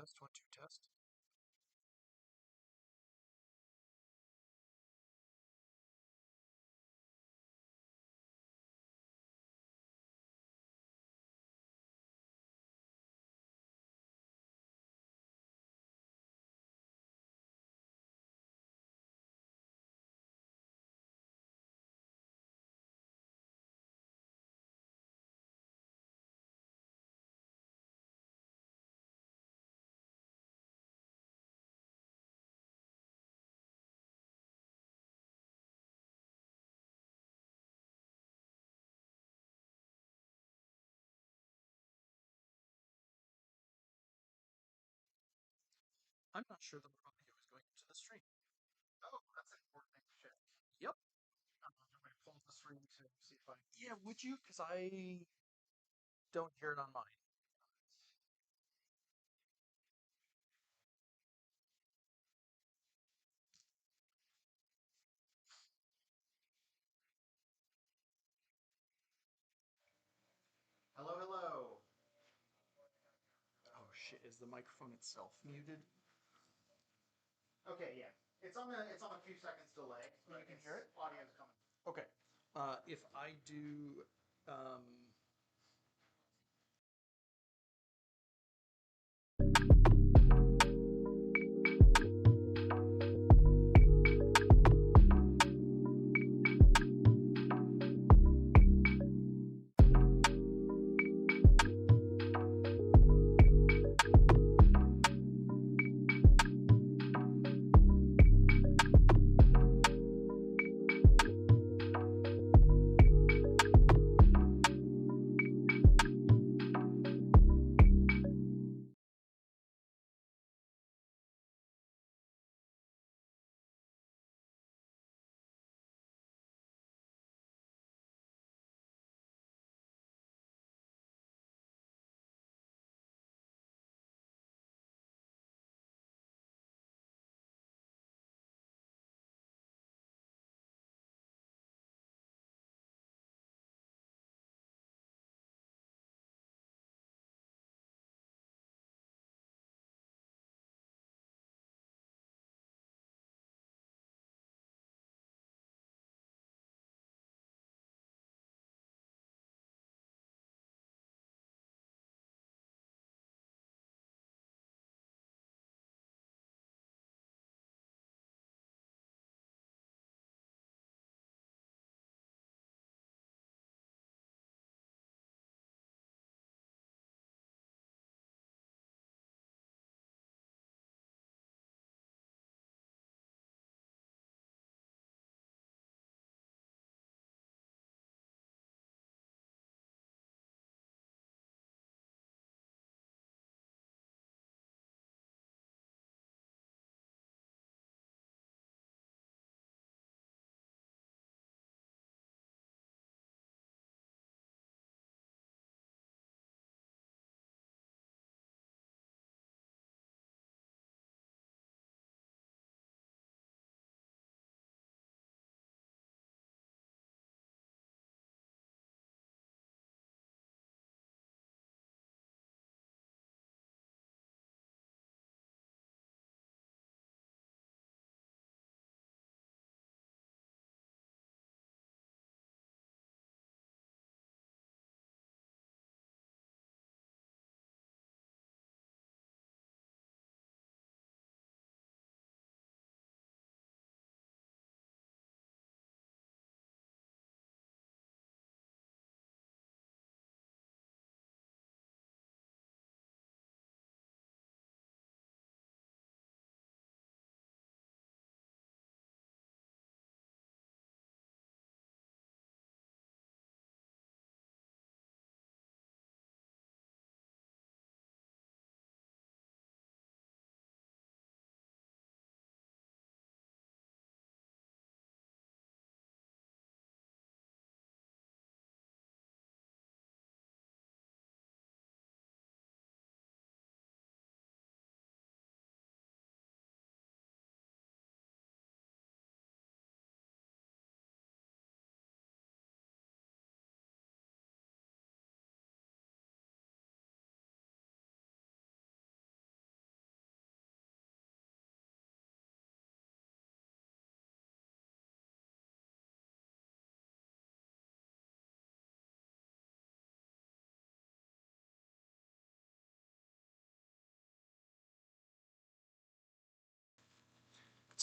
test, 1, 2, test. I'm not sure the audio is going into the stream. Oh, that's an important thing to check. Yep. I'm going to pull the stream to see if I. Yeah, would you? Because I don't hear it on mine. Hello, hello. Oh shit! Is the microphone itself muted? Okay, yeah. It's on a few seconds delay, but you can hear it. Audio's coming. Okay. If I do, um,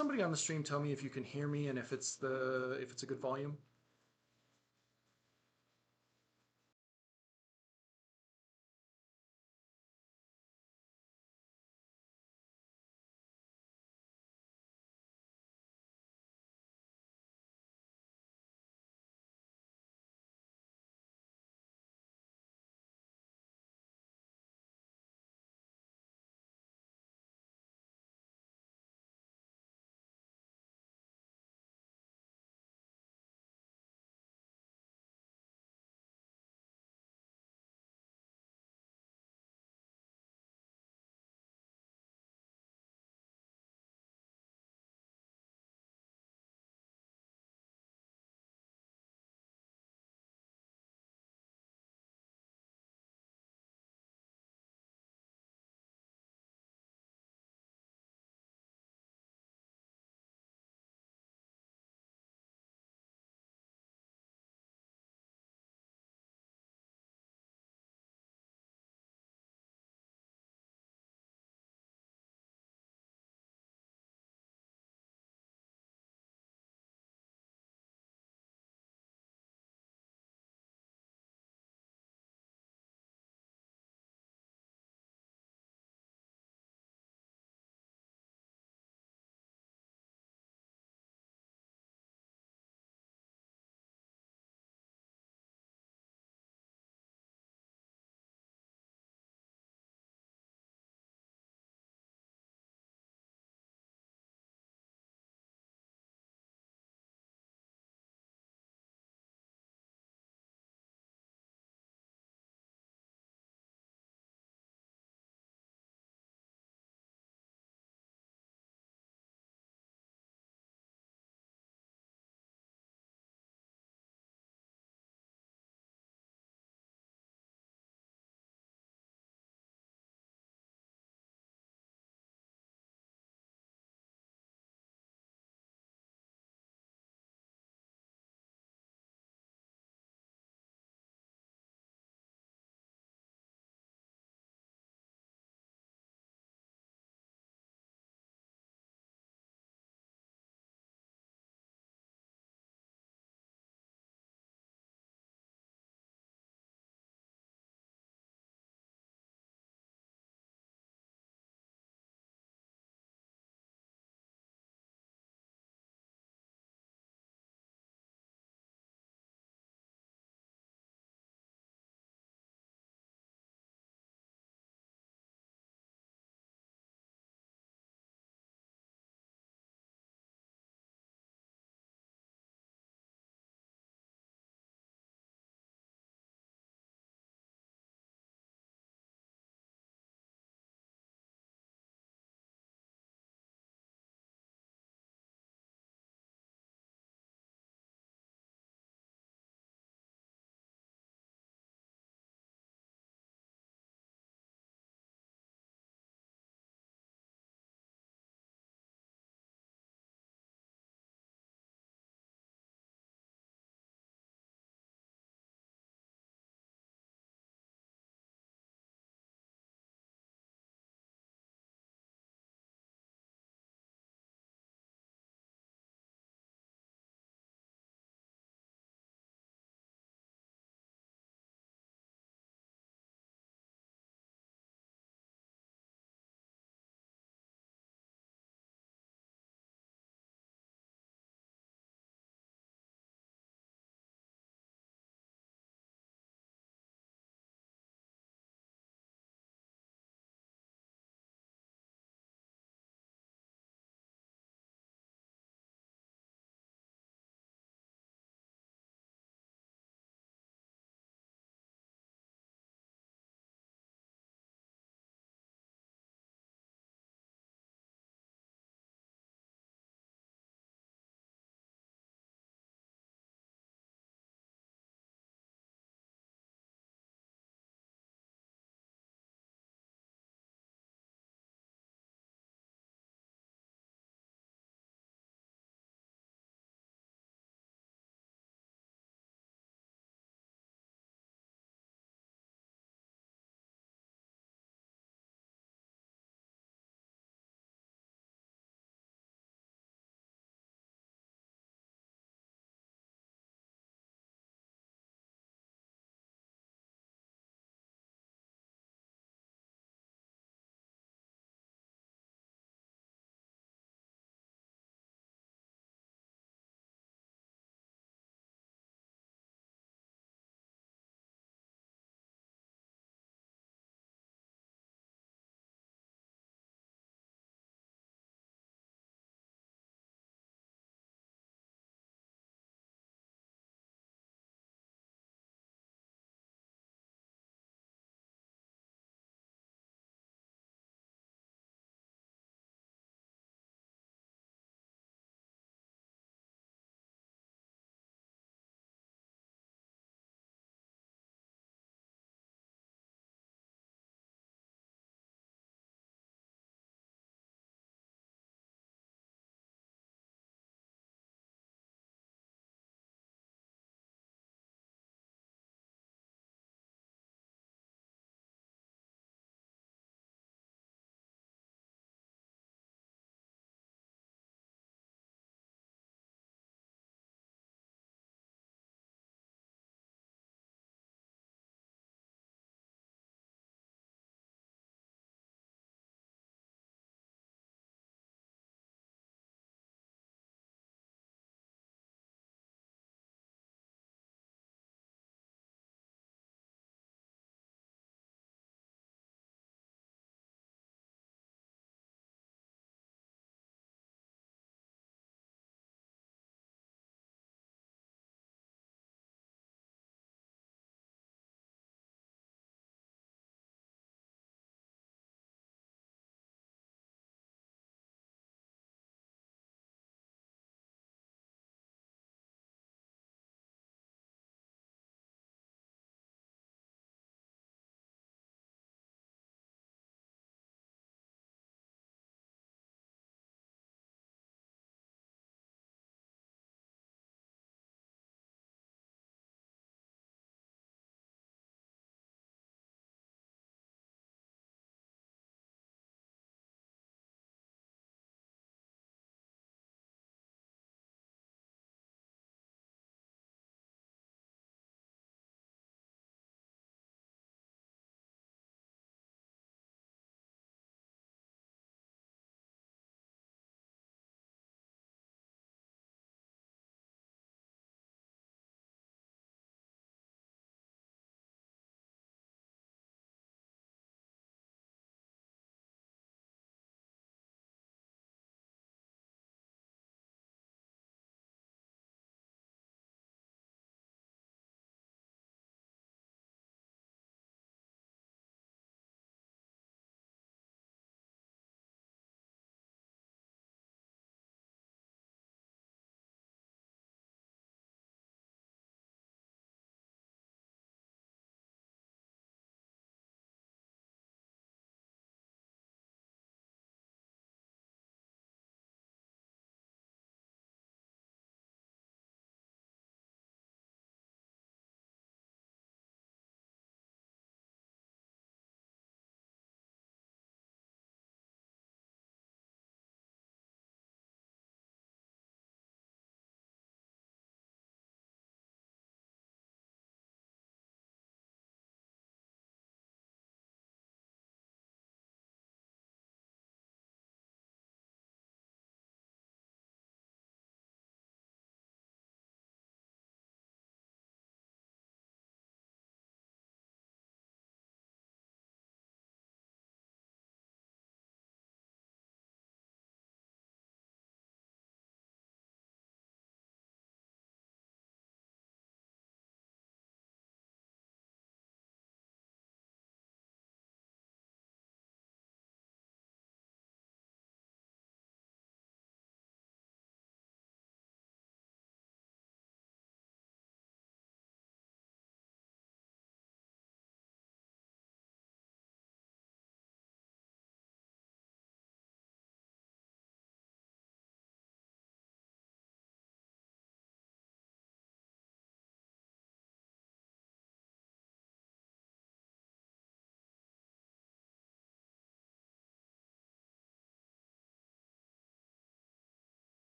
somebody on the stream tell me if you can hear me and if it's a good volume?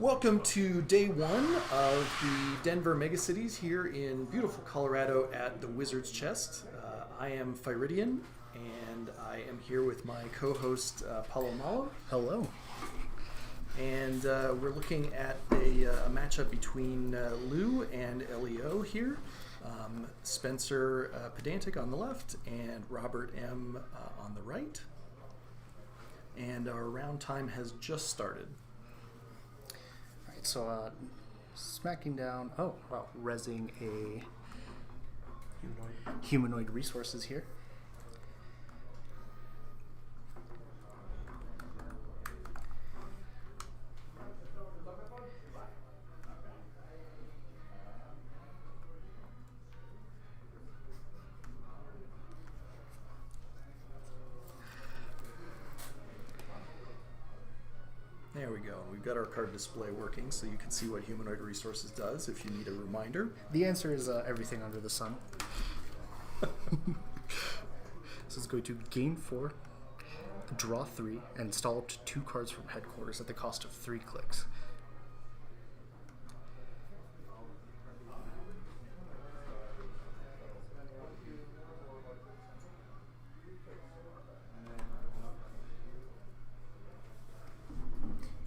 Welcome to day one of the Denver Megacities here in beautiful Colorado at the Wizard's Chest. I am Fyridian, and I am here with my co-host Paulo Malo. Hello. And we're looking at a matchup between Lou and Leo here. Spencer Pedantic on the left and Robert M. On the right. And our round time has just started. All right, so smacking down. Oh, wow, rezzing a humanoid resources here. There we go. We've got our card display working so you can see what Humanoid Resources does if you need a reminder. The answer is everything under the sun. This is going to gain 4, draw 3, and install up to 2 cards from headquarters at the cost of 3 clicks.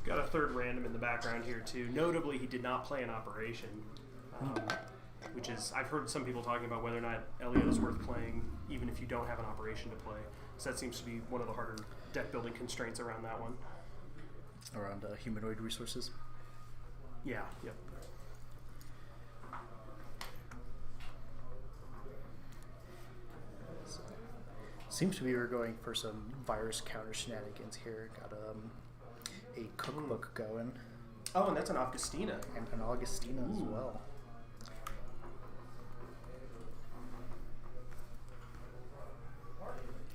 Got a third random in the background here too. Notably, he did not play an operation, which is, I've heard some people talking about whether or not Elliot is worth playing, even if you don't have an operation to play. So that seems to be one of the harder deck building constraints around that one. Around humanoid resources. Yeah. Yep. So, seems to be we're going for some virus counter shenanigans here. Got a cookbook going. Oh, and that's an Augustina. And an Augustina as well.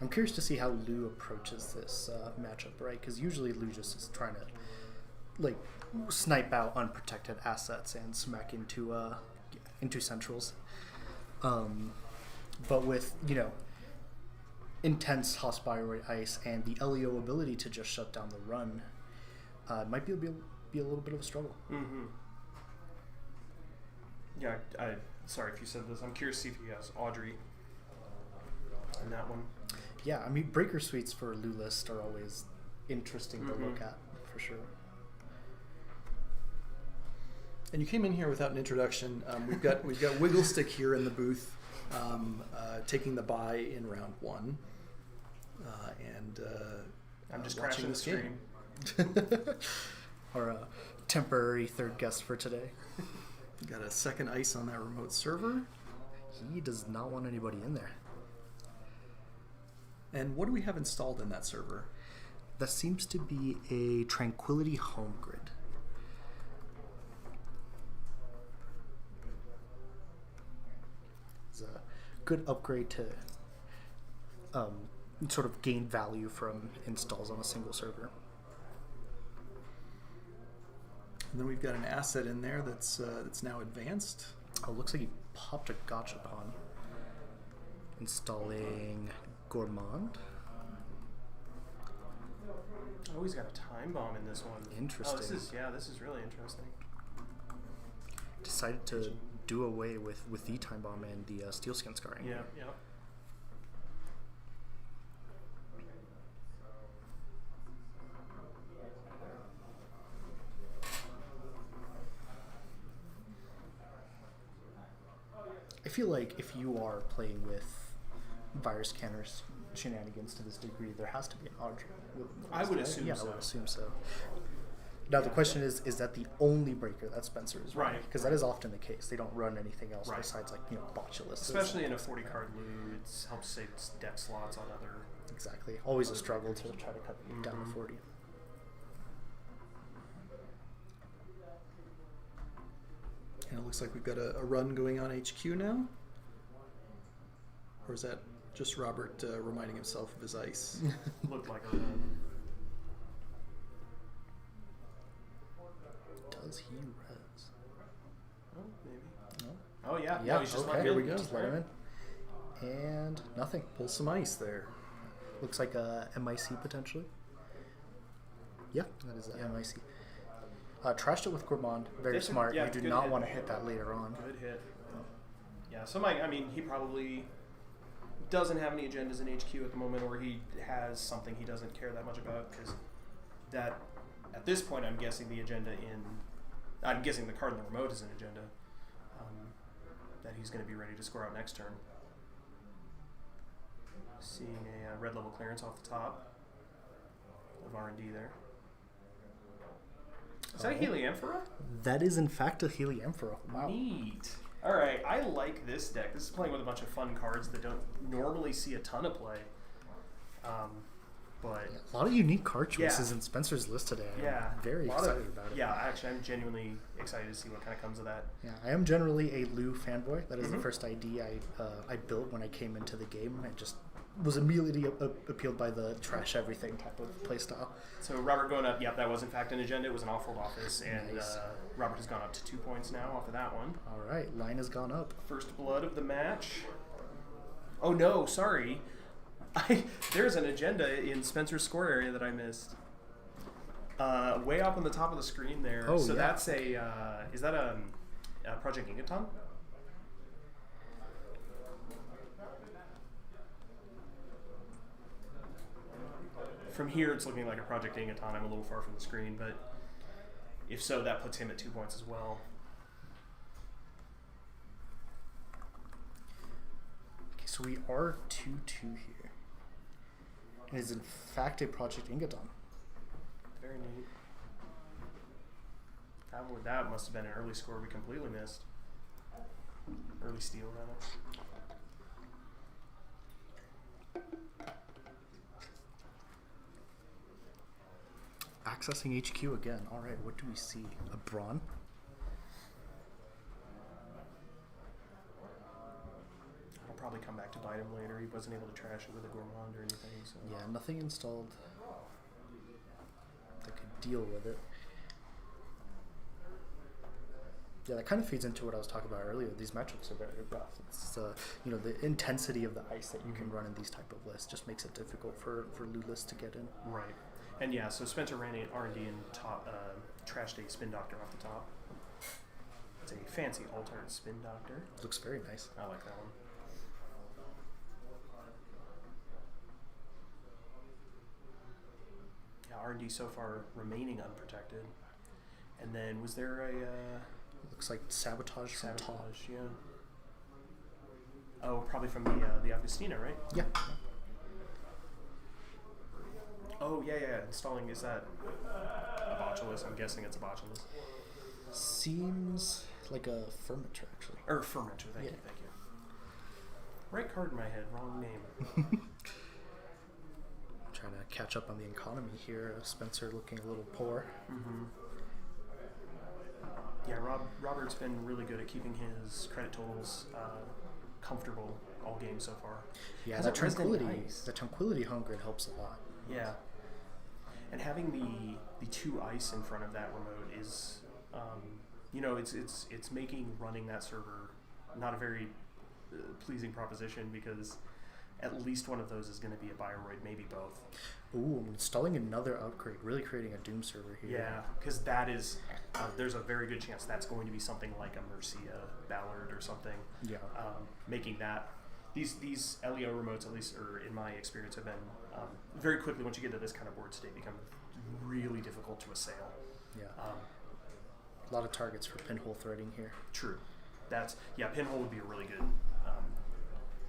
I'm curious to see how Lou approaches this matchup, right? Because usually Lou just is trying to, like, snipe out unprotected assets and smack into centrals. But with, intense Hospirate Ice and the LEO ability to just shut down the run, it might be a little bit of a struggle. Mm-hmm. Yeah, I sorry if you said this. I'm curious to see if he has Audrey in that one. Yeah, I mean, breaker suites for Lou list are always interesting to look at, for sure. And you came in here without an introduction. We've got Wigglestick here in the booth, taking the bye in round 1, and I'm just watching crashing the this stream. game. Our temporary third guest for today. Got a second ice on that remote server. He does not want anybody in there. And what do we have installed in that server? That seems to be a Tranquility home grid. It's a good upgrade to sort of gain value from installs on a single server. And then we've got an asset in there that's now advanced. Oh, looks like he popped a gachapon. Installing Gourmand. Oh, he's got a time bomb in this one. Interesting. Oh, this is really interesting. Decided to do away with the time bomb and the steel skin scarring. Yeah. I feel like if you are playing with virus canners shenanigans to this degree, there has to be an Audrey. I would assume yeah, so. I would assume so. Now the question is that the only breaker that Spencer is running? Right. Because that is often the case. They don't run anything else Right. besides Botulus. Especially in a 40 card Lou, it helps save deck slots on other. Exactly. Always a struggle to try to cut it down to 40. And it looks like we've got a run going on HQ now. Or is that just Robert reminding himself of his ice? Looked like a run. Does he res? Oh, maybe. No. Oh, yeah. Yeah, No, he's just okay. letting Here him we in. go. Just let him in. And nothing. Pull some ice there. Looks like a MIC potentially. Yeah, that is a MIC. Trashed it with Gourmand. Very That's smart. yeah, You do good not hit. want to hit that later on. Good hit. Yeah, so I mean, he probably doesn't have any agendas in HQ at the moment, or he has something he doesn't care that much about, because that, at this point, I'm guessing the card in the remote is an agenda that he's going to be ready to score out next turn. Seeing a red level clearance off the top of R&D there. Is that a Heliamphora? That is in fact a Heliamphora. Wow. Neat. All right, I like this deck. This is playing with a bunch of fun cards that don't normally see a ton of play. But A lot of unique card choices Yeah. in Spencer's list today. yeah, I'm very a lot excited about it. Yeah, actually, I'm genuinely excited to see what kind of comes of that. Yeah, I am generally a Lou fanboy. That is the Mhm. first ID I built when I came into the game. I just was immediately appealed by the trash everything type of playstyle. So Robert going up. Yep, that was in fact an agenda. It was an off-world office, and Nice. Robert has gone up to 2 points now off of that one. All right, line has gone up. First blood of the match. Oh no, sorry. There's an agenda in Spencer's score area that I missed. Way up on the top of the screen there. Oh, so yeah. that's is that a Project Ingaton? From here, it's looking like a Project Ingaton. I'm a little far from the screen, but if so, that puts him at 2 points as well. Okay, so we are 2-2 here. It is in fact a Project Ingaton. Very neat. That must have been an early score we completely missed. Early steal, rather. Accessing HQ again. All right, what do we see? A Brawn? I'll probably come back to bite him later. He wasn't able to trash it with a Gourmand or anything. So. Yeah, nothing installed that could deal with it. Yeah, that kind of feeds into what I was talking about earlier. These matchups are very rough. It's you know, the intensity of the ice that you can run in these type of lists just makes it difficult for Lou lists to get in. Right. And yeah, so Spencer ran an R&D and trashed a Spin Doctor off the top. It's a fancy alternate Spin Doctor. Looks very nice. I like that one. Yeah, R&D so far remaining unprotected. And then was there a Looks like sabotage from top. sabotage? Yeah. Oh, probably from the Augustina, right? Yeah. Oh yeah. Installing, is that a Botulus? I'm guessing it's a Botulus. Seems like a Furniture, actually. Or Fermenter, thank Yeah. you. Right card in my head, wrong name. Trying to catch up on the economy here. Spencer looking a little poor. Mm-hmm. Yeah, Robert's been really good at keeping his credit totals comfortable all game so far. Yeah, Has that it Resident tranquility, Ice? the tranquility home grid helps a lot. Yeah, and having the 2 ice in front of that remote is, you know, it's making running that server not a very pleasing proposition, because at least one of those is going to be a Bioroid, maybe both. Ooh, installing another upgrade, really creating a Doom server here. Yeah, because that is, there's a very good chance that's going to be something like a Mercia Ballard or something. Yeah. Making that, these LEO remotes, at least, or in my experience, have been very quickly, once you get to this kind of board state, become really difficult to assail. Yeah. A lot of targets for pinhole threading here. True. Pinhole would be a really good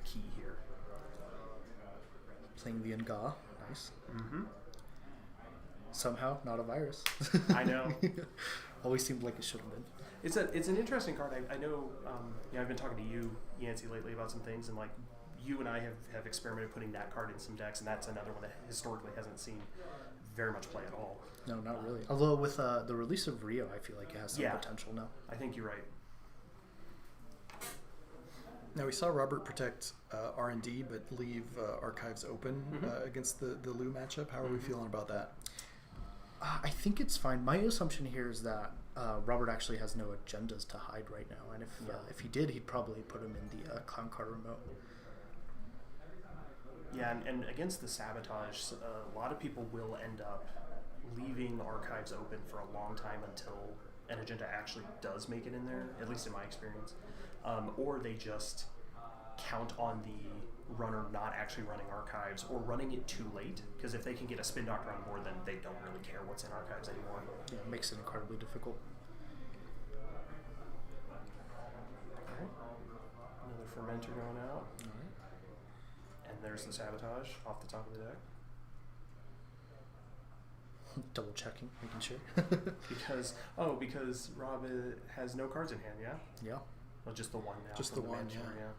key here. Playing the Nga. Nice. Mm-hmm. Somehow not a virus. I know. Always seemed like it should have been. It's an interesting card. I know. I've been talking to you, Yancey, lately about some things, and like you and I have experimented putting that card in some decks, and that's another one that historically hasn't seen very much play at all. No, not really. Although with the release of Rio, I feel like it has some potential now. I think you're right. Now we saw Robert protect R&D, but leave archives open against the Lou matchup. How are we feeling about that? I think it's fine. My assumption here is that Robert actually has no agendas to hide right now, and if he did, he'd probably put him in the clown car remote. Yeah, and against the sabotage, a lot of people will end up leaving archives open for a long time until an agenda actually does make it in there, at least in my experience, or they just count on the runner not actually running archives or running it too late, because if they can get a spin doctor on board, then they don't really care what's in archives anymore. Yeah, it makes it incredibly difficult. Alright. Another fermenter going out. Alright. And there's the sabotage off the top of the deck. Double checking, making sure. Because Rob has no cards in hand, yeah? Yeah. Well, just the one now. Just from the one, Manticore, yeah.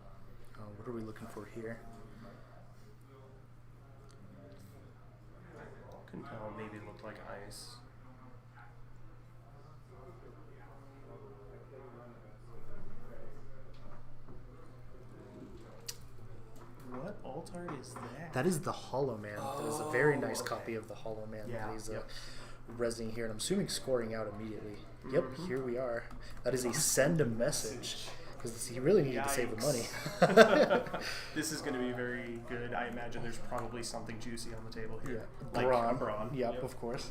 What are we looking for here? Couldn't tell, maybe it looked like ice. What alt art is that? That is the Hollow Man. That is a very nice copy of the Hollow Man Yeah, that he's yep. resing here, and I'm assuming scoring out immediately. Yep, here we are. That is a send a message, because he really needed to save the money. This is going to be very good. I imagine there's probably something juicy on the table here. Yeah, Like brawn. Yep, of course.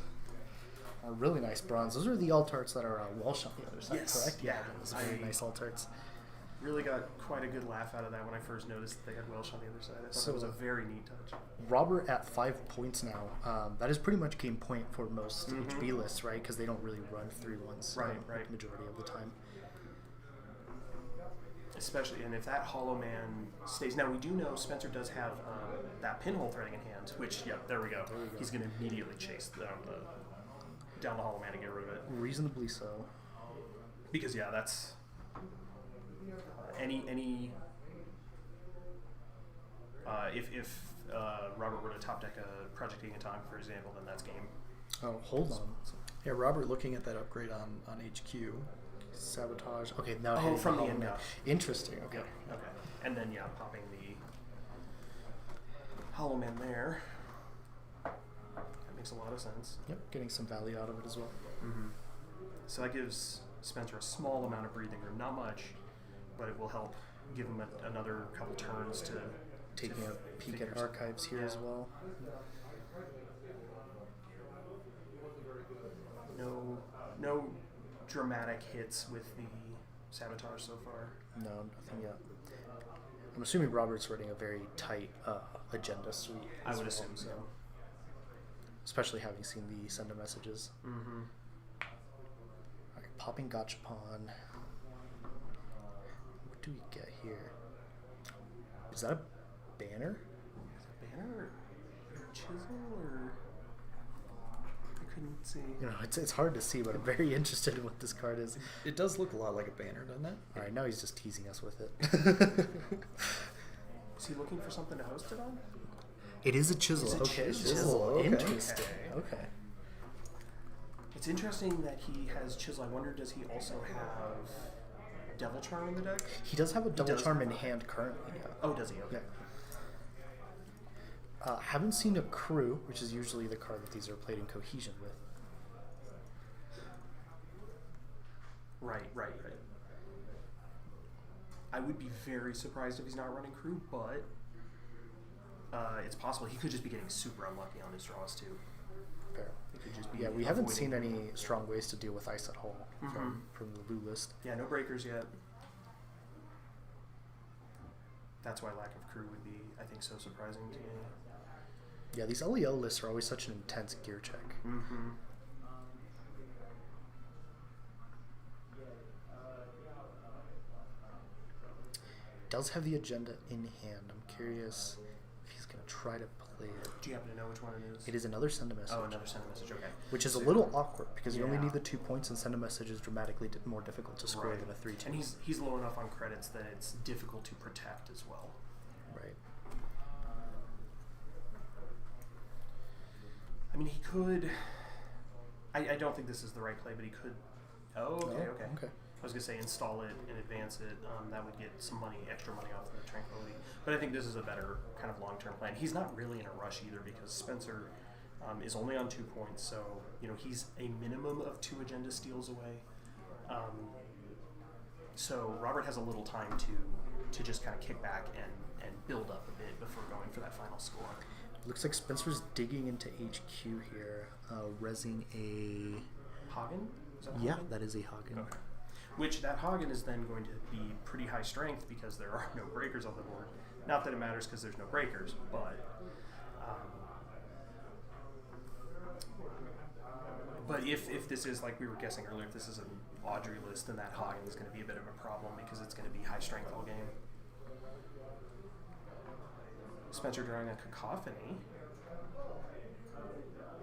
Really nice bronze. Those are the alt arts that are Welsh on the other side, Yes, correct? yeah. Those are very nice alt arts. Really got quite a good laugh out of that when I first noticed that they had Welsh on the other side. I thought it was a very neat touch. Robert at 5 points now. That is pretty much game point for most HB lists, right? Because they don't really run 3-1s Right. majority of the time. Especially, and if that Hollow Man stays. Now, we do know Spencer does have that pinhole threading in hand, which, yeah, there we go. He's going to immediately chase down the Hollow Man to get rid of it. Reasonably so. Because, yeah, that's... if Robert were to top deck a Project Ingaton, for example, then that's game. Oh, hold on. Yeah, Robert looking at that upgrade on HQ. Sabotage. Okay, now Oh, hitting from the Hollow end Man. up. Interesting. Okay. Okay. And then, yeah, popping the Hollow Man there. That makes a lot of sense. Yep, getting some value out of it as well. So that gives Spencer a small amount of breathing room. Not much, but it will help give him another couple turns to... Taking a peek figure at archives here as well. No dramatic hits with the sabotage so far. No, nothing yet. I'm assuming Robert's running a very tight agenda suite. I as would well, assume so. Especially having seen the sender messages. Alright, popping Gachapon. What do we get here? Is that a banner? Is it banner or chisel or... I couldn't see. You know, it's hard to see, but I'm very interested in what this card is. It does look a lot like a banner, doesn't it? Alright, now he's just teasing us with it. Is he looking for something to host it on? It is a chisel. It's a Okay, chisel. Okay. Interesting. Okay. It's interesting that he has chisel. I wonder, does he also have Devil Charm in the deck? He does have a double does. charm in hand currently. Yeah. Oh, does he? Okay. Yeah. Haven't seen a crew, which is usually the card that these are played in cohesion with. Right. I would be very surprised if he's not running crew, but it's possible. He could just be getting super unlucky on his draws too. Fair. It could just be Yeah, we haven't avoiding- seen any strong ways to deal with ice at all from the Lou list. Yeah, no breakers yet. That's why lack of crew would be, I think, so surprising to me. Yeah, these LEL lists are always such an intense gear check. Does have the agenda in hand. I'm curious if he's going to try to play it. Do you happen to know which one it is? It is another send a message. Oh, another send a message. Okay. Which is a So- little awkward because you only Yeah. need the 2 points, and send a message is dramatically more difficult to score Right. than a 3-2. And he's low enough on credits that it's difficult to protect as well. Right. I mean, he could. I don't think this is the right play, but he could. Oh, okay. Okay. I was gonna say install it and advance it. That would get some extra money off the Tranquility. But I think this is a better kind of long-term plan. He's not really in a rush either because Spencer is only on 2 points, so he's a minimum of 2 agenda steals away. So Robert has a little time to just kind of kick back and build up a bit before going for that final score. Looks like Spencer's digging into HQ here, resing a... Hagen? Is that Yeah, Hagen? that is a Hagen. Okay. Which that Hagen is then going to be pretty high strength because there are no breakers on the board. Not that it matters because there's no breakers, but if this is, like we were guessing earlier, if this is an Audrey list, then that Hagen is going to be a bit of a problem because it's going to be high strength all game. Spencer drawing a Cacophony.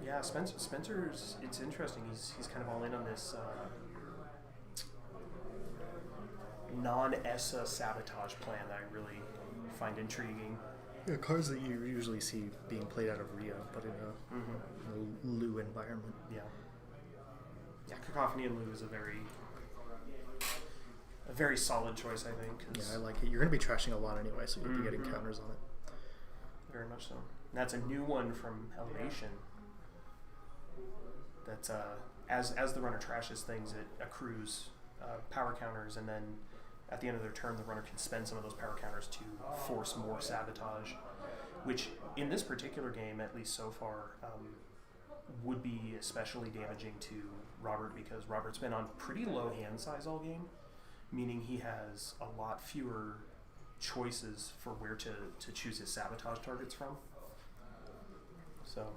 Yeah, Spencer's. It's interesting. He's kind of all in on this non-ESSA sabotage plan that I really find intriguing. Yeah, cards that you usually see being played out of Rio, but in a Lu environment. Yeah. Yeah, Cacophony and Lu is a very solid choice, I think. Yeah, I like it. You're going to be trashing a lot anyway, so you'll be getting counters on it. Very much so. And that's a new one from Elevation. That's as the runner trashes things, it accrues power counters, and then at the end of their turn, the runner can spend some of those power counters to force more sabotage, which in this particular game, at least so far, would be especially damaging to Robert because Robert's been on pretty low hand size all game, meaning he has a lot fewer choices for where to choose his sabotage targets from. So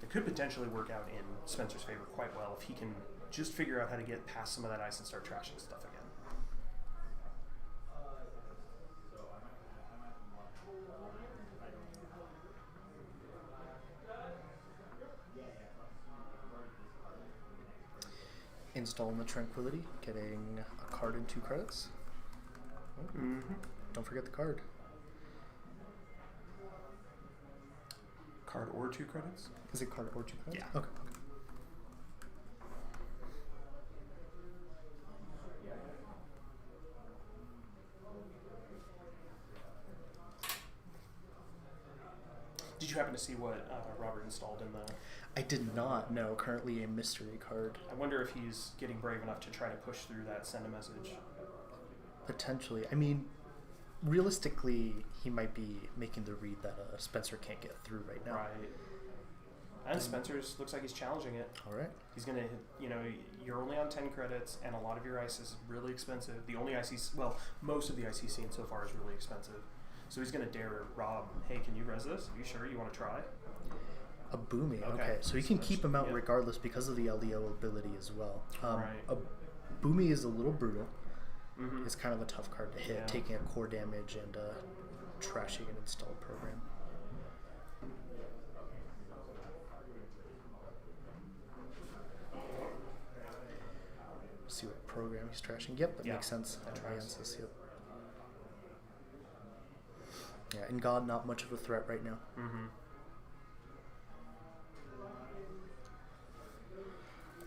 it could potentially work out in Spencer's favor quite well if he can just figure out how to get past some of that ice and start trashing stuff again. Installing the Tranquility, getting a card and 2 credits. Don't forget the card. Card or 2 credits? Is it card or 2 credits? Yeah. Okay. Did you happen to see what Robert installed in the... I did not know. Currently a mystery card. I wonder if he's getting brave enough to try to push through that send a message. Potentially. I mean, realistically, he might be making the read that Spencer can't get through right now. Right. And Spencer's looks like he's challenging it. All right. He's going to, you're only on 10 credits, and a lot of your ice is really expensive. The only ice most of the ice he's seen so far is really expensive. So he's going to dare Rob, hey, can you res this? Are you sure you want to try? A Boomy, okay. So he can keep him out yeah. regardless because of the LDO ability as well. Right. A Boomy is a little brutal. Mm-hmm. It's kind of a tough card to hit, Yeah. taking a core damage and trashing an installed program. See what program he's trashing. Yep, that makes sense. That tracks. Alliances, yep. Yeah, in God, not much of a threat right now. Mm-hmm.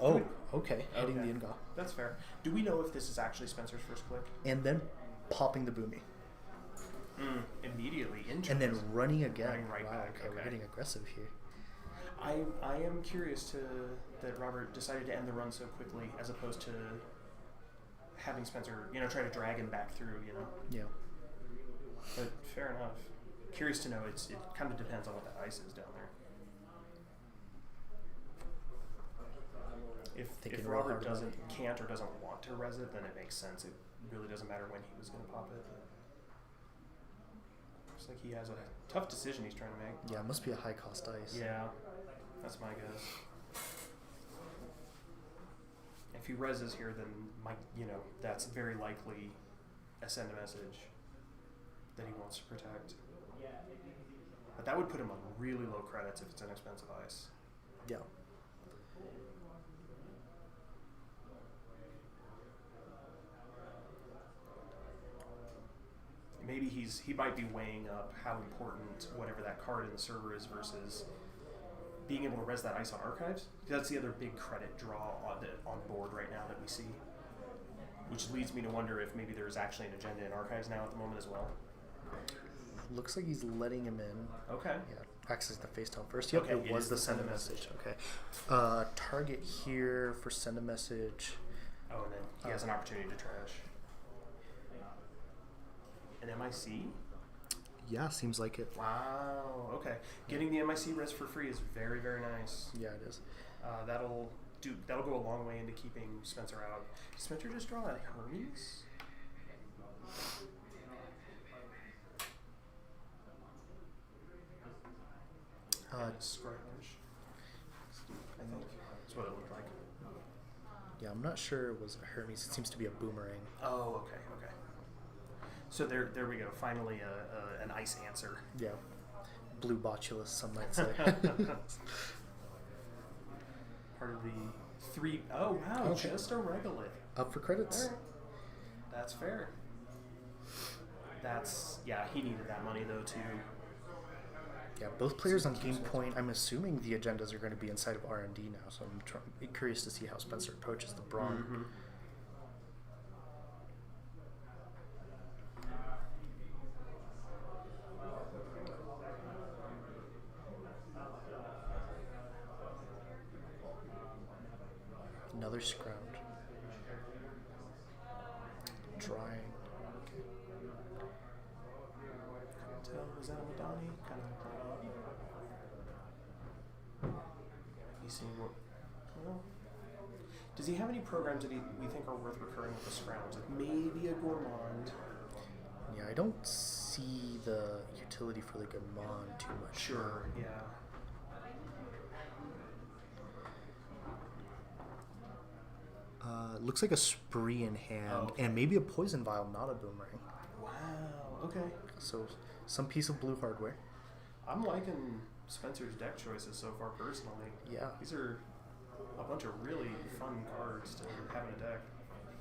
Oh, okay. Hitting the Inga. That's fair. Do we know if this is actually Spencer's first click? And then popping the Boomy. Immediately. Interesting. And then running again. Running right wow, back. okay, we're getting aggressive here. I am curious that Robert decided to end the run so quickly as opposed to having Spencer, try to drag him back through, Yeah. But fair enough. Curious to know. It kind of depends on what that ice is down there. If Robert can't or doesn't want to res it, then it makes sense. It really doesn't matter when he was going to pop it. Looks like he has a tough decision he's trying to make. Yeah, it must be a high cost ice. Yeah, that's my guess. If he reses here, then that's very likely a send a message that he wants to protect. But that would put him on really low credits if it's an expensive ice. Yeah. Maybe he might be weighing up how important whatever that card in the server is versus being able to res that ice on archives. That's the other big credit draw on board right now that we see, which leads me to wonder if maybe there's actually an agenda in archives now at the moment as well. Looks like he's letting him in. Okay. Yeah, access the face down first. Yep, Okay, it was the send a message. Okay. Target here for send a message. Oh, and then he has an opportunity to trash. An MIC? Yeah, seems like it. Wow. Okay. Getting the MIC res for free is very, very nice. Yeah, it is. That'll go a long way into keeping Spencer out. Did Spencer just draw a Hermes? Scratch. I think that's what it looked like. Yeah, I'm not sure it was a Hermes. It seems to be a boomerang. Oh, okay. So there we go. Finally, an ice answer. Yeah. Blue botulus, some might say. Part of the three oh wow, Okay. just a regolith. Up for credits. All right. That's fair. He needed that money though too. Yeah, both players on game point. I'm assuming the agendas are going to be inside of R&D now, so I'm curious to see how Spencer approaches the brawn. Mm-hmm. Another scrounge. Drying. Was that a Madani? Kind of he's seeing what. Well, does he have any programs that we think are worth recurring with the scrounge? Like maybe a Gourmand. Yeah, I don't see the utility for the Gourmand too much. Sure. Yeah. Looks like a spree in hand, Oh, okay. and maybe a poison vial, not a boomerang. Wow. Okay. So some piece of blue hardware. I'm liking Spencer's deck choices so far personally. Yeah, These are a bunch of really fun cards to have in a deck.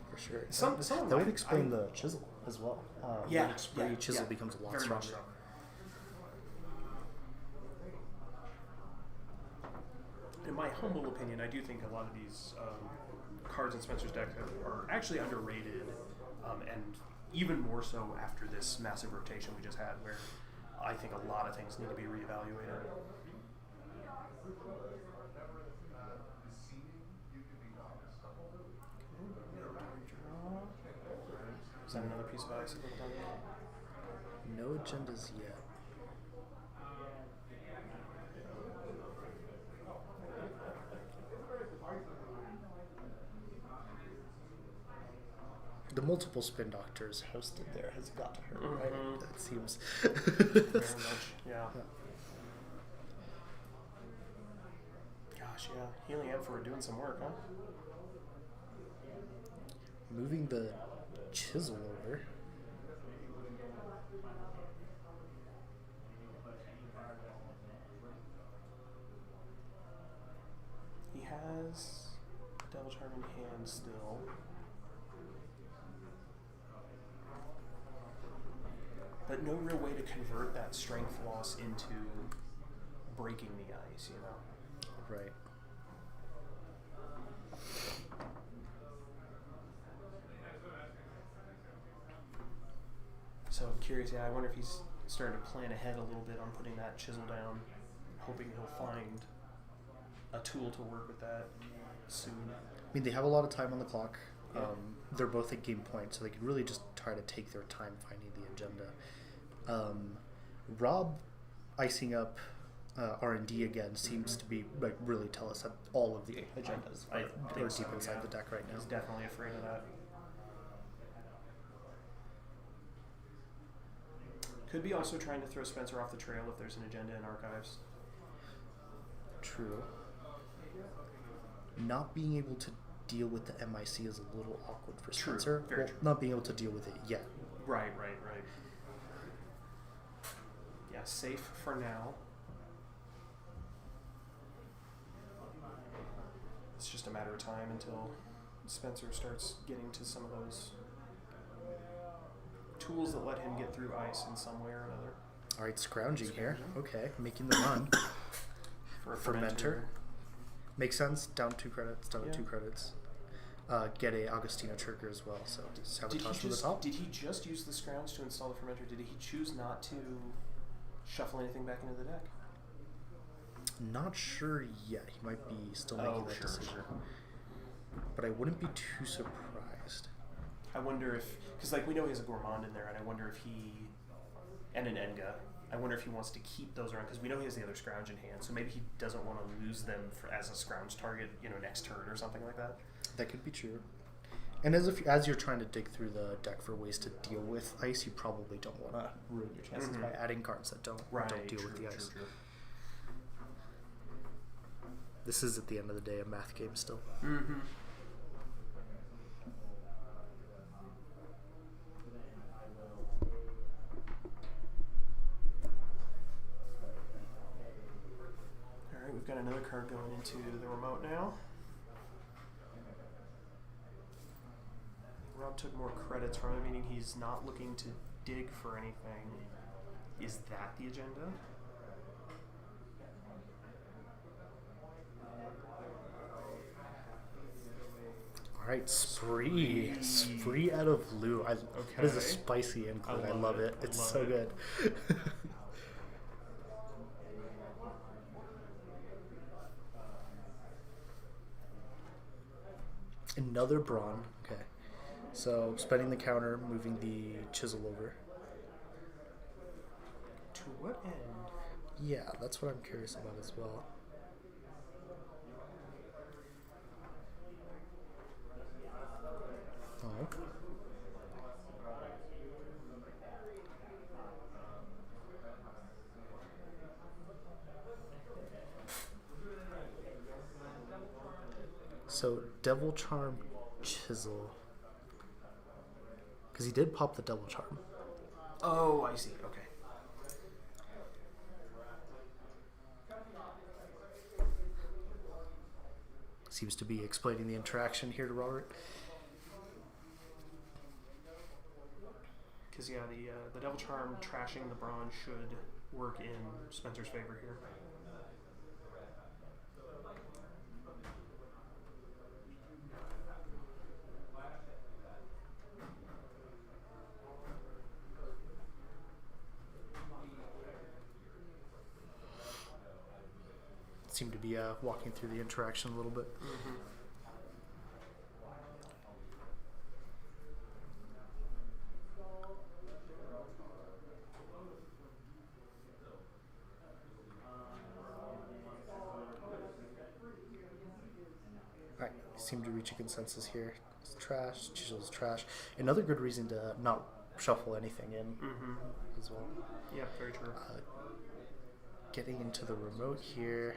for sure. Some of that my- would explain I- the chisel as well. Yeah, when it's spree, yeah, chisel yeah. becomes a lot Very much stronger. so. In my humble opinion, I do think a lot of these cards in Spencer's deck are actually underrated, and even more so after this massive rotation we just had, where I think a lot of things need to be reevaluated. Is that another piece of ice? No agendas yet. The multiple spin doctors hosted there has got to hurt, right? Mhm. That seems. Very much, yeah. Gosh, yeah. Healing Emperor doing some work, huh? Moving the chisel over. He has a Devil Charm in hand still. But no real way to convert that strength loss into breaking the ice, you know? Right. So I'm curious, yeah, I wonder if he's starting to plan ahead a little bit on putting that chisel down, hoping he'll find a tool to work with that soon. I mean, they have a lot of time on the clock. Yeah. They're both at game point, so they could really just try to take their time finding the agenda. Rob icing up R&D again seems to be like really tell us that all of the agendas I are think deep so, inside yeah. the deck right now. He's definitely afraid of that. Could be also trying to throw Spencer off the trail if there's an agenda in archives. True. Not being able to deal with the MIC is a little awkward for True, Spencer. very Well, true. not being able to deal with it yet. Right. Yeah, safe for now. It's just a matter of time until Spencer starts getting to some of those tools that let him get through ice in some way or another. All right, scrounging here. Scrounging. Okay, making the run. For a Fermenter. Makes sense. Down 2 credits. Down Yeah. 2 credits. Get a Agostino trigger as well. So sabotage from the top. Did he just use the scrounge to install the fermenter? Did he choose not to shuffle anything back into the deck? Not sure yet. He might be still making that decision. Sure. But I wouldn't be too surprised. I wonder if, because like we know he has a gourmand in there, and I wonder if he and an Enga. I wonder if he wants to keep those around because we know he has the other scrounge in hand, so maybe he doesn't want to lose them as a scrounge target, next turn or something like that. That could be true. And as you're trying to dig through the deck for ways to deal with ice, you probably don't want to ruin your chances by adding cards that don't deal with the ice. True. This is at the end of the day a math game still. Mm-hmm. Alright, we've got another card going into the remote now. Rob took more credits from it, meaning he's not looking to dig for anything. Is that the agenda? All right, Spree out of Lou. That is a spicy include. I love it. It's so good. Another Brawn. Okay. So spending the counter, moving the chisel over. To what end? Yeah, that's what I'm curious about as well. Oh. So Devil Charm Chisel. Because he did pop the Devil Charm. Oh, I see. Okay. Seems to be explaining the interaction here to Robert. Because the Devil Charm trashing the Brawn should work in Spencer's favor here. Seem to be walking through the interaction a little bit. Mm-hmm. Alright, seem to reach a consensus here. It's trash, Chisel's trash. Another good reason to not shuffle anything in as well. Yeah, very true. Getting into the remote here.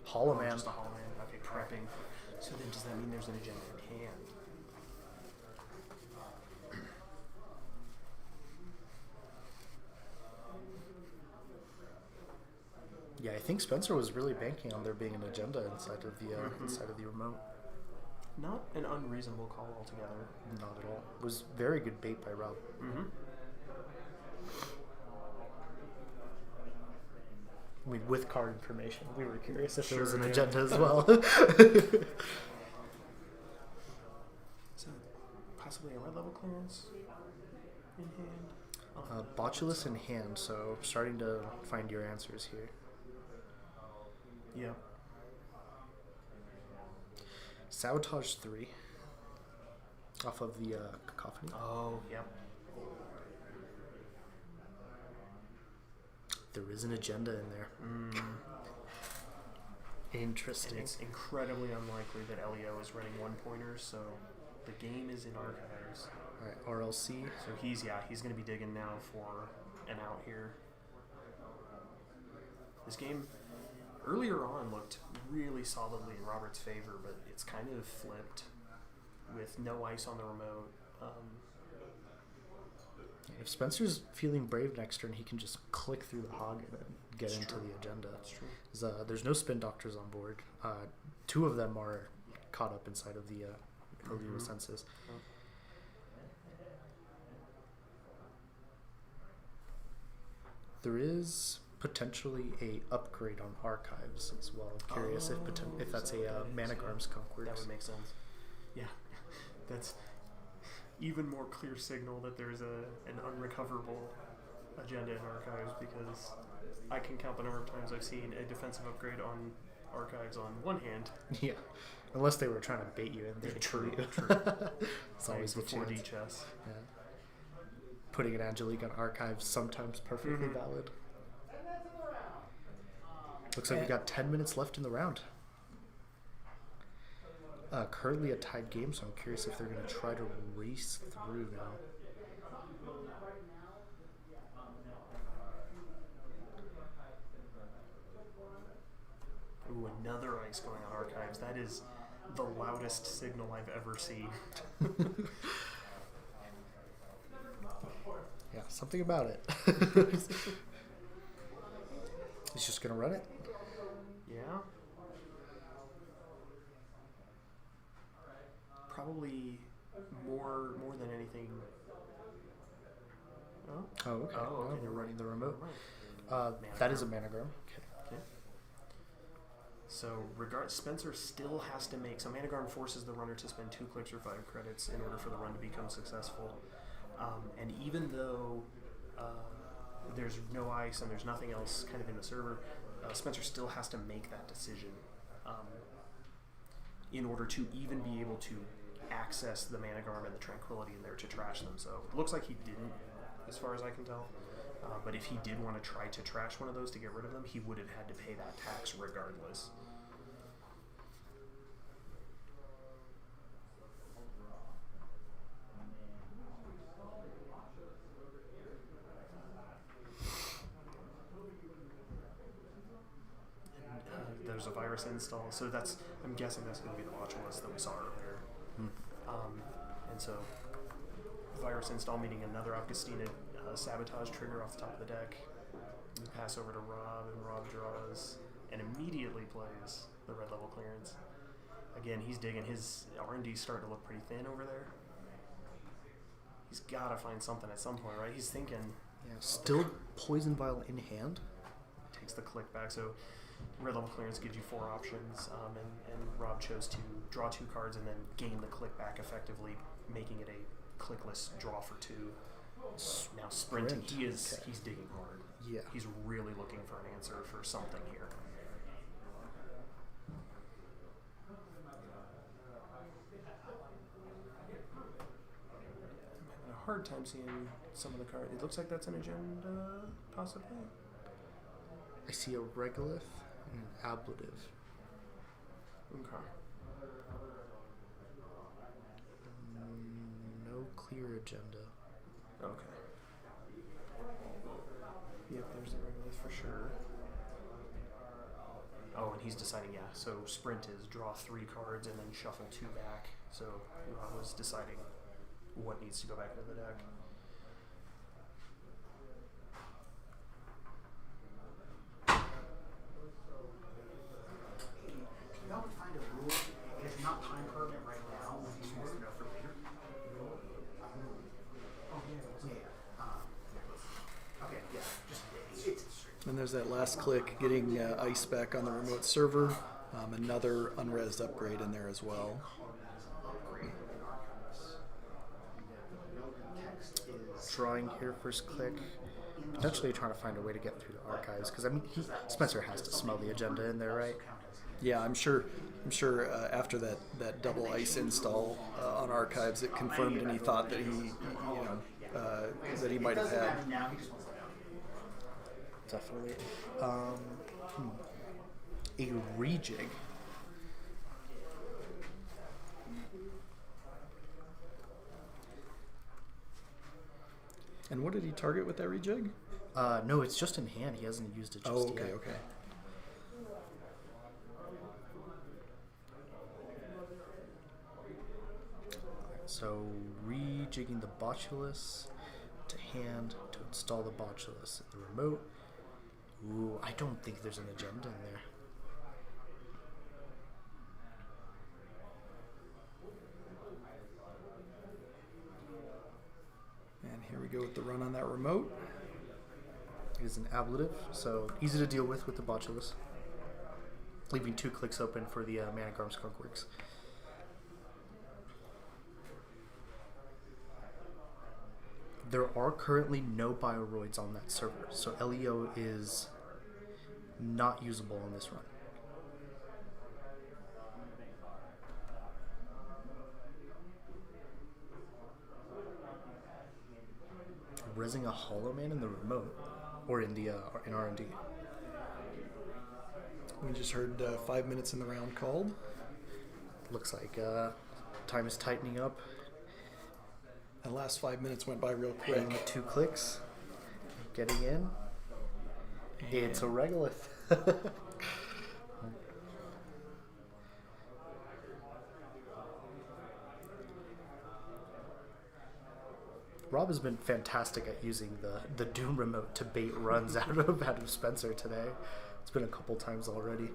Hollow Man. Just a Hollow Man. Okay, prepping. So then does that mean there's an agenda in hand? Yeah, I think Spencer was really banking on there being an agenda inside of the remote. Not an unreasonable call altogether. Not at all. It was very good bait by Rob. Mm-hmm. I mean, with card information, we were curious if there was an Sure, agenda as well. So possibly a red level clearance in hand. Botulus in hand, so starting to find your answers here. Yeah. Sabotage 3 off of the Cacophony. Oh, yep. There is an agenda in there. Interesting. And it's incredibly unlikely that Elio is running one-pointers, so the game is in archives. All right, RLC. So he's going to be digging now for an out here. This game earlier on looked really solidly in Robert's favor, but it's kind of flipped with no ice on the remote. If Spencer's feeling brave next turn, he can just click through the hog and get into the agenda. That's true. There's no spin doctors on board. Two of them are caught up inside of the Elio senses. Oh. There is potentially a upgrade on archives as well. I'm curious if that's a Managarm Skunk works. That would make sense. Yeah, that's even more clear signal that there's an unrecoverable agenda in archives, because I can count the number of times I've seen a defensive upgrade on archives on one hand. Yeah, unless they were trying to bait you in there. True. It's always a before chance. D chess. Yeah. putting an Angelique on archive sometimes perfectly valid. Looks like we got 10 minutes left in the round. Currently a tied game, so I'm curious if they're going to try to race through now. Ooh, another ice going on archives. That is the loudest signal I've ever seen. Yeah, something about it. He's just going to run it. Yeah. Probably more than anything. Oh, Oh, okay. Oh, okay, We're never running mind. the remote. Never That is a mind. managram. Okay. So Spencer still has to make. So Managarm forces the runner to spend 2 clicks or 5 credits in order for the run to become successful. And even though there's no ice and there's nothing else kind of in the server, Spencer still has to make that decision in order to even be able to access the Managarm and the Tranquility in there to trash them. So it looks like he didn't, as far as I can tell. But if he did want to try to trash one of those to get rid of them, he would have had to pay that tax regardless. There's a virus install, so I'm guessing that's going to be the Watchulus that we saw earlier. And so virus install, meaning another Augustina sabotage trigger off the top of the deck. We pass over to Rob, and Rob draws and immediately plays the red level clearance. Again, he's digging. His R&D's starting to look pretty thin over there. He's got to find something at some point, right? He's thinking. Yeah, still Poison Vial in hand. Takes the click back, so red level clearance gives you 4 options, and Rob chose to draw 2 cards and then gain the click back, effectively making it a clickless draw for 2. Now sprinting, he's digging hard. Yeah. He's really looking for an answer for something here. I'm having a hard time seeing some of the cards. It looks like that's an agenda, possibly. I see a Regolith and an Ablative. Okay. No clear agenda. Okay. Yep, there's the Regolith for sure. Oh, and he's deciding, yeah, so sprint is draw 3 cards and then shuffle 2 back. So Rob was deciding what needs to go back into the deck. Can y'all find a rule? It's not time permanent right now. Would you supposed to know for later? Oh, yeah. Okay, yeah. Just it's And there's that last click, getting ice back on the remote server. Another unresed upgrade in there as well. Drawing here, first click. Potentially trying to find a way to get through the archives, because I mean, Spencer has to smell the agenda in there, right? Yeah, I'm sure. After that double ice install on archives, it confirmed any thought that he might have had. Definitely. A rejig. And what did he target with that rejig? No, it's just in hand. He hasn't used it just yet. Okay. So rejigging the Botulus to hand to install the Botulus in the remote. Ooh, I don't think there's an agenda in there. And here we go with the run on that remote. It is an ablative, so easy to deal with the Botulus. Leaving 2 clicks open for the Managarm Skunkworks. There are currently no Bioroids on that server, so LEO is not usable on this run. Resing a Hollow Man in the remote, or in the in R&D. We just heard 5 minutes in the round called. Looks like time is tightening up. The last 5 minutes went by real quick. Paying 2 clicks, getting in. It's a regolith. Rob has been fantastic at using the Doom remote to bait runs out of Spencer today. It's been a couple times already.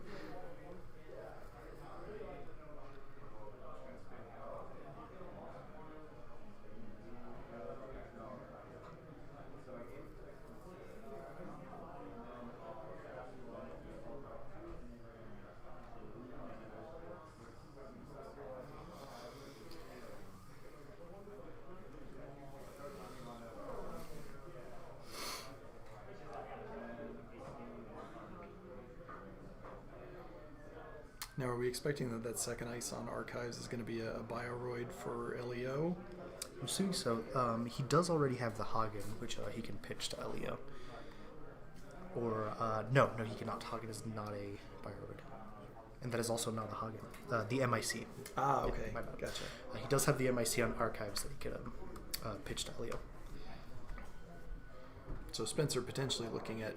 Now, are we expecting that second ice on Archives is going to be a Bioroid for LEO? I'm assuming so. He does already have the Hagen, which he can pitch to Leo. Or, no, he cannot. Hagen is not a Bioroid. And that is also not a Hagen. The MIC. Ah, okay. My bad. Gotcha. He does have the MIC on Archives that he could pitch to Leo. So Spencer potentially looking at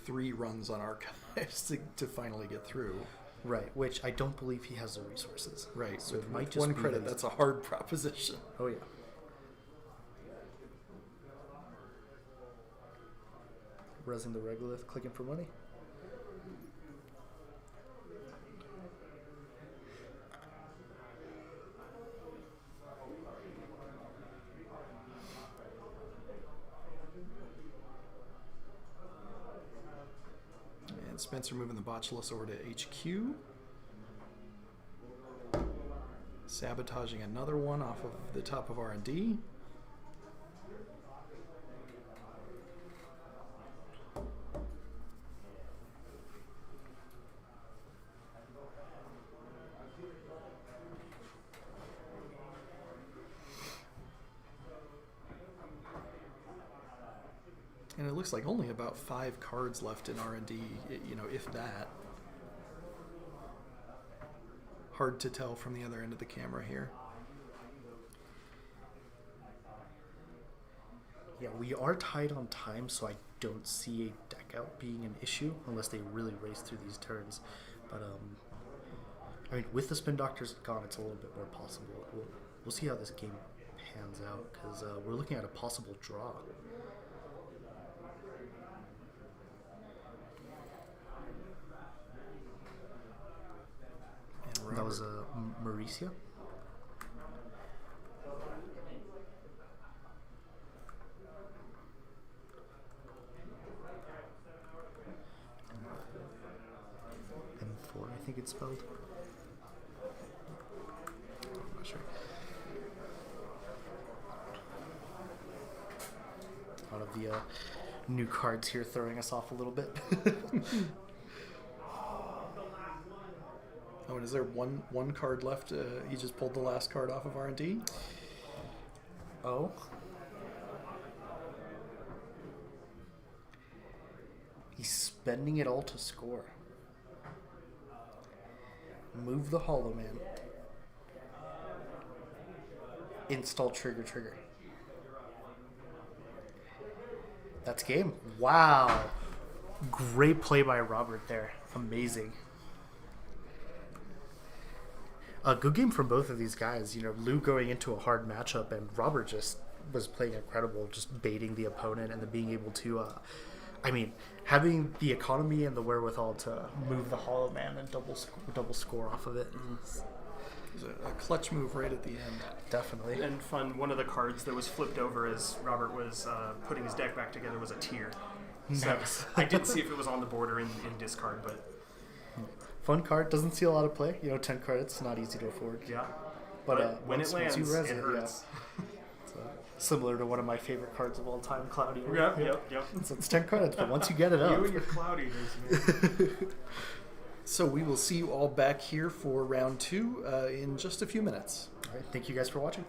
3 runs on Archives to finally get through. Right, which I don't believe he has the resources. Right, so with it might just one be credit, that- that's a hard proposition. Oh, yeah. Resing the Regolith, clicking for money. And Spencer moving the Botulus over to HQ. Sabotaging another one off of the top of R&D. And it looks like only about 5 cards left in R&D, if that. Hard to tell from the other end of the camera here. Yeah, we are tied on time, so I don't see a deck out being an issue unless they really race through these turns. But I mean, with the Spin Doctors gone, it's a little bit more possible. We'll see how this game pans out because we're looking at a possible draw. And that was Mauricia. M4, I think it's spelled. I'm not sure. A lot of the new cards here throwing us off a little bit. Oh, and is there one card left? He just pulled the last card off of R&D? Oh. He's spending it all to score. Move the Hollow Man. Install trigger. That's game. Wow. Great play by Robert there. Amazing. A good game from both of these guys. Lou going into a hard matchup, and Robert just was playing incredible, just baiting the opponent and then being able to, having the economy and the wherewithal to move the Hollow Man and double score off of it. It was a clutch move right at the end. Definitely. And fun, one of the cards that was flipped over as Robert was putting his deck back together was a tier. So Nice. I did see if it was on the board or in discard, but Fun card, doesn't see a lot of play. 10 credits, not easy to afford. yeah. But when once it lands, you res it it, hurts. It's, similar to one of my favorite cards of all time, Cloudy. Yep. So it's 10 credits, but once you get it up. You and your cloudy, man. So we will see you all back here for round 2 in just a few minutes. All right, thank you guys for watching.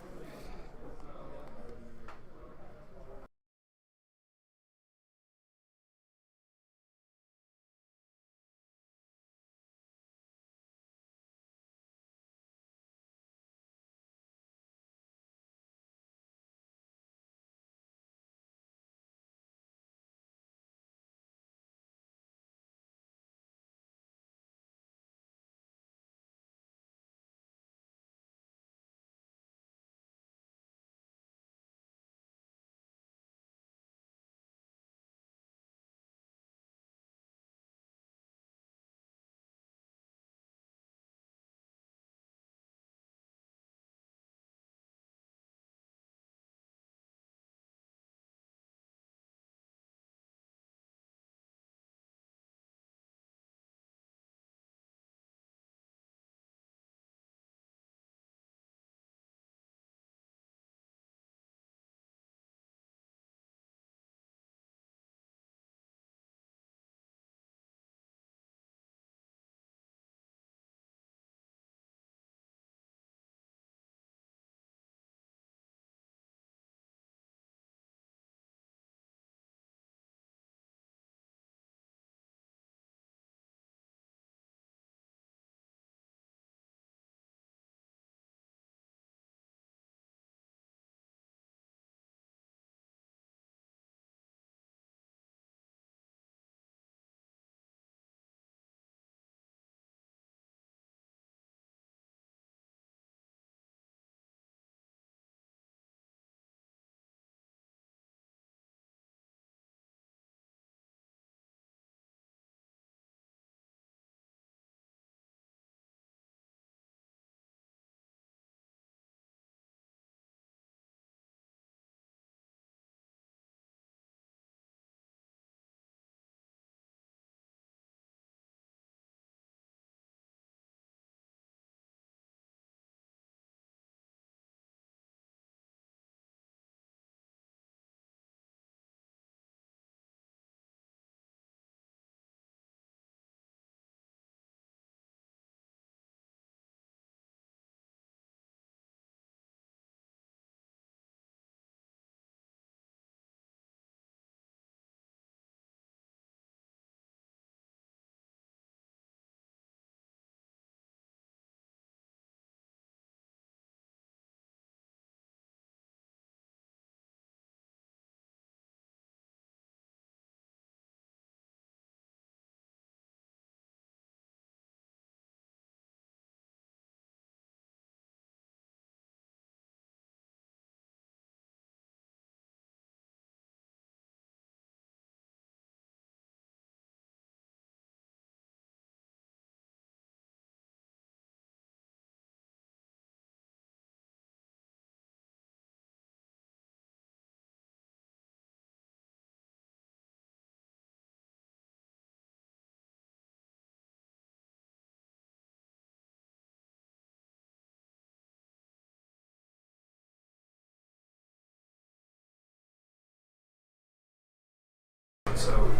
So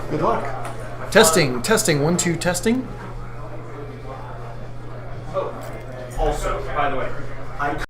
Good luck. Testing, testing, 1, 2, testing. also, by the way, I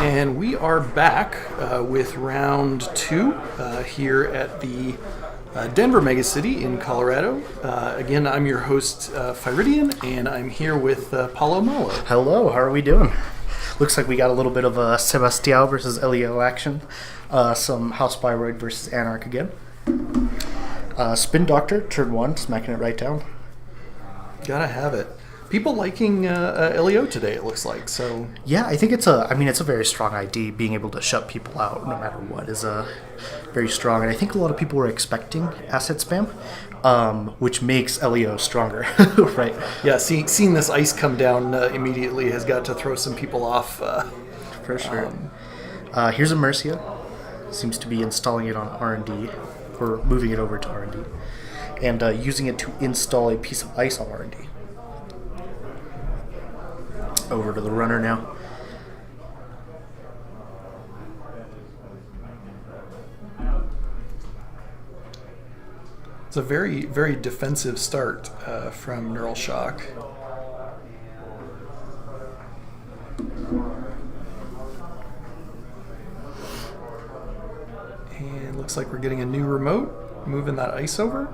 And we are back with round 2 here at the Denver Megacity in Colorado. Again, I'm your host, Fyridian, and I'm here with Paulo Malo. Hello, how are we doing? Looks like we got a little bit of Sebastião versus Leo action. Some House Byroid versus Anarch again. Spin Doctor, turn 1, smacking it right down. Gotta have it. People liking Leo today, it looks like. So yeah, I think it's a very strong ID. Being able to shut people out no matter what is very strong, and I think a lot of people were expecting asset spam, which makes Leo stronger, right? yeah, seeing this ice come down immediately has got to throw some people off. For sure. Here's a Mercia. Seems to be installing it on R&D, or moving it over to R&D, and using it to install a piece of ice on R&D. Over to the runner now. It's a very, very defensive start from Neural Shock. And looks like we're getting a new remote, moving that ice over.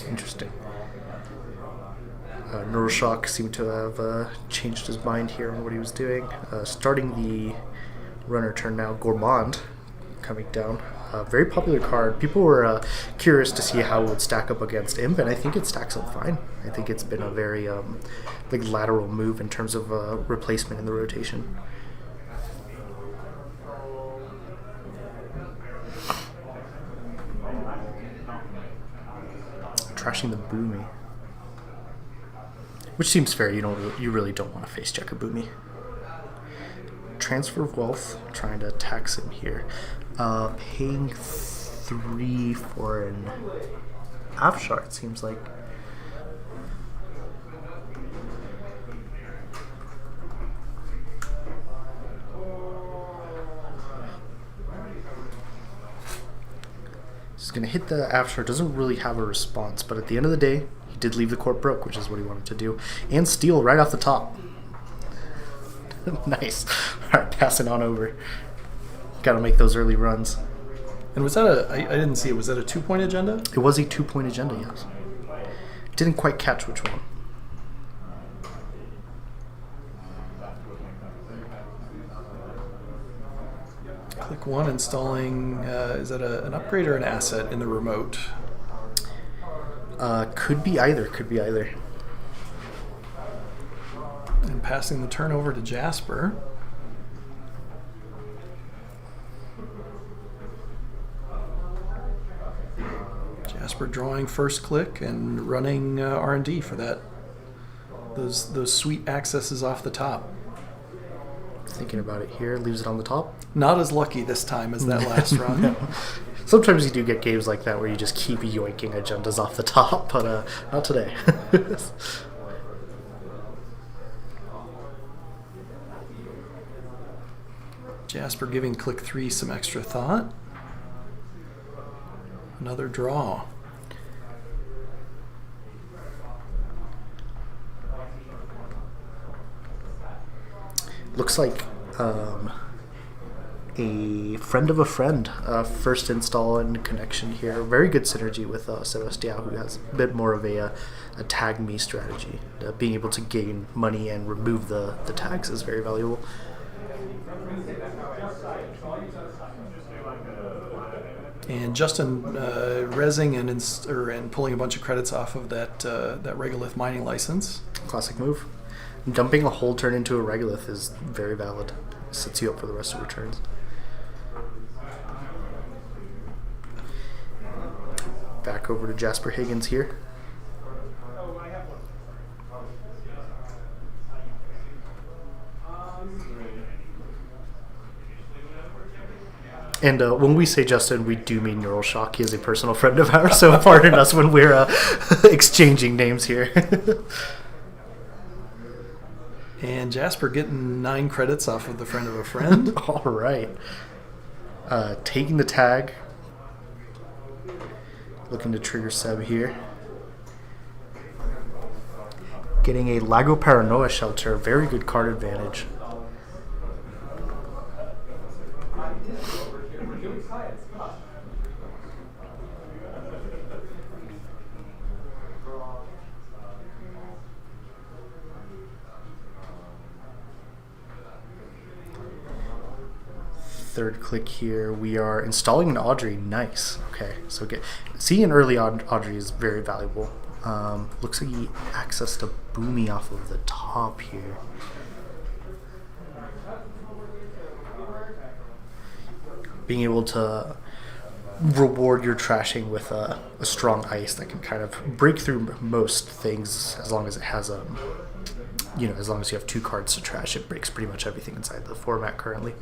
Interesting. Neural Shock seemed to have changed his mind here on what he was doing. Starting the runner turn now, Gourmand coming down. Very popular card. People were curious to see how it would stack up against Imp, and I think it stacks up fine. I think it's been a very lateral move in terms of replacement in the rotation. Trashing the Boomy, which seems fair. You really don't want to face check a Boomy. Transfer of Wealth, trying to tax him here. Paying 3 for an Afshar, it seems like. He's going to hit the Afshar. Doesn't really have a response, but at the end of the day, he did leave the court broke, which is what he wanted to do. And steal right off the top. Nice. Alright, passing on over. Got to make those early runs. And was that I didn't see it, was that a 2-point agenda? It was a 2-point agenda, yes. Didn't quite catch which one. Click 1, installing, is that an upgrade or an asset in the remote? Could be either, And passing the turn over to Jasper. Jasper drawing first click and running R&D for that. Those sweet accesses off the top. Thinking about it here, leaves it on the top. Not as lucky this time as that last run. No. Sometimes you do get games like that where you just keep yoinking agendas off the top, but not today. Jasper giving click 3 some extra thought. Another draw. Looks like a friend of a friend. First install and connection here. Very good synergy with Sebastião, who has a bit more of a tag me strategy. Being able to gain money and remove the tags is very valuable. And Justin rezzing and pulling a bunch of credits off of that Regolith mining license. Classic move. Dumping a whole turn into a Regolith is very valid. Sets you up for the rest of your turns. Back over to Jasper Higgins here. And when we say Justin, we do mean Neural Shock. He is a personal friend of ours, so pardon us when we're exchanging names here. And Jasper getting 9 credits off of the friend of a friend. All right. Taking the tag. Looking to trigger Seb here. getting a Lago Paranoia Shelter. Very good card advantage. Third click here, we are installing an Audrey. Nice. Okay, so seeing an early Audrey is very valuable. Looks like he accessed a Boomy off of the top here. Being able to reward your trashing with a strong ice that can kind of break through most things, as long as it has as long as you have 2 cards to trash, it breaks pretty much everything inside the format currently.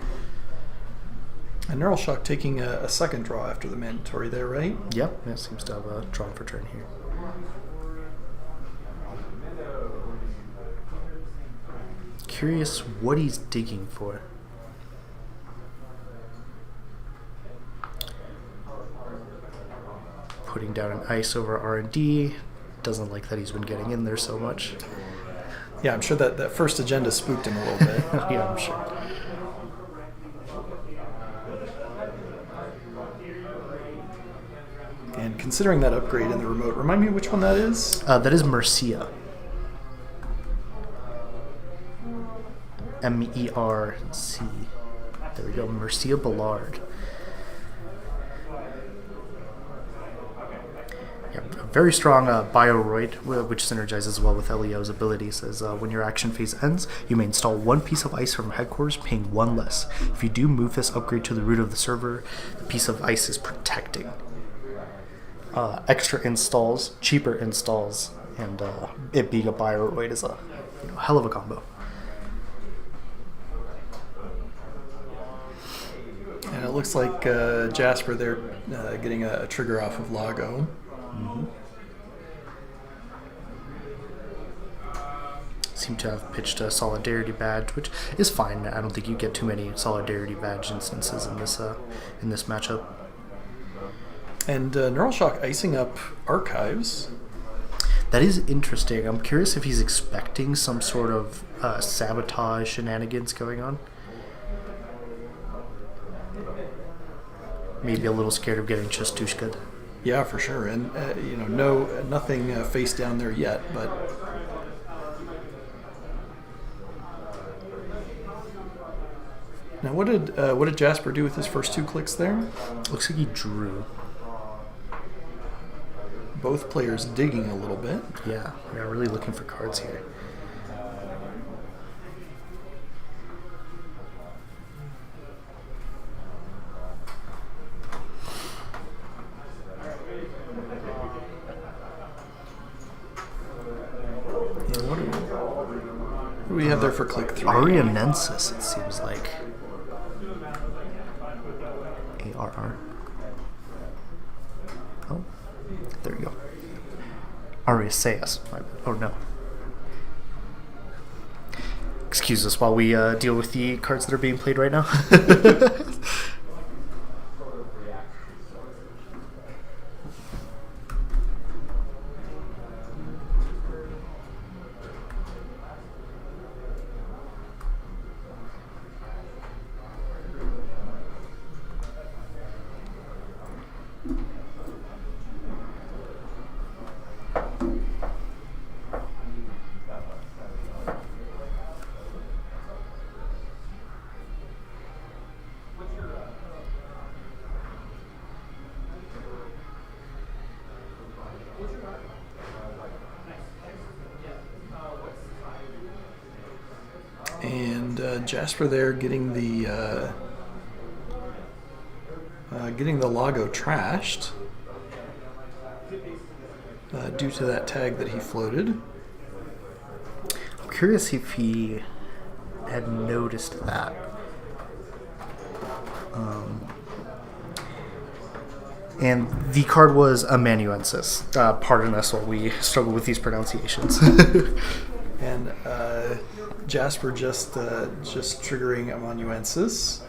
And Neural Shock taking a second draw after the mandatory there, right? Yep, it seems to have a draw for turn here. Curious what he's digging for. Putting down an ice over R&D. Doesn't like that he's been getting in there so much. Yeah, I'm sure that first agenda spooked him a little bit. Yeah, I'm sure. And considering that upgrade in the remote, remind me which one that is? That is Mercia. M-E-R-C. There we go, Mercia Ballard. Yeah, very strong Bioroid, which synergizes well with Elio's abilities. As when your action phase ends, you may install 1 piece of ice from headquarters, paying 1 less. If you do move this upgrade to the root of the server, the piece of ice is protecting. Extra installs, cheaper installs, and it being a Bioroid is a hell of a combo. And it looks like Jasper there getting a trigger off of Lago. Mm-hmm. Seem to have pitched a Solidarity badge, which is fine. I don't think you get too many Solidarity badge instances in this matchup. And Neural Shock icing up Archives. That is interesting. I'm curious if he's expecting some sort of sabotage shenanigans going on. Maybe a little scared of getting Chastushka'd. Yeah, for sure. And nothing face down there yet, but now what did Jasper do with his first 2 clicks there? Looks like he drew. Both players digging a little bit. Yeah, we are really looking for cards here. Yeah, what do we have there for click 3? Arianensis, it seems like. A-R-R. Oh, there you go. Ariaseus. Oh no. Excuse us while we deal with the cards that are being played right now. And Jasper there getting the Lago trashed due to that tag that he floated. I'm curious if he had noticed that. And the card was amanuensis. Pardon us while we struggle with these pronunciations. And Jasper just triggering amanuensis,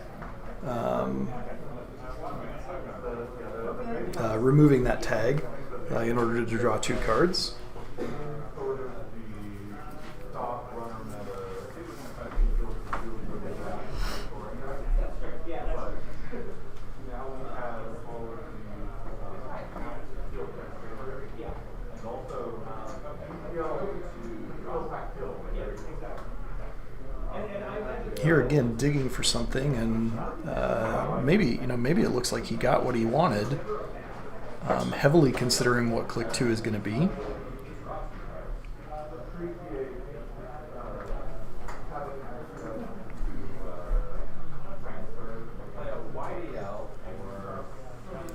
removing that tag in order to draw 2 cards. here again digging for something, and maybe it looks like he got what he wanted. Heavily considering what click 2 is going to be.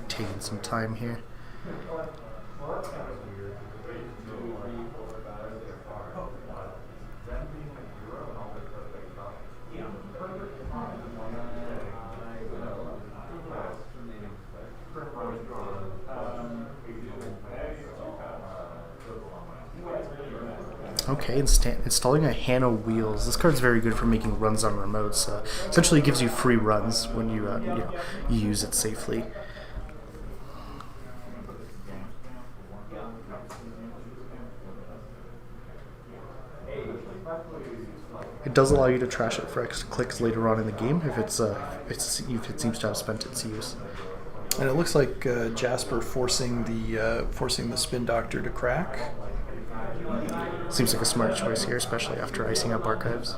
Taking some time here. Okay, installing a Hano wheels. This card's very good for making runs on remotes. Essentially, it gives you free runs when you you use it safely. It does allow you to trash it for extra clicks later on in the game if if it seems to have spent its use. And it looks like Jasper forcing the Spin Doctor to crack. Seems like a smart choice here, especially after icing up archives.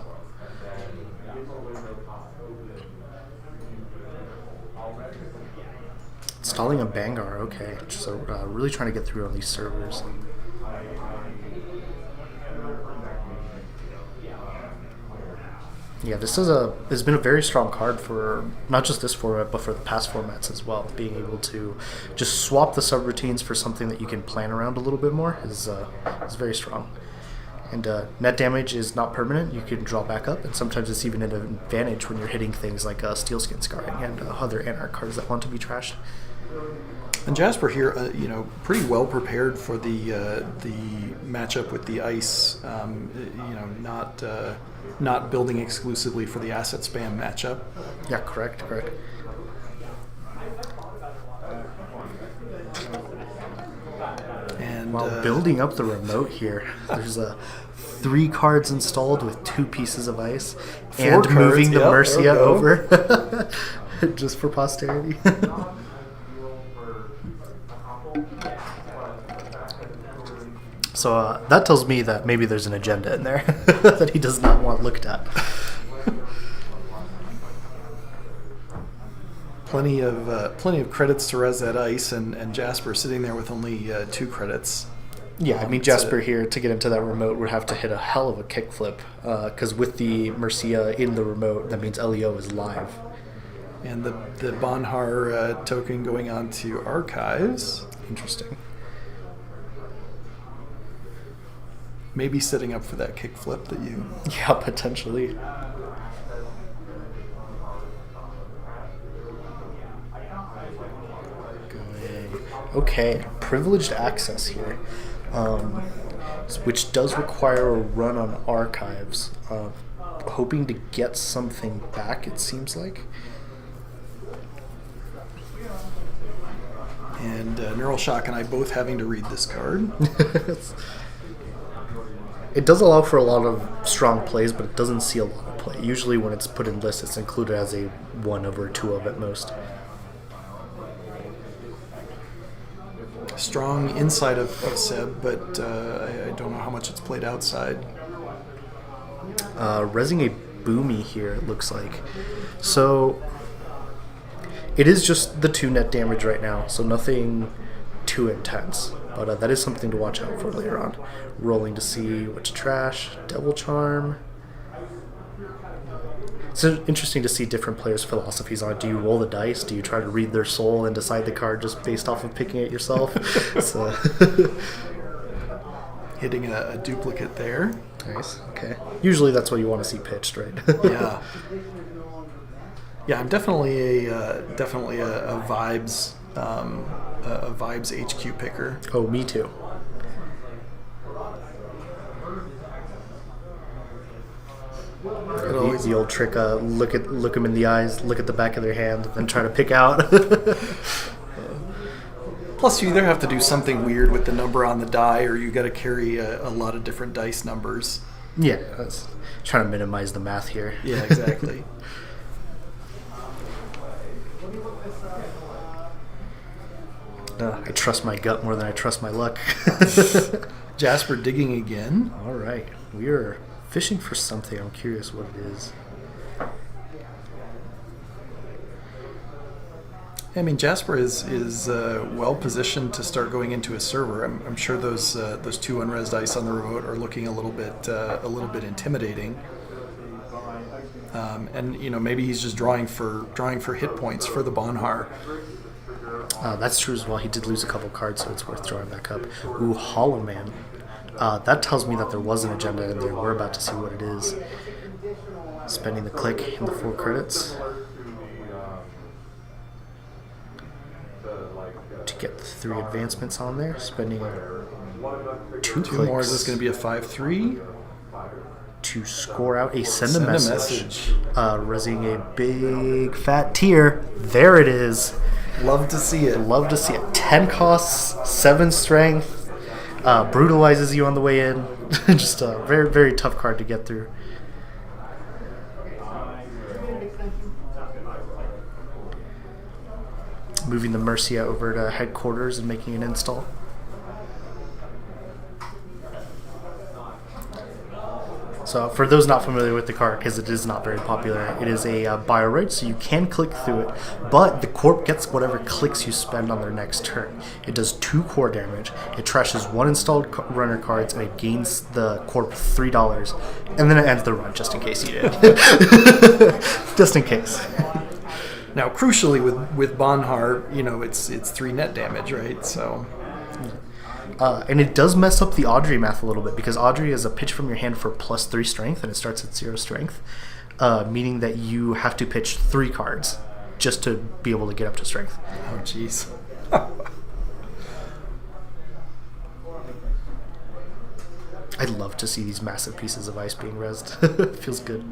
Installing a Bangar, okay. So really trying to get through on these servers. Yeah, this has been a very strong card for not just this format, but for the past formats as well. Being able to just swap the subroutines for something that you can plan around a little bit more is very strong. And net damage is not permanent. You can draw back up, and sometimes it's even an advantage when you're hitting things like Steelskin Scarring and other Anarch cards that want to be trashed. And Jasper here, pretty well prepared for the matchup with the ice. Not building exclusively for the asset spam matchup. Yeah, correct. And while building up the remote here, there's 3 cards installed with 2 pieces of ice, and cards, moving the yep, Mercia over just for posterity. So that tells me that maybe there's an agenda in there that he does not want looked at. Plenty of credits to res that ice, and Jasper sitting there with only 2 credits. Yeah, I mean Jasper here to get into that remote would have to hit a hell of a kickflip, because with the Mercia in the remote, that means LEO is live. And the Bonhar token going on to archives. Interesting. Maybe setting up for that kickflip that you... Yeah, potentially. Good. Okay, privileged access here, which does require a run on archives. Hoping to get something back, it seems like. And Neural Shock and I both having to read this card. It does allow for a lot of strong plays, but it doesn't see a lot of play. Usually when it's put in lists, it's included as a 1 of or 2 of at most. Strong inside of Seb, but I don't know how much it's played outside. Resing a Boomy here, it looks like. So it is just the 2 net damage right now, so nothing too intense. But that is something to watch out for later on. Rolling to see what to trash. Devil Charm. It's interesting to see different players' philosophies on it. Do you roll the dice? Do you try to read their soul and decide the card just based off of picking it yourself? So Hitting a duplicate there. Nice. Okay. Usually that's what you want to see pitched, right? Yeah. Yeah, I'm definitely a vibes a vibes HQ picker. Oh, me too. The old trick, look them in the eyes, look at the back of their hand, and then try to pick out. Plus, you either have to do something weird with the number on the die, or you got to carry a lot of different dice numbers. Yeah, that's trying to minimize the math here. Yeah, exactly. I trust my gut more than I trust my luck. Jasper digging again. All right, we are fishing for something. I'm curious what it is. I mean, Jasper is well positioned to start going into his server. I'm sure those 2 unresed ice on the remote are looking a little bit intimidating. And maybe he's just drawing for hit points for the Bonhar. That's true as well. He did lose a couple cards, so it's worth drawing back up. Ooh, Hollow Man. That tells me that there was an agenda in there. We're about to see what it is. Spending the click and the 4 credits to get the 3 advancements on there. Spending 2 2 clicks. more. Is this going to be a 5/3? To score out a send a Send a message. message. Resing a big fat tear. There it is. Love to see it. Love to see it. 10 costs, 7 strength. Brutalizes you on the way in. Just a very, very tough card to get through. Moving the Mercia over to headquarters and making an install. So for those not familiar with the card, because it is not very popular, it is a bio raid, so you can click through it, but the corp gets whatever clicks you spend on their next turn. It does 2 core damage, it trashes 1 installed runner cards, and it gains the corp $3, and then it ends the run, just in case you did. Just in case. Now, crucially, with Bonhar, it's 3 net damage, right? So. And it does mess up the Audrey math a little bit, because Audrey is a pitch from your hand for +3 strength, and it starts at 0 strength, meaning that you have to pitch 3 cards just to be able to get up to strength. Oh, jeez. I'd love to see these massive pieces of ice being rezzed. Feels good.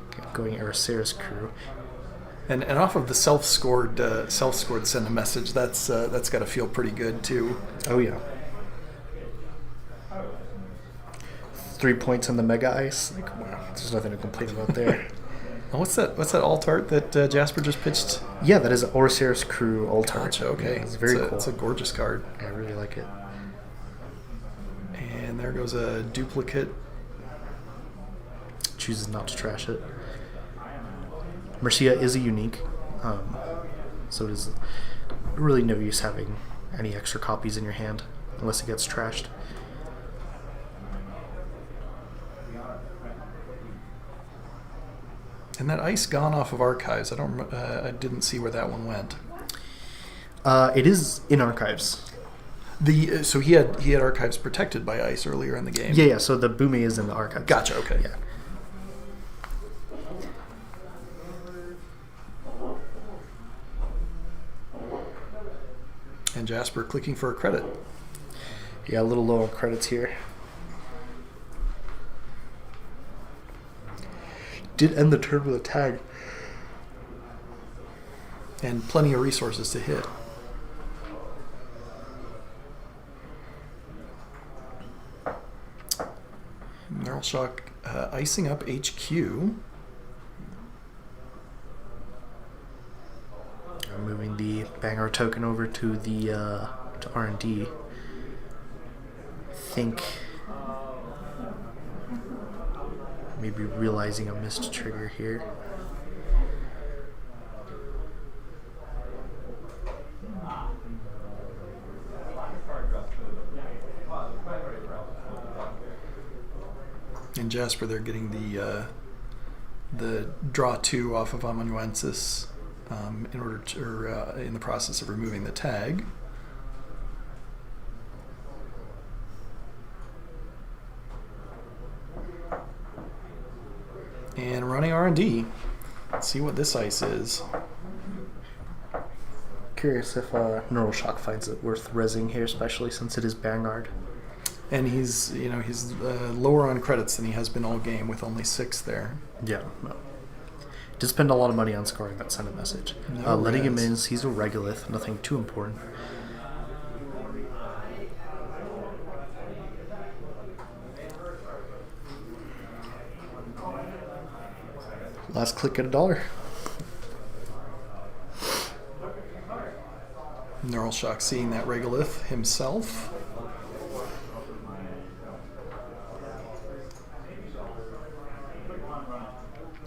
Okay, going Araceris crew. And off of the self-scored send a message, that's got to feel pretty good too. Oh yeah. 3 points on the Mega Ice. Like, wow, there's nothing to complain about there. Oh, what's that alt art that Jasper just pitched? Yeah, that is Araceris crew alt art. Gotcha, okay. Yeah, it's very cool. It's a gorgeous card. I really like it. And there goes a duplicate. Chooses not to trash it. Mercia is a unique, so it is really no use having any extra copies in your hand unless it gets trashed. And that ice gone off of archives. I didn't see where that one went. It is in archives. So he had archives protected by ice earlier in the game. Yeah. So the Boomy is in the archives. Gotcha. Okay. Yeah. And Jasper clicking for a credit. Yeah, a little low on credits here. Did end the turn with a tag. And plenty of resources to hit. Neural Shock icing up HQ. I'm moving the Bangar token over to the to R&D. I think maybe realizing a missed trigger here. And Jasper, they're getting the draw 2 off of Amanuensis in the process of removing the tag. And running R&D. Let's see what this ice is. Curious if Neural Shock finds it worth rezzing here, especially since it is Vanguard. And he's lower on credits than he has been all game, with only 6 there. Yeah. No. Did spend a lot of money on scoring that send a message. No letting him res. in, he's a regolith, nothing too important. Last click at $1. Neural Shock seeing that regolith himself.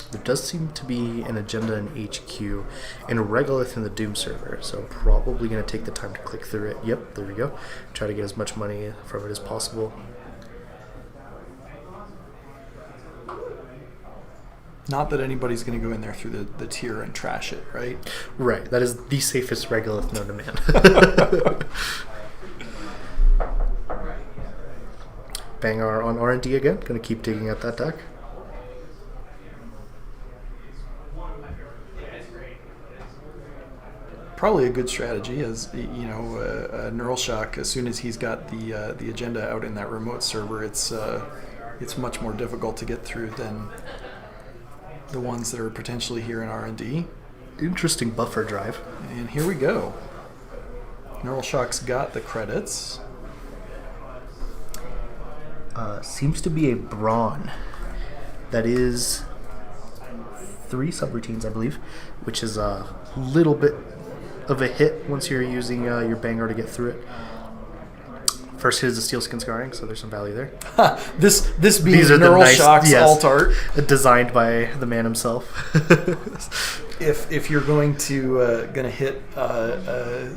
The does seem to be an agenda in HQ and a regolith in the Doom server, so probably going to take the time to click through it. Yep, there we go. Try to get as much money from it as possible. Not that anybody's going to go in there through the tier and trash it, right? Right, that is the safest regolith known to man. Bangar on R&D again. Going to keep digging at that deck. Probably a good strategy, as you know, Neural Shock. As soon as he's got the agenda out in that remote server, it's much more difficult to get through than the ones that are potentially here in R&D. Interesting buffer drive. And here we go. Neural Shock's got the credits. Seems to be a Brawn. That is 3 subroutines, I believe, which is a little bit of a hit once you're using your Bangar to get through it. First hit is a Steel Skin Scarring, so there's some value there. This being Neural Shock's alt art, designed by the man himself. If you're going to hit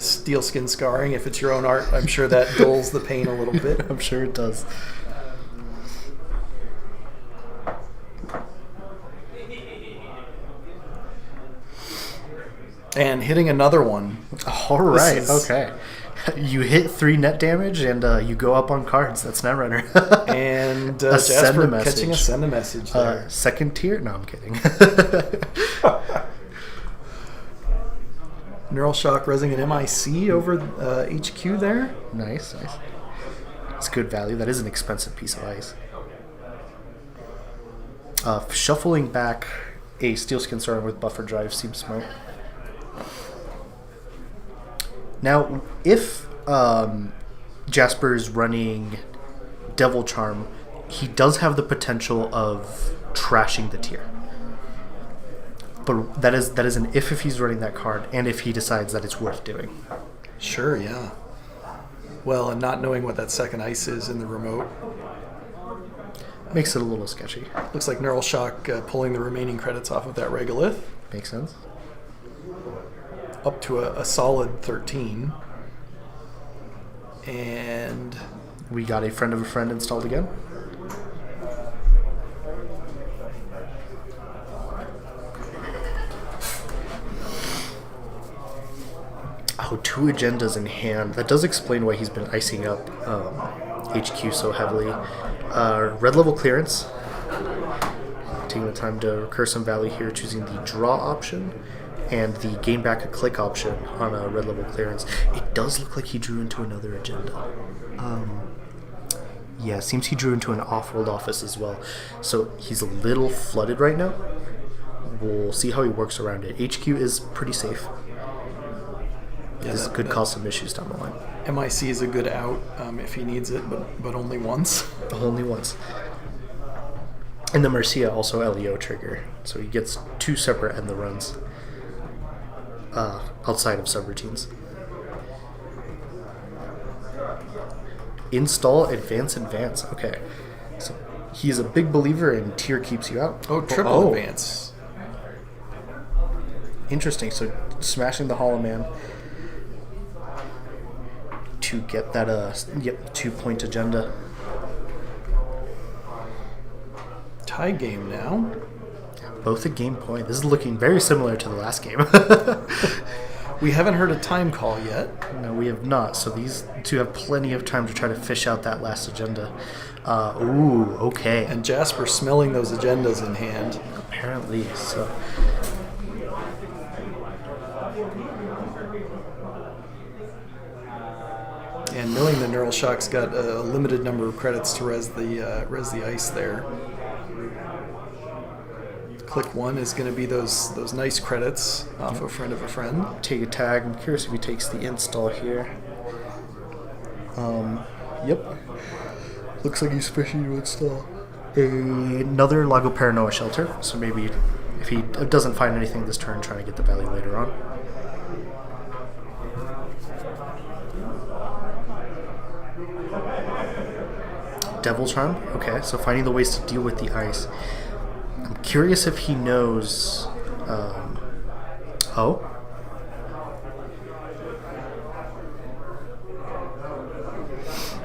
Steel Skin Scarring, if it's your own art, I'm sure that dulls the pain a little bit. I'm sure it does. And hitting another one. All right, okay. You hit 3 net damage, and you go up on cards. That's Netrunner. And send a Jasper message. send a message there. Second tier? No, I'm kidding. Neural Shock resing an MIC over HQ there. Nice, nice. It's good value. That is an expensive piece of ice. Shuffling back a Steel Skin Scarring with buffer drive seems smart. Now, if Jasper is running Devil Charm, he does have the potential of trashing the tier. But that is an if he's running that card, and if he decides that it's worth doing. Sure, yeah. Well, and not knowing what that second ice is in the remote makes it a little sketchy. Looks like Neural Shock pulling the remaining credits off of that regolith. Makes sense. Up to a solid 13. And we got a friend of a friend installed again. Oh, 2 agendas in hand. That does explain why he's been icing up HQ so heavily. Red level clearance. Taking the time to recur some value here, choosing the draw option and the gain back a click option on a red level clearance. It does look like he drew into another agenda. Yeah, seems he drew into an off-world office as well. So he's a little flooded right now. We'll see how he works around it. HQ is pretty safe. Yeah, this could cause some issues down the line. MIC is a good out if he needs it, but only once. Only once. And the Mercia also LEO trigger, so he gets 2 separate end the runs outside of subroutines. Install advance. Okay, so he's a big believer in tier keeps you out. Oh, triple advance. Interesting. So smashing the Hollow Man to get that 2-point agenda. Tie game now. Both a game point. This is looking very similar to the last game. We haven't heard a time call yet. No, we have not. So these 2 have plenty of time to try to fish out that last agenda. Ooh, okay. And Jasper smelling those agendas in hand. Apparently, so. And knowing the Neural Shock's got a limited number of credits to res the ice there. Click 1 is going to be those nice credits off a friend of a friend. Take a tag. I'm curious if he takes the install here. Yep. Looks like he's fishing to install another Lago Paranoia shelter. So maybe if he doesn't find anything this turn, trying to get the value later on. Devil Charm. Okay, so finding the ways to deal with the ice. I'm curious if he knows. Oh.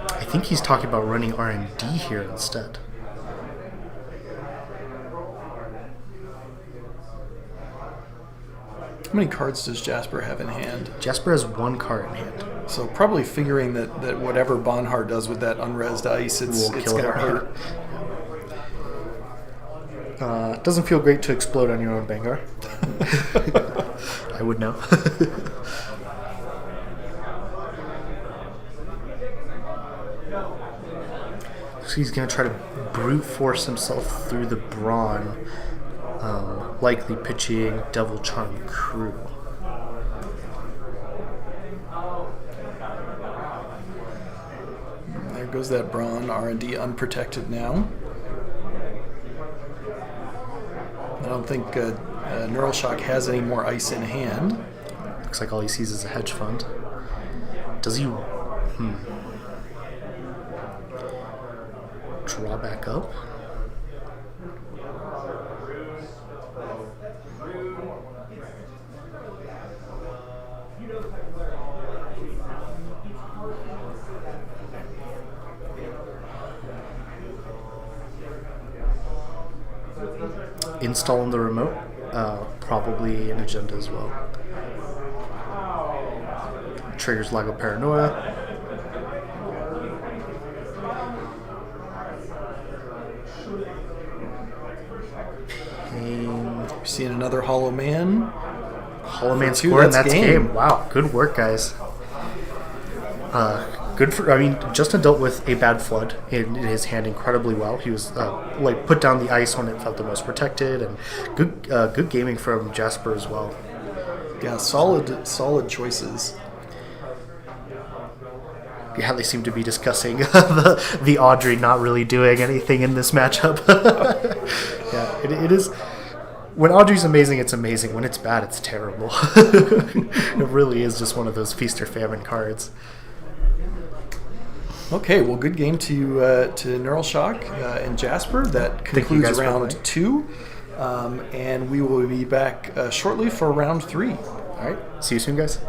I think he's talking about running R&D here instead. How many cards does Jasper have in hand? Jasper has 1 card in hand. So probably figuring that whatever Bonhar does with that unresed ice, it's Kill going to her. hurt. Doesn't feel great to explode on your own Vanguard. I would know. So he's going to try to brute force himself through the Brawn, likely pitching Devil Charm Crew. There goes that Brawn. R&D unprotected now. I don't think Neural Shock has any more ice in hand. Looks like all he sees is a hedge fund. Does he... Draw back up? Install on the remote? Probably an agenda as well. Triggers Lago Paranoia. We're seeing another Hollow Man. Hollow Man two, score, and that's that's game. game. Wow, good work, guys. Good for. I mean, Justin dealt with a bad flood in his hand incredibly well. He was like put down the ice when it felt the most protected, and good gaming from Jasper as well. Yeah, solid choices. Yeah, they seem to be discussing the Audrey not really doing anything in this matchup. Yeah, it is. When Audrey's amazing, it's amazing. When it's bad, it's terrible. It really is just one of those feast or famine cards. Okay, well, good game to Neural Shock and Jasper. That Thank you concludes guys for round playing. 2, and we will be back shortly for round 3. All right, see you soon, guys.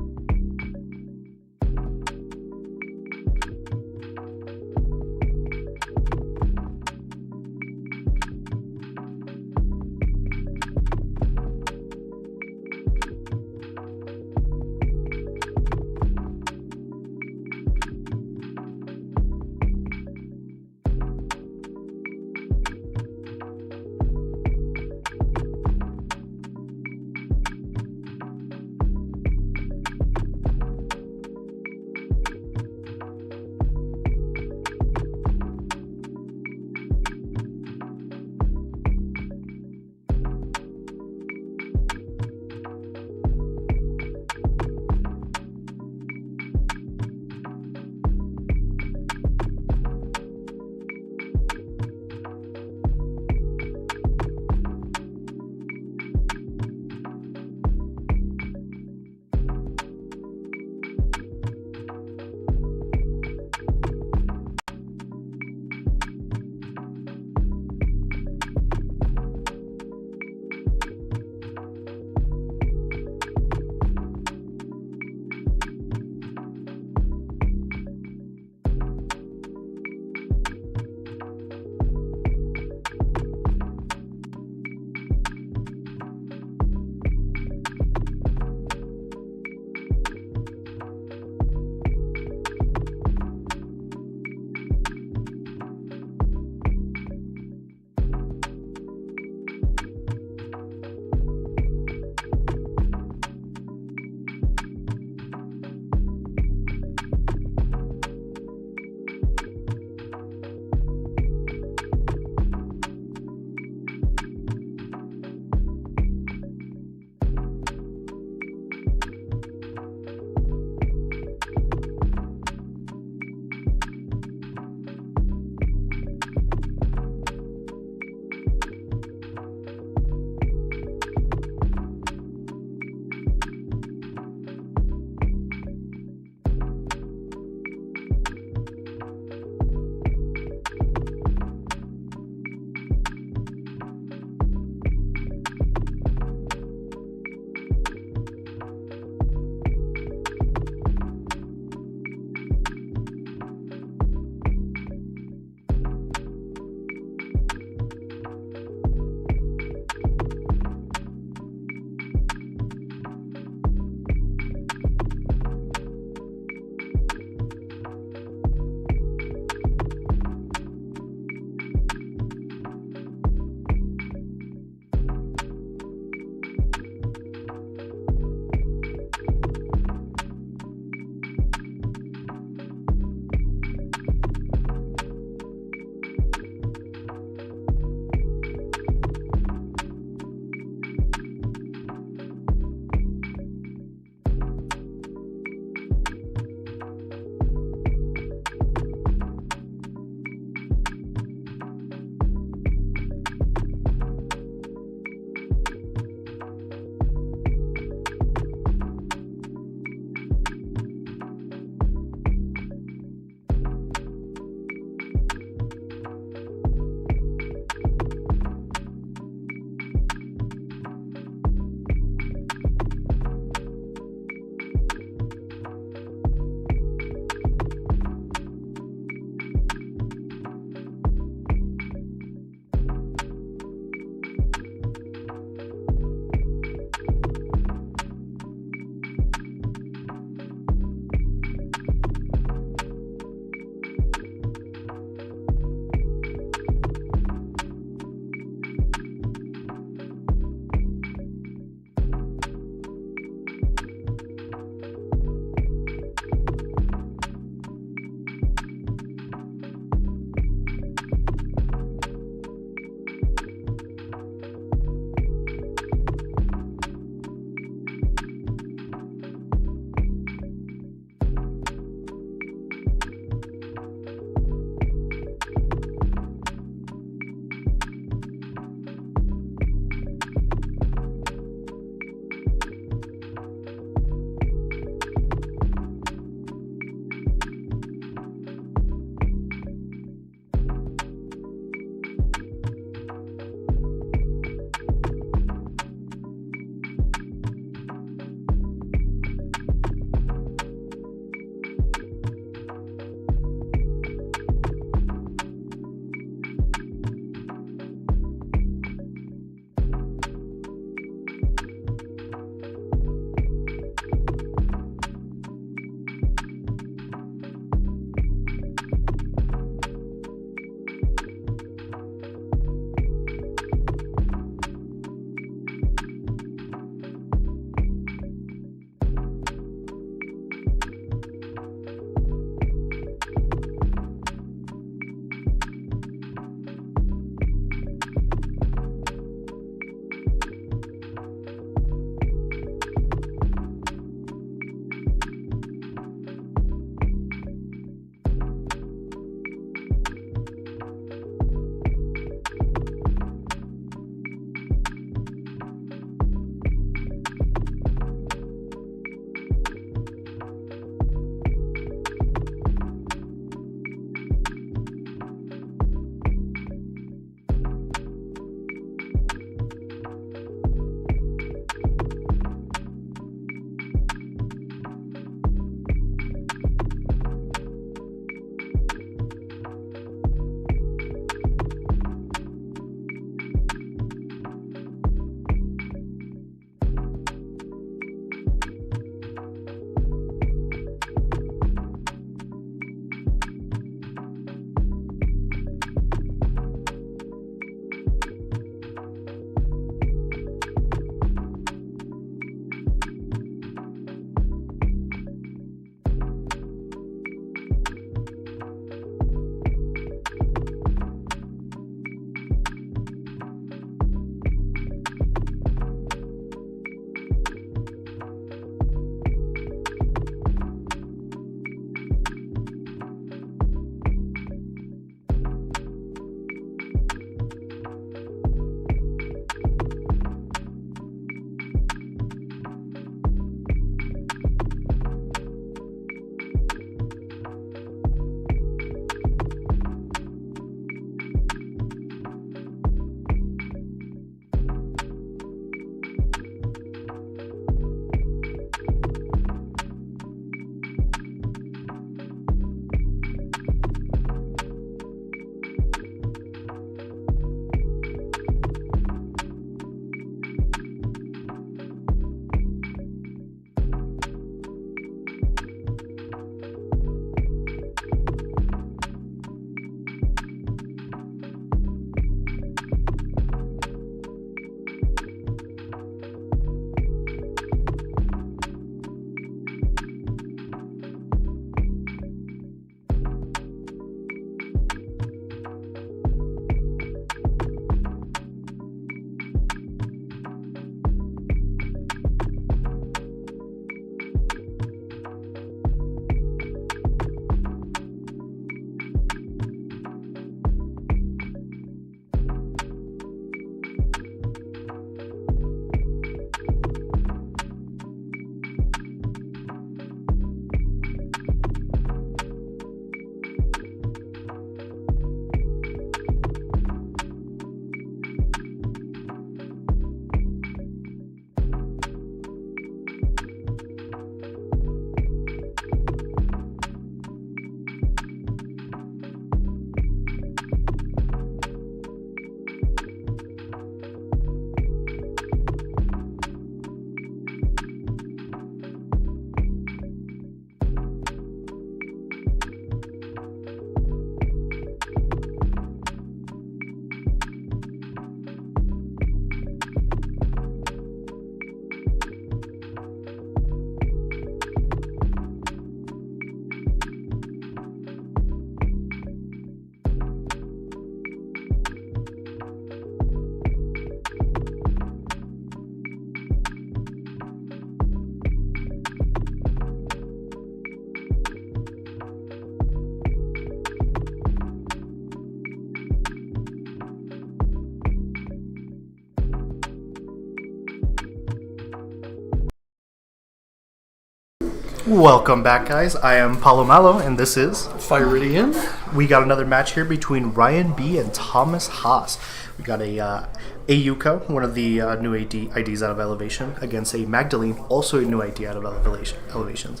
Welcome back, guys. I am Paulo Malo, and this is... Firidian. We got another match here between Ryan B. and Thomas Haas. We got a Yuko, one of the new IDs out of Elevation, against a Magdalene, also a new ID out of Elevations.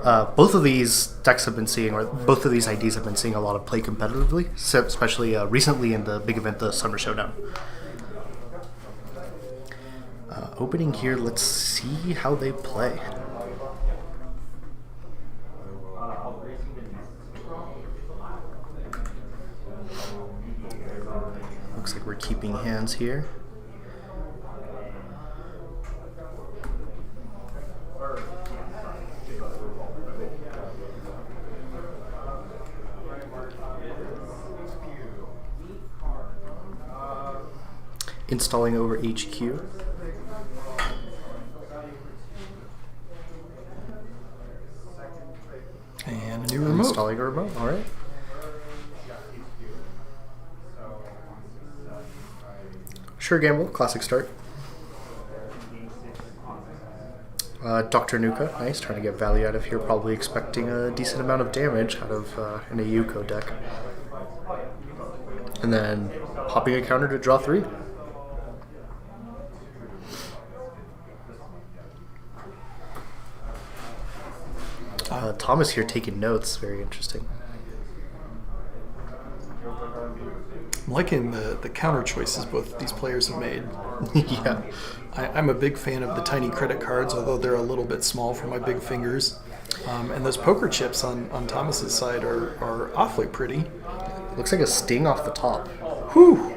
Both of these decks have been seeing, or both of these IDs have been seeing a lot of play competitively, especially recently in the big event, the Summer Showdown. Opening here, let's see how they play. Looks like we're keeping hands here. Installing over HQ. And a new remote. Installing a remote, alright. Sure gamble, classic start. Dr. Nuka, nice, trying to get value out of here, probably expecting a decent amount of damage out of an Yuko deck. And then popping a counter to draw 3. Thomas here taking notes, very interesting. I'm liking the counter choices both of these players have made. Yeah. I'm a big fan of the tiny credit cards, although they're a little bit small for my big fingers. And those poker chips on Thomas's side are awfully pretty. Looks like a sting off the top. Whew!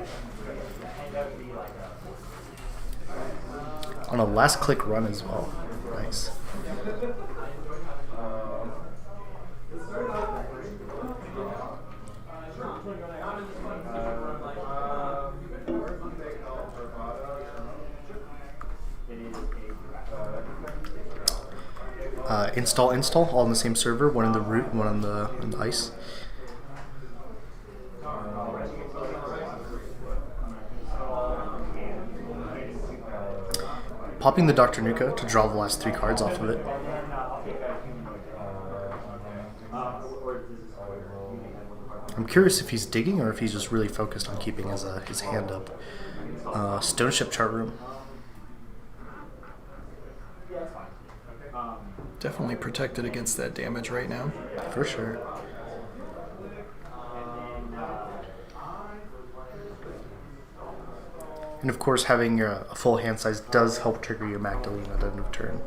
On a last click run as well. Nice. Install, all on the same server, one in the root, one on the ice. Popping the Dr. Nuka to draw the last 3 cards off of it. I'm curious if he's digging or if he's just really focused on keeping his hand up. Stone Ship Chart Room. Definitely protected against that damage right now. For sure. And of course, having a full hand size does help trigger your Magdalene at the end of turn.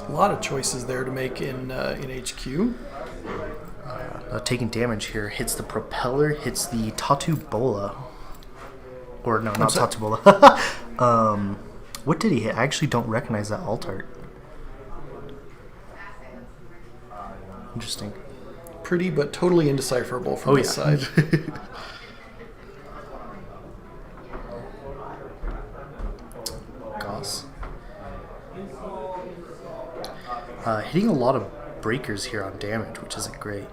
A lot of choices there to make in HQ. Taking damage here hits the propeller, hits the Tatu Bola. Or no, not Tatu Bola. What did he hit? I actually don't recognize that alt art. Interesting. Pretty, but totally indecipherable from this side. Goss. Hitting a lot of breakers here on damage, which isn't great.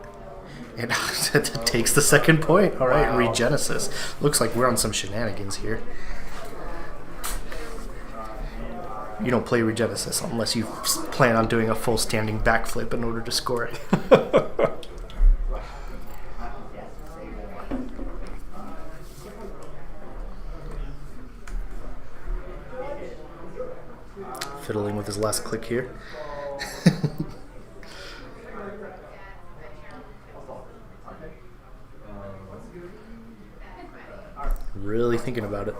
And it takes the second point. All right, wow. Regenesis. Looks like we're on some shenanigans here. You don't play Regenesis unless you plan on doing a full standing backflip in order to score it. Fiddling with his last click here. Really thinking about it.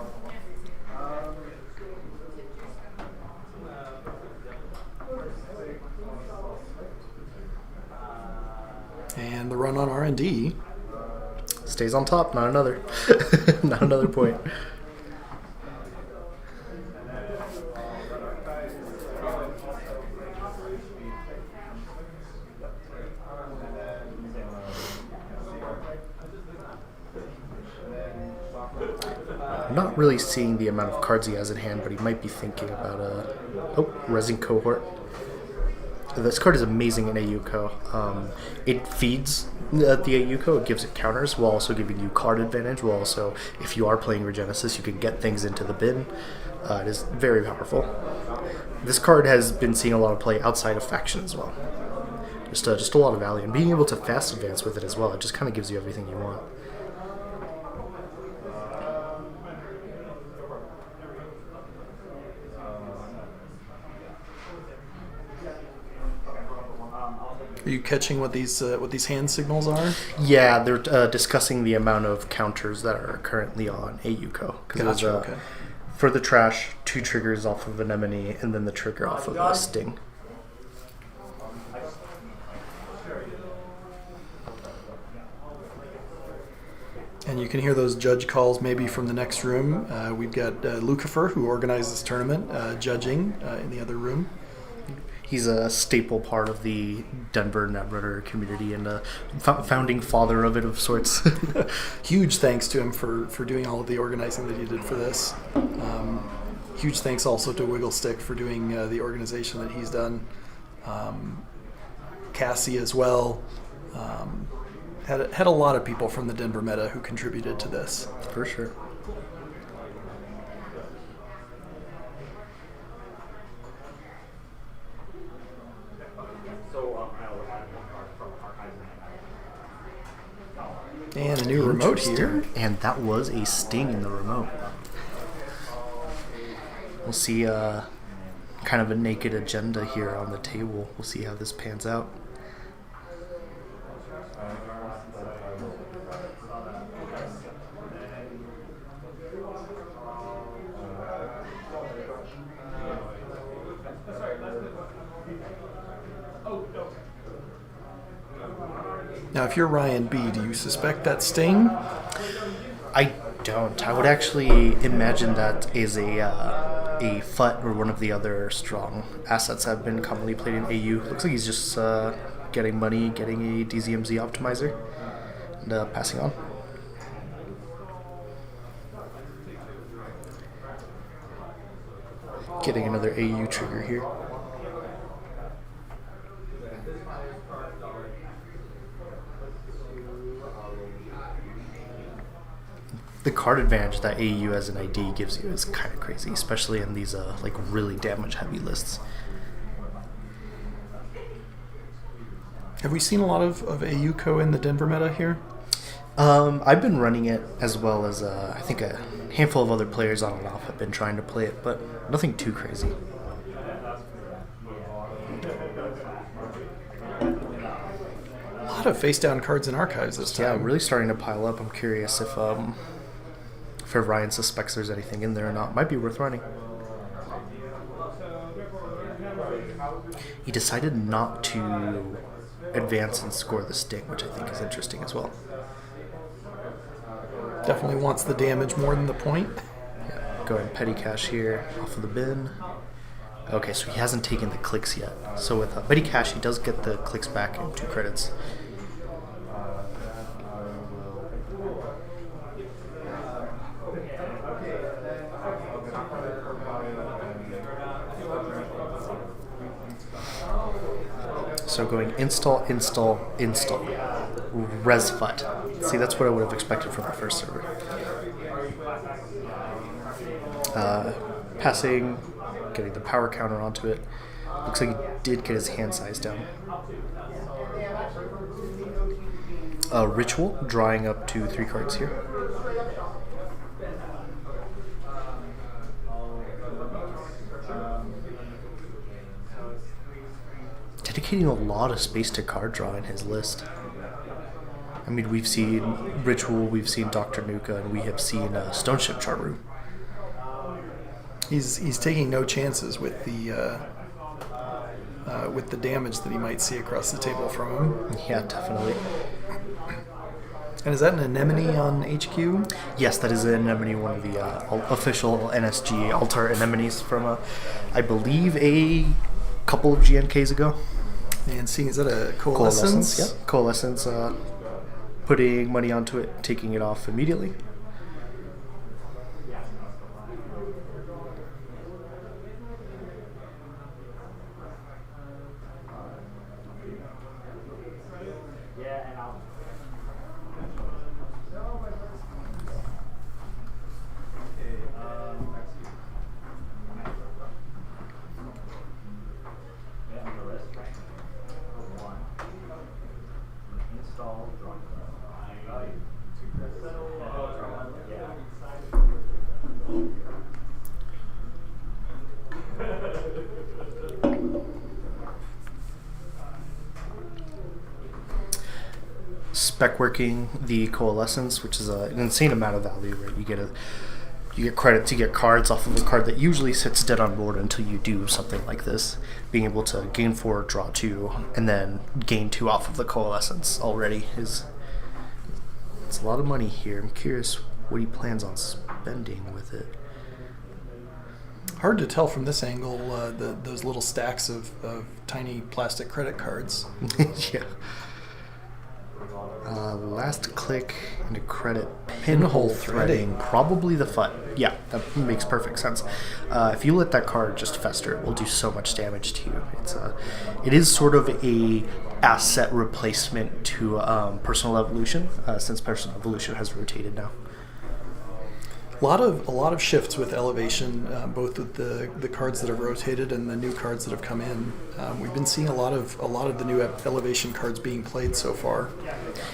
And the run on R&D stays on top, not another. Not another point. I'm not really seeing the amount of cards he has in hand, but he might be thinking about Resin Cohort. This card is amazing in AUCO. It feeds the AUCO, it gives it counters while also giving you card advantage, while also, if you are playing Regenesis, you can get things into the bin. It is very powerful. This card has been seeing a lot of play outside of faction as well. Just a lot of value, and being able to fast advance with it as well, it just kind of gives you everything you want. Are you catching what these hand signals are? Yeah, they're discussing the amount of counters that are currently on AUCO. Gotcha, okay. For the trash, 2 triggers off of Anemone, and then the trigger off of a Sting. And you can hear those judge calls maybe from the next room. We've got Lucifer, who organized this tournament, judging in the other room. He's a staple part of the Denver Netrunner community and a founding father of it of sorts. Huge thanks to him for doing all of the organizing that he did for this. Huge thanks also to Wigglestick for doing the organization that he's done. Cassie as well. Had a lot of people from the Denver meta who contributed to this. For sure. And a new remote here. And that was a Sting in the remote. We'll see kind of a naked agenda here on the table. We'll see how this pans out. Now, if you're Ryan B, do you suspect that Sting? I don't. I would actually imagine that is a FUT or one of the other strong assets that have been commonly played in AU. Looks like he's just getting money, getting a DZMZ optimizer, and passing on. Getting another AU trigger here. The card advantage that AU as an ID gives you is kind of crazy, especially in these like really damage heavy lists. Have we seen a lot of AUCO in the Denver meta here? I've been running it, as well as I think a handful of other players on and off have been trying to play it, but nothing too crazy. A lot of face down cards in archives this time. Yeah, really starting to pile up. I'm curious if Ryan suspects there's anything in there or not. Might be worth running. He decided not to advance and score the Sting, which I think is interesting as well. Definitely wants the damage more than the point. Yeah, go ahead and petty cash here off of the bin. Okay, so he hasn't taken the clicks yet. So with petty cash, he does get the clicks back in 2 credits. So going install, install, install. Resfut. See, that's what I would have expected from the first server. Passing, getting the power counter onto it. Looks like he did get his hand size down. Ritual, drawing up to 3 cards here. Dedicating a lot of space to card draw in his list. I mean, we've seen Ritual, we've seen Dr. Nuka, and we have seen Stoneship Chart Room. He's taking no chances with the damage that he might see across the table from him. Yeah, definitely. And is that an anemone on HQ? Yes, that is an anemone, one of the official NSG altar anemones from, I believe, a couple of GNKs ago. And seeing, is that a coalescence? Yep. Coalescence, putting money onto it, taking it off immediately. spec working the Coalescence, which is an insane amount of value, right? You get credit to get cards off of a card that usually sits dead on board until you do something like this. Being able to gain 4, draw 2, and then gain 2 off of the Coalescence already it's a lot of money here. I'm curious what he plans on spending with it. Hard to tell from this angle, those little stacks of tiny plastic credit cards. Yeah. Last click into credit. Pinhole threading. Probably the FUT. Yeah, that makes perfect sense. If you let that card just fester, it will do so much damage to you. It is sort of a asset replacement to Personal Evolution, since Personal Evolution has rotated now. A lot of shifts with Elevation, both with the cards that have rotated and the new cards that have come in. We've been seeing a lot of the new Elevation cards being played so far.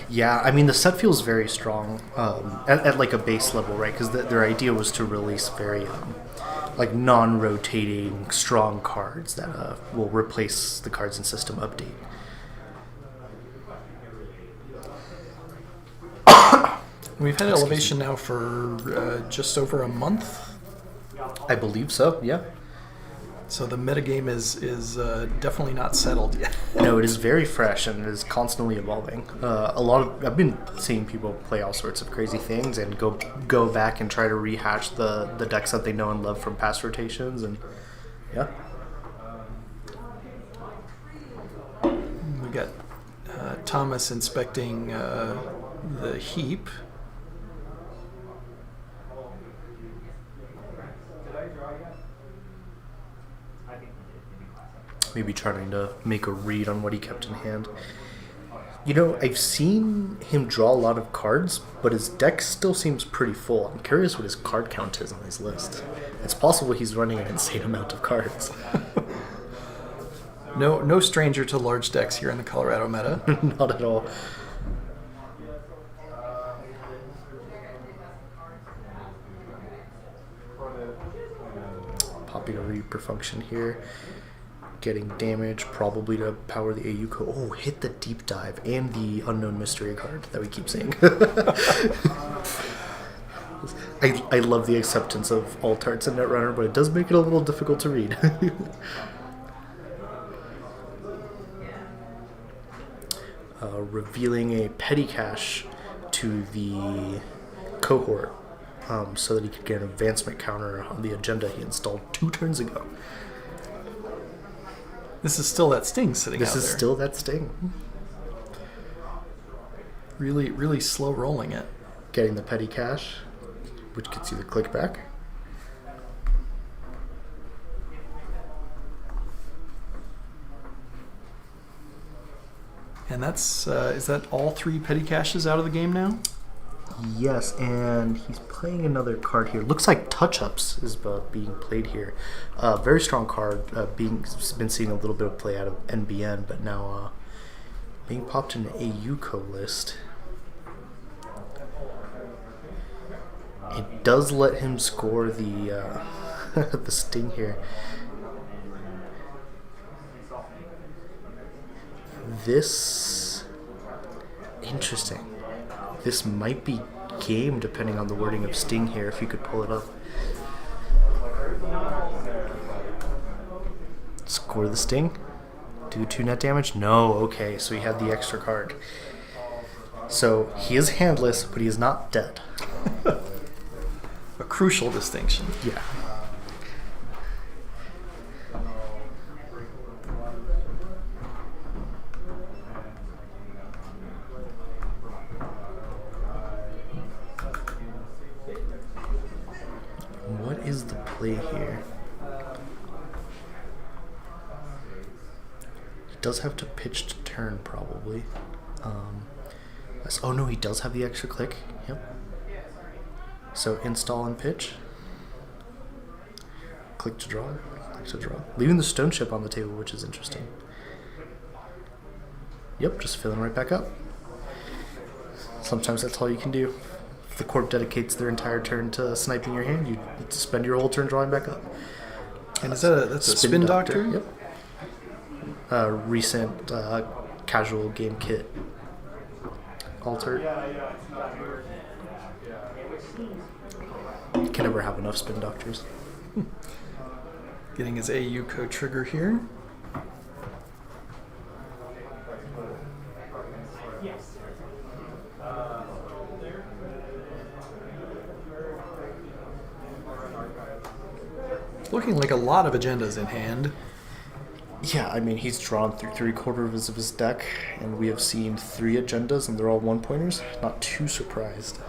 Yeah, I mean the set feels very strong at like a base level, right? Because their idea was to release very like non-rotating strong cards that will replace the cards in System Update. We've had Elevation now for just over a month. I believe so, yeah. So the metagame is definitely not settled yet. No, it is very fresh and it is constantly evolving. I've been seeing people play all sorts of crazy things and go back and try to rehash the decks that they know and love from past rotations, and yeah. We got Thomas inspecting the heap. Maybe trying to make a read on what he kept in hand. You know, I've seen him draw a lot of cards, but his deck still seems pretty full. I'm curious what his card count is on his list. It's possible he's running an insane amount of cards. No stranger to large decks here in the Colorado meta. Not at all. Popping a Reaper function here. Getting damage, probably to power the AUCO. Oh, hit the deep dive and the unknown mystery card that we keep saying. I love the acceptance of alt arts in Netrunner, but it does make it a little difficult to read. Revealing a petty cache to the cohort so that he could get an advancement counter on the agenda he installed 2 turns ago. This is still that Sting sitting out there. This is still that Sting. Really, really slow rolling it. Getting the petty cache, which gets you the click back. And that's, is that all 3 petty caches out of the game now? Yes, and he's playing another card here. Looks like touch-ups is being played here. Very strong card, been seeing a little bit of play out of NBN, but now being popped in the AUCO list. It does let him score the the Sting here. This interesting. This might be game depending on the wording of Sting here, if you could pull it up. Score the Sting? Do 2 net damage? No, okay, so he had the extra card. So he is handless, but he is not dead. A crucial distinction. Yeah. What is the play here? He does have to pitch to turn, probably. Oh no, he does have the extra click. Yep. So install and pitch. Click to draw. Click to draw. Leaving the stone chip on the table, which is interesting. Yep, just filling right back up. Sometimes that's all you can do. If the corp dedicates their entire turn to sniping your hand, you spend your whole turn drawing back up. And is that that's a spin doctor? Yep. Recent casual game kit. alter. Can never have enough spin doctors. Getting his AU code trigger here. Looking like a lot of agendas in hand. Yeah, I mean, he's drawn through 3/4 of his deck, and we have seen 3 agendas, and they're all 1-pointers. Not too surprised.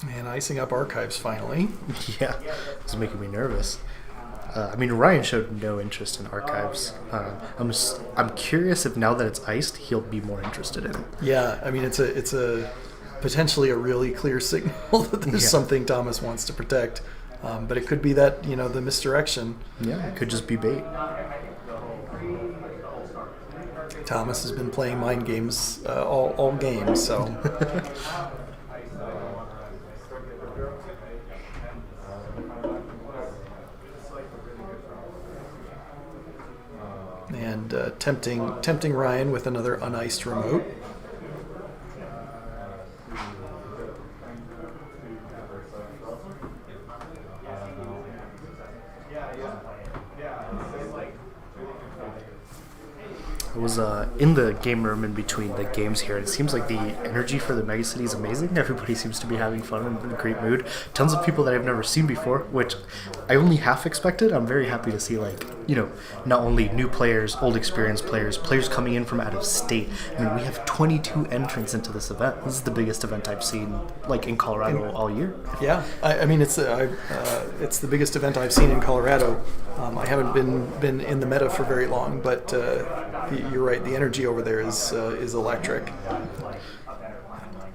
And icing up archives finally. Yeah, it's making me nervous. I mean, Ryan showed no interest in archives. I'm curious if now that it's iced, he'll be more interested in it. Yeah, I mean it's a potentially a really clear signal that there's something Thomas wants to protect, but it could be that the misdirection. Yeah, it could just be bait. Thomas has been playing mind games all games, so. And tempting Ryan with another uniced remote. I was in the game room in between the games here, and it seems like the energy for the Megacity is amazing. Everybody seems to be having fun and in a great mood. Tons of people that I've never seen before, which I only half expected. I'm very happy to see, not only new players, old experienced players, players coming in from out of state. I mean, we have 22 entrants into this event. This is the biggest event I've seen, in Colorado all year. Yeah, I mean it's the biggest event I've seen in Colorado. I haven't been in the meta for very long, but you're right. The energy over there is electric.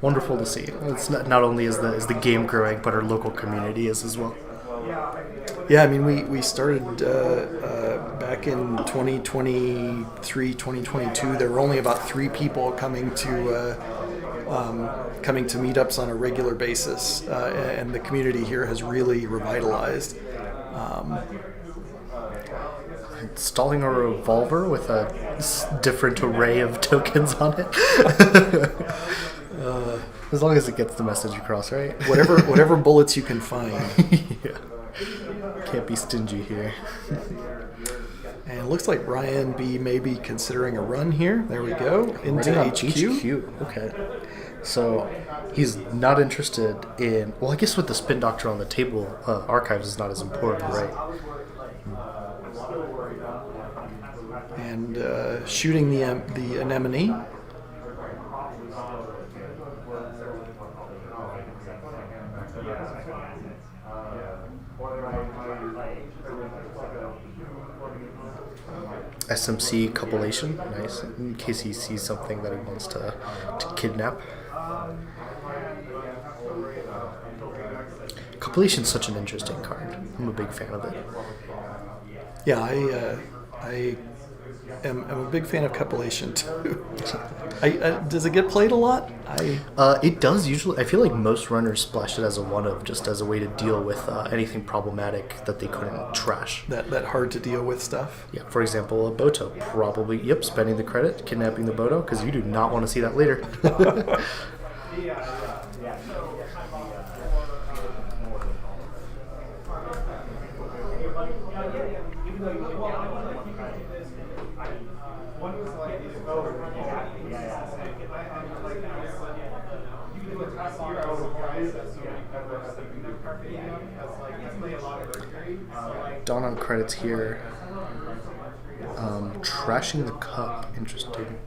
Wonderful to see. It's not only is the game growing, but our local community is as well. Yeah, I mean we started back in 2023, 2022. There were only about 3 people coming to meetups on a regular basis, and the community here has really revitalized. Installing a revolver with a different array of tokens on it. As long as it gets the message across, right? Whatever bullets you can find. Yeah. Can't be stingy here. And it looks like Ryan B may be considering a run here. There we go. Into HQ. Okay. So he's not interested in... Well, I guess with the Spin Doctor on the table, archives is not as important, right? And shooting the anemone. SMC copulation, nice. In case he sees something that he wants to kidnap. Copulation's such an interesting card. I'm a big fan of it. Yeah, I am a big fan of copulation too. Does it get played a lot? It does usually. I feel like most runners splash it as a one-of, just as a way to deal with anything problematic that they couldn't trash. That hard to deal with stuff. Yeah, for example, a Boto. Probably, spending the credit, kidnapping the Boto, because you do not want to see that later. Dawn on credits here. Trashing the cup. Interesting.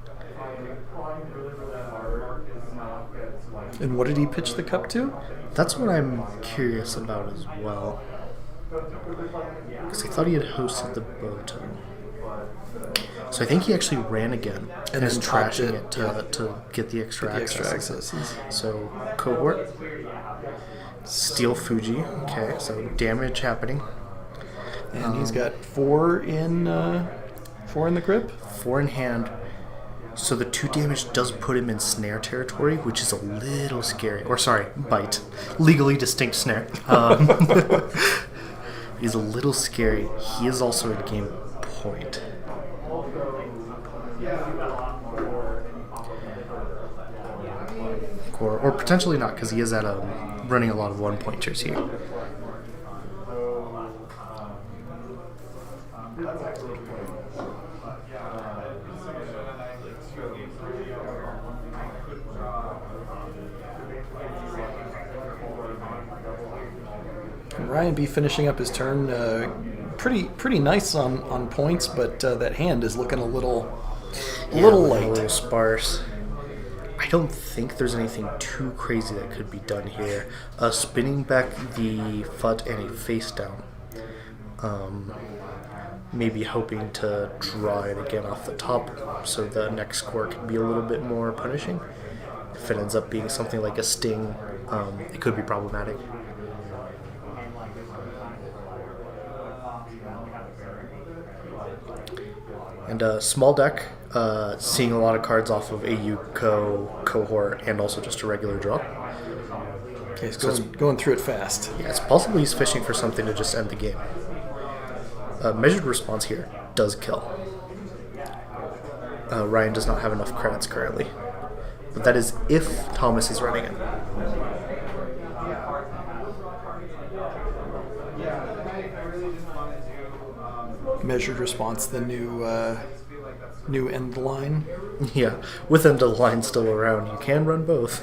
And what did he pitch the cup to? That's what I'm curious about as well. Because I thought he had hosted the Boto. So I think he actually ran again and is trashing it to get the extra access. So cohort. Steal Fuji. Okay, so damage happening. And he's got 4 in the grip. 4 in hand. So the 2 damage does put him in snare territory, which is a little scary. Or sorry, bite. Legally distinct snare. He's a little scary. He is also at game point. Or potentially not, because he is at running a lot of 1-pointers here. Ryan B finishing up his turn, pretty nice on points, but that hand is looking a little light. A little sparse. I don't think there's anything too crazy that could be done here. Spinning back the FUT and a face down. Maybe hoping to draw it again off the top so the next score can be a little bit more punishing. If it ends up being something like a sting, it could be problematic. And small deck, seeing a lot of cards off of AU cohort and also just a regular draw. Okay, he's going through it fast. Yeah, it's possible he's fishing for something to just end the game. Measured response here does kill. Ryan does not have enough credits currently, but that is if Thomas is running it. Measured response, the new end line. Yeah, with end of line still around, you can run both.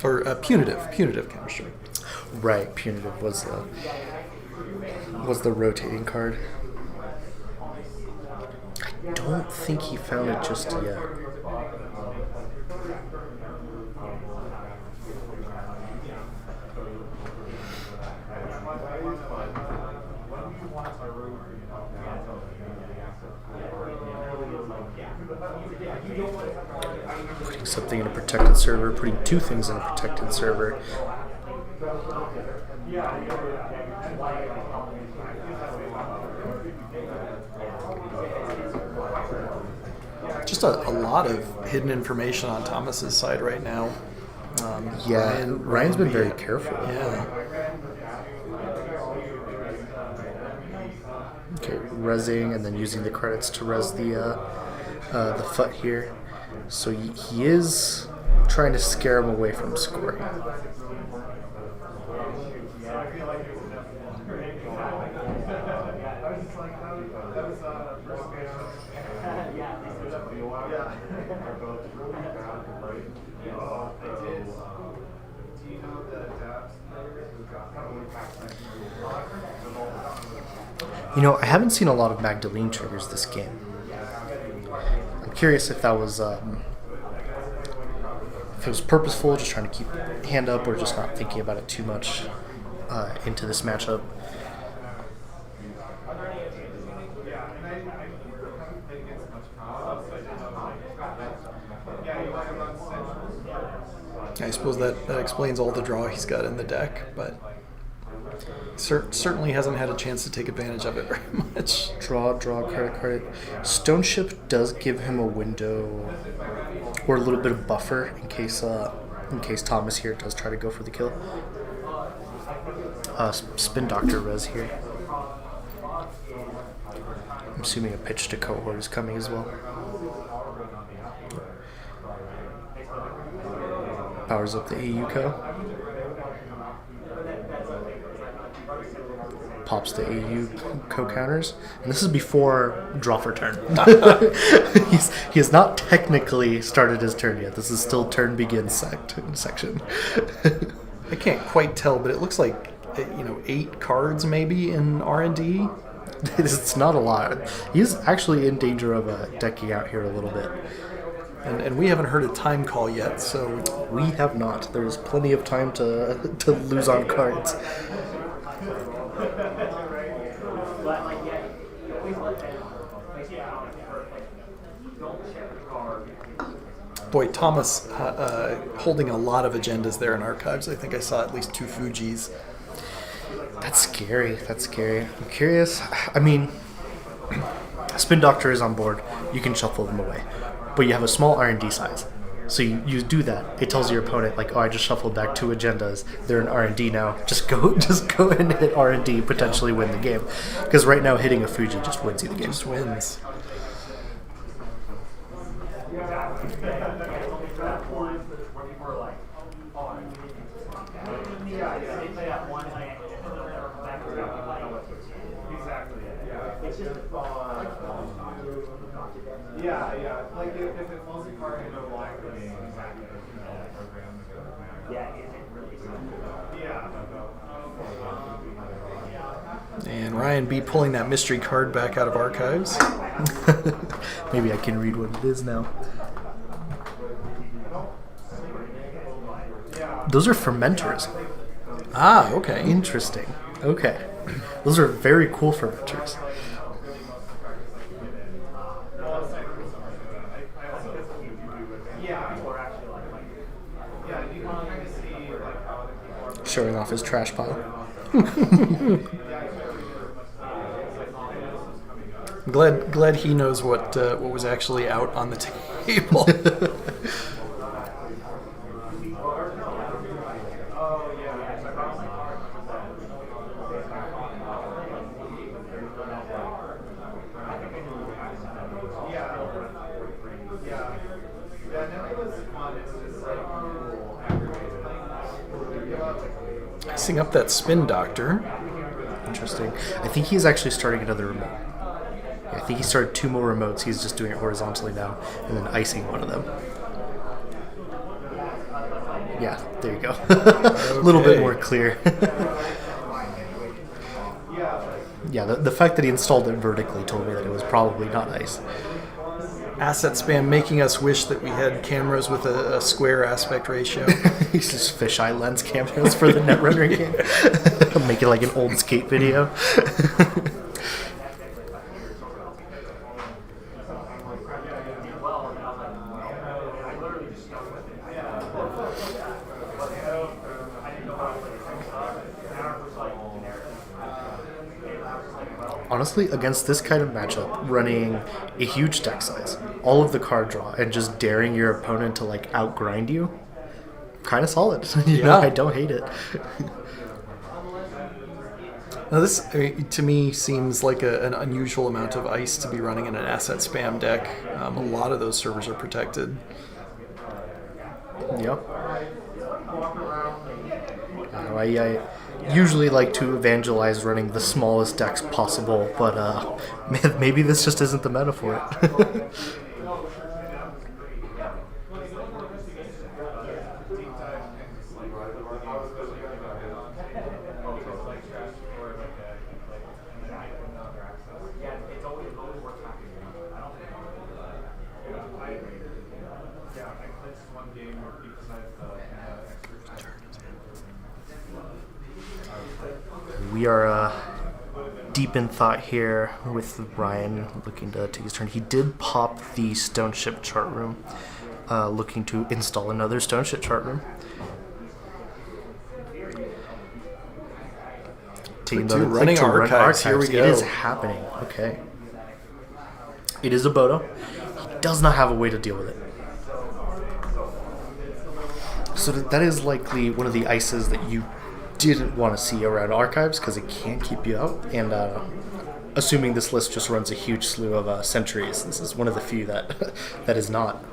Or punitive chemistry. Right, punitive was the rotating card. I don't think he found it just yet. Putting something in a protected server, putting 2 things in a protected server. Just a lot of hidden information on Thomas's side right now. Ryan's been very careful. Yeah. Okay, resing and then using the credits to res the FUT here. So he is trying to scare him away from scoring. You know, I haven't seen a lot of Magdalene triggers this game. I'm curious if that was if it was purposeful, just trying to keep hand up, or just not thinking about it too much into this matchup. I suppose that explains all the draw he's got in the deck, but certainly hasn't had a chance to take advantage of it very much. Draw, credit card. Stone Ship does give him a window or a little bit of buffer in case Thomas here does try to go for the kill. Spin Doctor res here. I'm assuming a pitch to cohort is coming as well. Powers up the AU co. Pops the AU co-counters. And this is before draw for turn. He has not technically started his turn yet. This is still turn begin section. I can't quite tell, but it looks like 8 cards maybe in R&D. It's not a lot. He's actually in danger of decking out here a little bit. And we haven't heard a time call yet, so... We have not. There's plenty of time to lose on cards. Boy, Thomas holding a lot of agendas there in archives. I think I saw at least 2 Fujis. That's scary. I'm curious. I mean, Spin Doctor is on board, you can shuffle them away. But you have a small R&D size. So you do that. It tells your opponent, like, oh, I just shuffled back 2 agendas. They're in R&D now. Just go and hit R&D, potentially win the game. Because right now, hitting a Fuji just wins you the game. Just wins. And Ryan B pulling that mystery card back out of archives. Maybe I can read what it is now. Those are fermenters. Ah, okay. Interesting. Okay. Those are very cool fermenters. Showing off his trash pile. Glad he knows what was actually out on the table. Icing up that Spin Doctor. Interesting. I think he's actually starting another remote. I think he started 2 more remotes. He's just doing it horizontally now, and then icing one of them. Yeah, there you go. A little bit more clear. Yeah, the fact that he installed it vertically told me that it was probably not ice. Asset spam making us wish that we had cameras with a square aspect ratio. He's just fisheye lens cameras for the Netrunner game. Make it like an old skate video. Honestly, against this kind of matchup, running a huge deck size, all of the card draw, and just daring your opponent to like outgrind you, kind of solid. You know, I don't hate it. Now this, to me, seems like an unusual amount of ice to be running in an asset spam deck. A lot of those servers are protected. Yep. I usually like to evangelize running the smallest decks possible, but maybe this just isn't the meta for it. We are deep in thought here with Ryan looking to take his turn. He did pop the Stone Ship chart room, looking to install another Stone Ship chart room. Taking the running click to run archives. Here we go. It is happening. Okay. It is a Bodo. He does not have a way to deal with it. So that is likely one of the ices that you didn't want to see around archives because it can keep you out. And assuming this list just runs a huge slew of sentries, this is one of the few that that is not.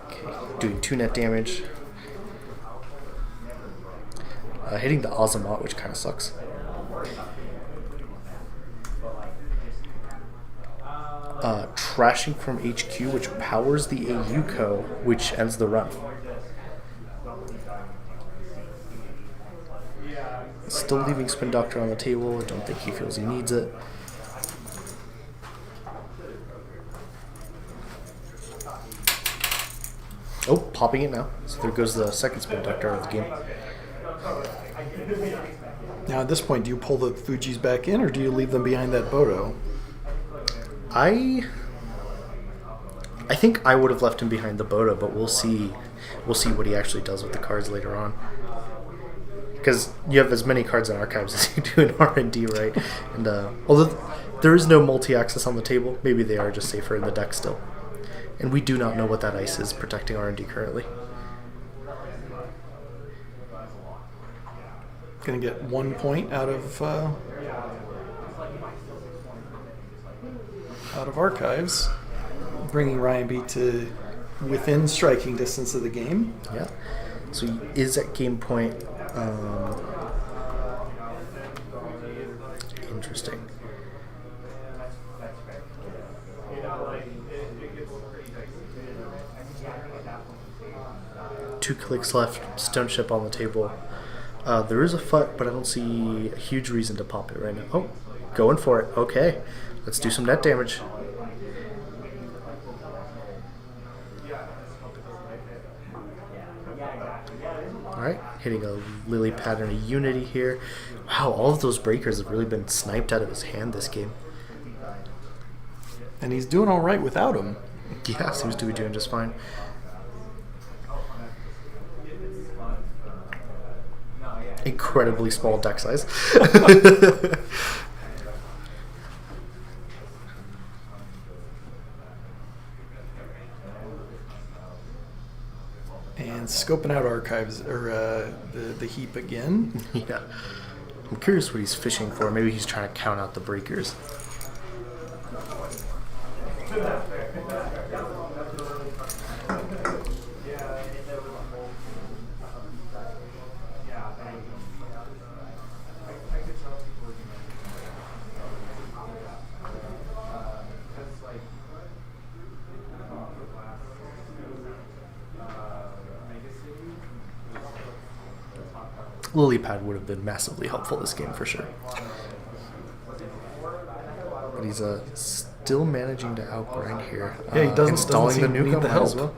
Okay, doing 2 net damage. Hitting the Azamat, which kind of sucks. Trashing from HQ, which powers the AUCO, which ends the run. Still leaving Spin Doctor on the table. I don't think he feels he needs it. Oh, popping it now. So there goes the second Spin Doctor of the game. Now at this point, do you pull the Fujis back in, or do you leave them behind that Bodo? I think I would have left him behind the Bodo, but we'll see. We'll see what he actually does with the cards later on. Because you have as many cards in archives as you do in R&D, right? And although There is no multi-access on the table. Maybe they are just safer in the deck still. And we do not know what that ice is protecting R&D currently. Gonna get 1 point out of archives, bringing Ryan B to within striking distance of the game. Yeah. So he is at game point. Interesting. 2 clicks left. Stone ship on the table. There is a FUT, but I don't see a huge reason to pop it right now. Oh, going for it. Okay. Let's do some net damage. Alright, hitting a lily pattern of unity here. Wow, all of those breakers have really been sniped out of his hand this game. And he's doing all right without him. Yeah, seems to be doing just fine. Incredibly small deck size. And scoping out archives, or the heap again. Yeah. I'm curious what he's fishing for. Maybe he's trying to count out the breakers. Lily pad would have been massively helpful this game for sure. But he's still managing to outgrind here. Yeah, he doesn't installing seem the to need nuke the as help. well,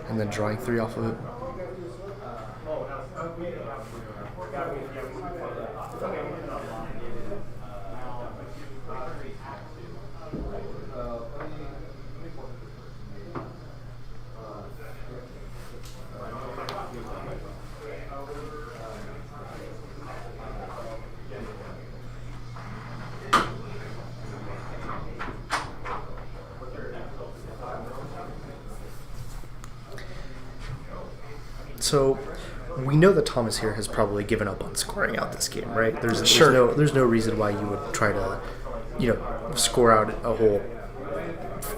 and then drawing 3 off of it. So we know that Thomas here has probably given up on scoring out this game, right? There's no reason why you would try to, score out a whole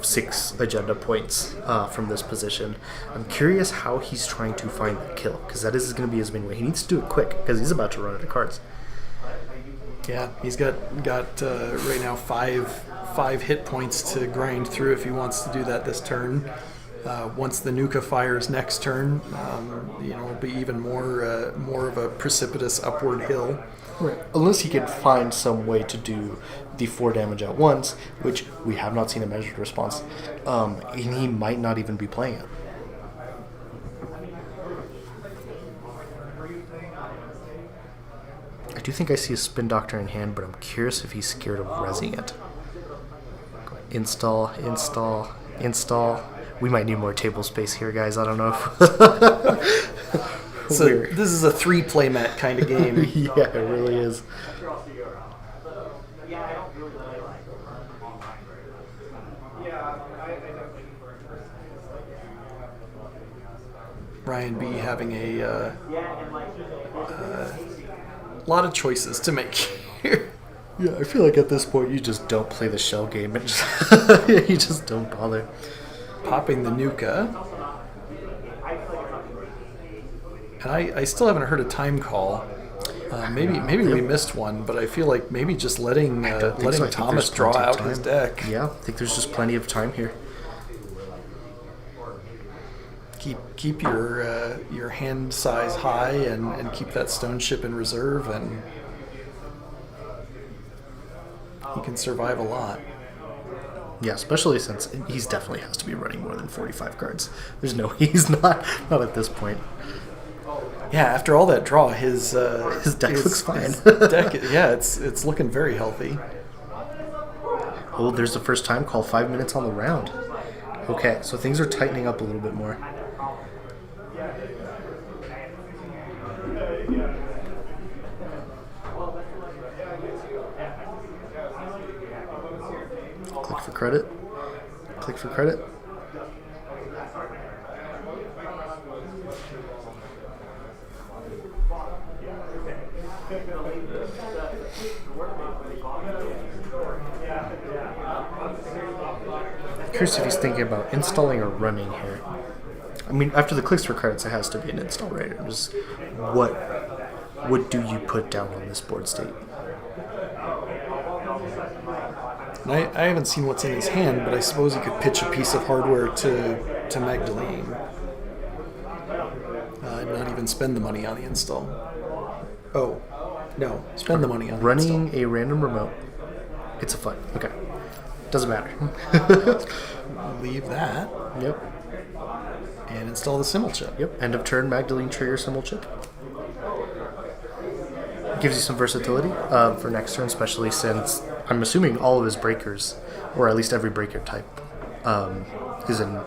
6 agenda points from this position. I'm curious how he's trying to find the kill, because that is going to be his main way. He needs to do it quick because he's about to run out of cards. Yeah, he's got right now five hit points to grind through if he wants to do that this turn. Once the Nuka fires next turn, it'll be even more of a precipitous upward hill. Right. Unless he can find some way to do the 4 damage at once, which we have not seen a measured response, and he might not even be playing it. I do think I see a Spin Doctor in hand, but I'm curious if he's scared of rezzing it. Install. We might need more table space here, guys. I don't know if... So this is a 3 playmat kind of game. Yeah, it really is. Ryan B having a lot of choices to make here. Yeah, I feel like at this point you just don't play the shell game and just you just don't bother. Popping the Nuka. And I still haven't heard a time call. Maybe we missed one, but I feel like maybe just letting Thomas draw out his deck. Yeah, I think there's just plenty of time here. Keep your hand size high and keep that stone ship in reserve, and he can survive a lot. Yeah, especially since he's definitely has to be running more than 45 cards. There's no he's not at this point. Yeah, after all that draw, his deck looks fine. His deck, yeah, it's looking very healthy. Oh, there's the first time call. 5 minutes on the round. Okay, so things are tightening up a little bit more. credit. Click for credit. Curious if he's thinking about installing or running here. I mean, after the clicks for credits, it has to be an install, right? Or just what do you put down on this board state? And I haven't seen what's in his hand, but I suppose he could pitch a piece of hardware to Magdalene. And not even spend the money on the install. Oh, no. Spend the money on the install. Running a random remote. It's a fight. Okay. Doesn't matter. Leave that. Yep. And install the symbol chip. Yep. End of turn, Magdalene trigger symbol chip. Gives you some versatility for next turn, especially since I'm assuming all of his breakers, or at least every breaker type, is in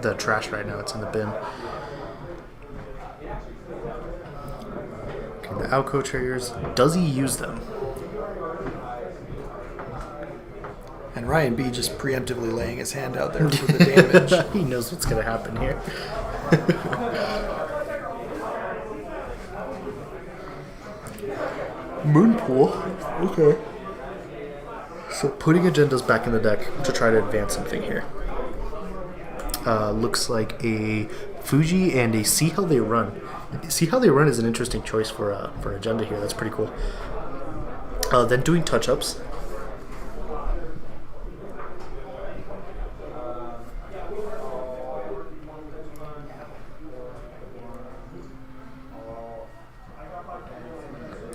the trash right now. It's in the bin. Okay, the Alco triggers. Does he use them? And Ryan B just preemptively laying his hand out there for the damage. He knows what's going to happen here. Moonpool. Okay. So putting agendas back in the deck to try to advance something here. Looks like a Fuji and a See How They Run. See How They Run is an interesting choice for agenda here. That's pretty cool. Then doing touch-ups.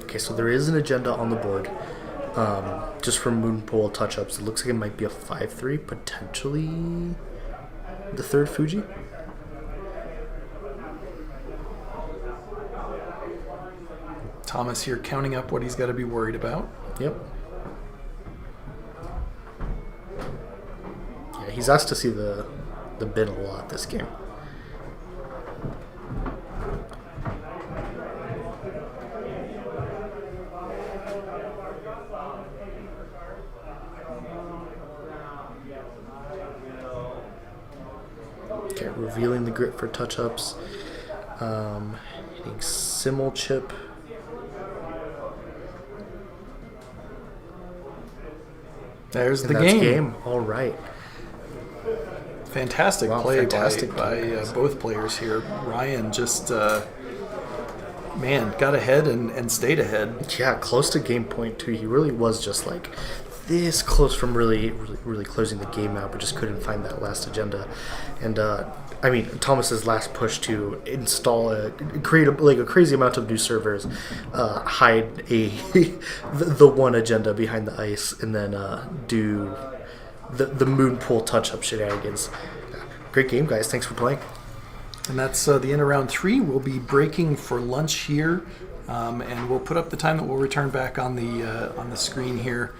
Okay, so there is an agenda on the board. Just from Moonpool touch-ups, it looks like it might be a 5-3, potentially the third Fuji. Thomas here counting up what he's got to be worried about. Yep. Yeah, he's asked to see the bin a lot this game. Okay, revealing the grit for touch-ups. Hitting Simmel Chip. There's And the that's game. All right. Fantastic Wow, play fantastic by game. both players here. Ryan just, got ahead and stayed ahead. Yeah, close to game point too. He really was just like this close from really closing the game out, but just couldn't find that last agenda. And I mean, Thomas's last push to install create a crazy amount of new servers, hide the one agenda behind the ice, and then do the Moonpool touch-up shenanigans. Great game, guys. Thanks for playing. And that's the end of round 3. We'll be breaking for lunch here, and we'll put up the time that we'll return back on the screen here.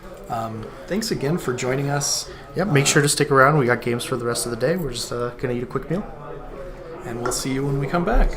Thanks again for joining us. Yep, make sure to stick around. We got games for the rest of the day. We're just going to eat a quick meal. And we'll see you when we come back.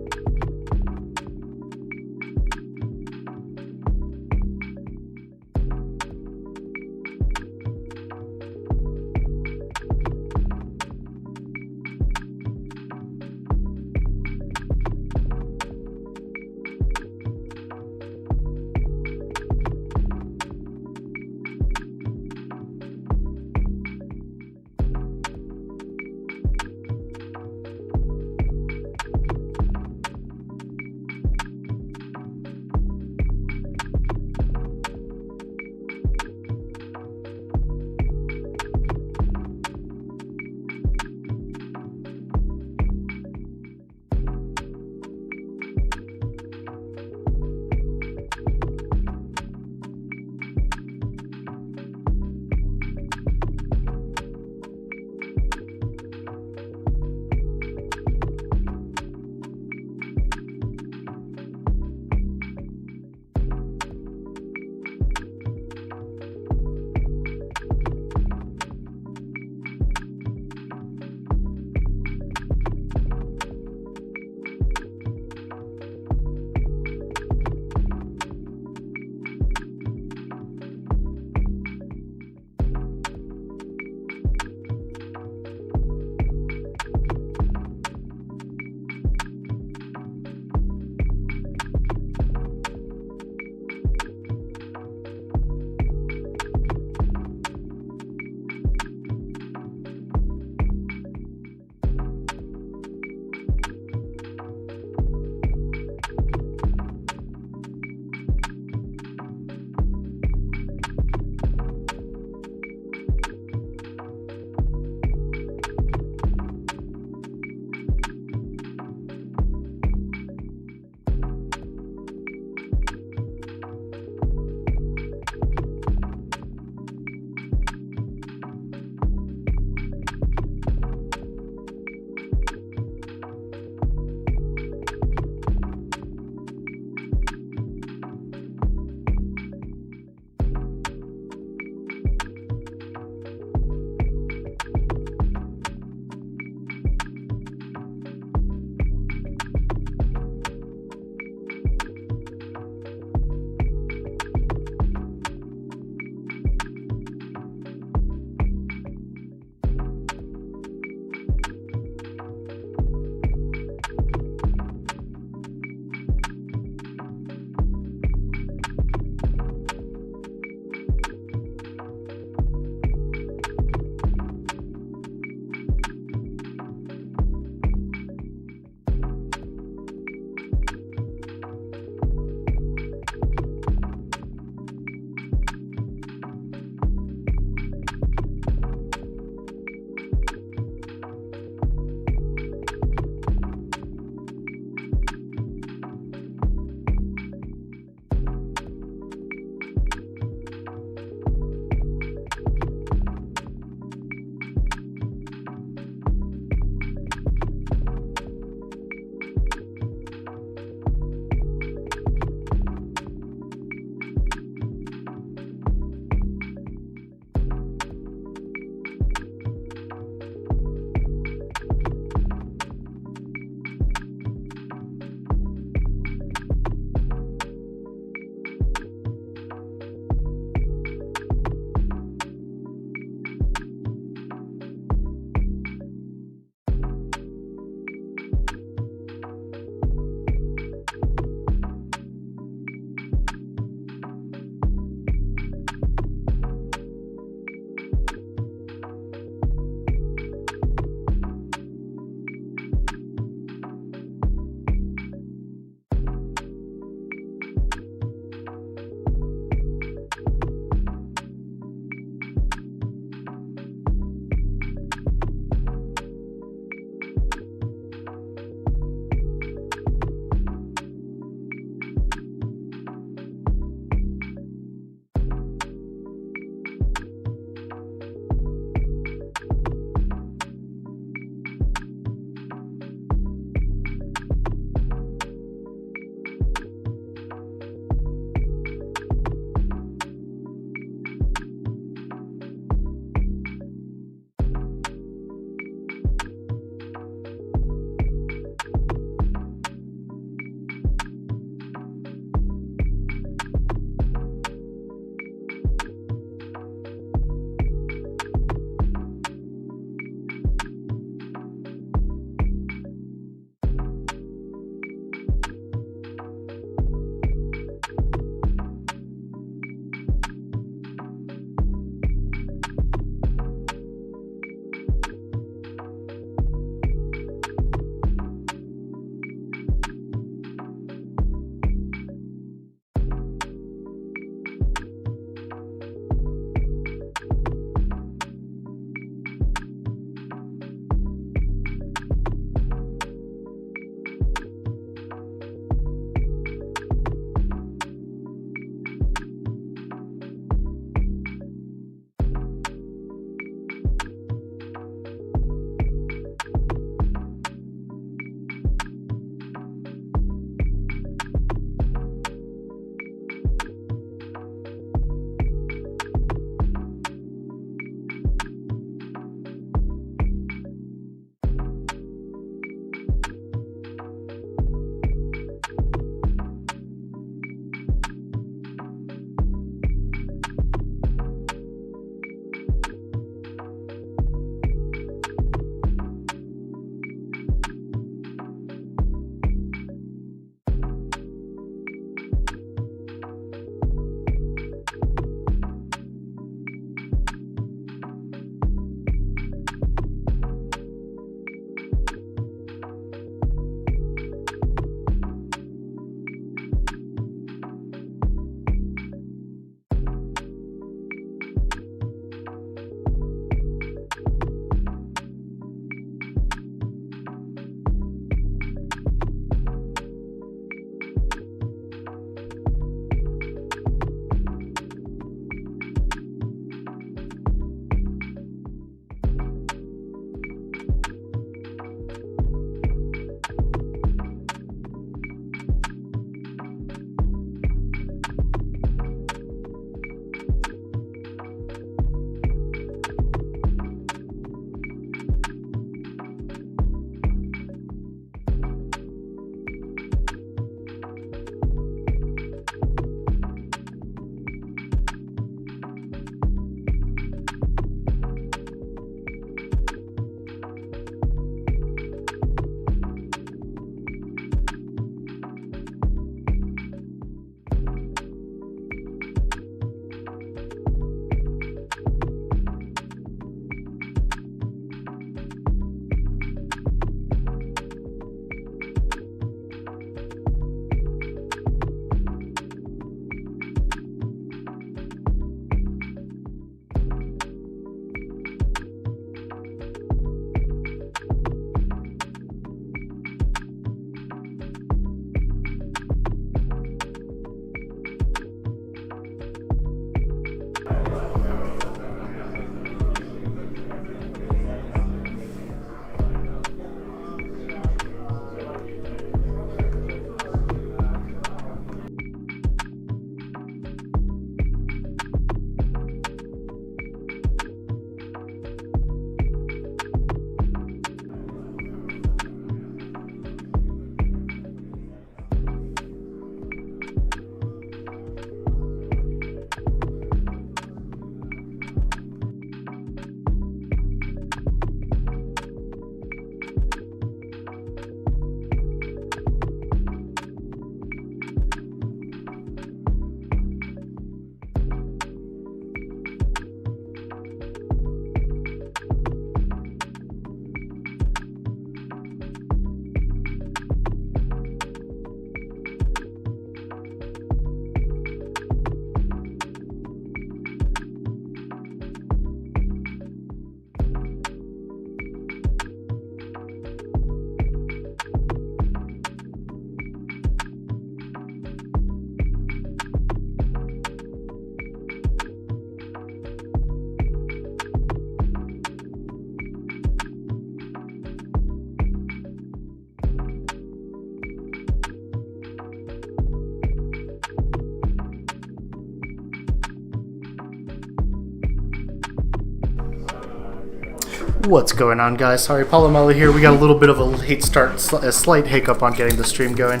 What's going on, guys? Sorry, Paulo here. We got a little bit of a late start, a slight hiccup on getting the stream going.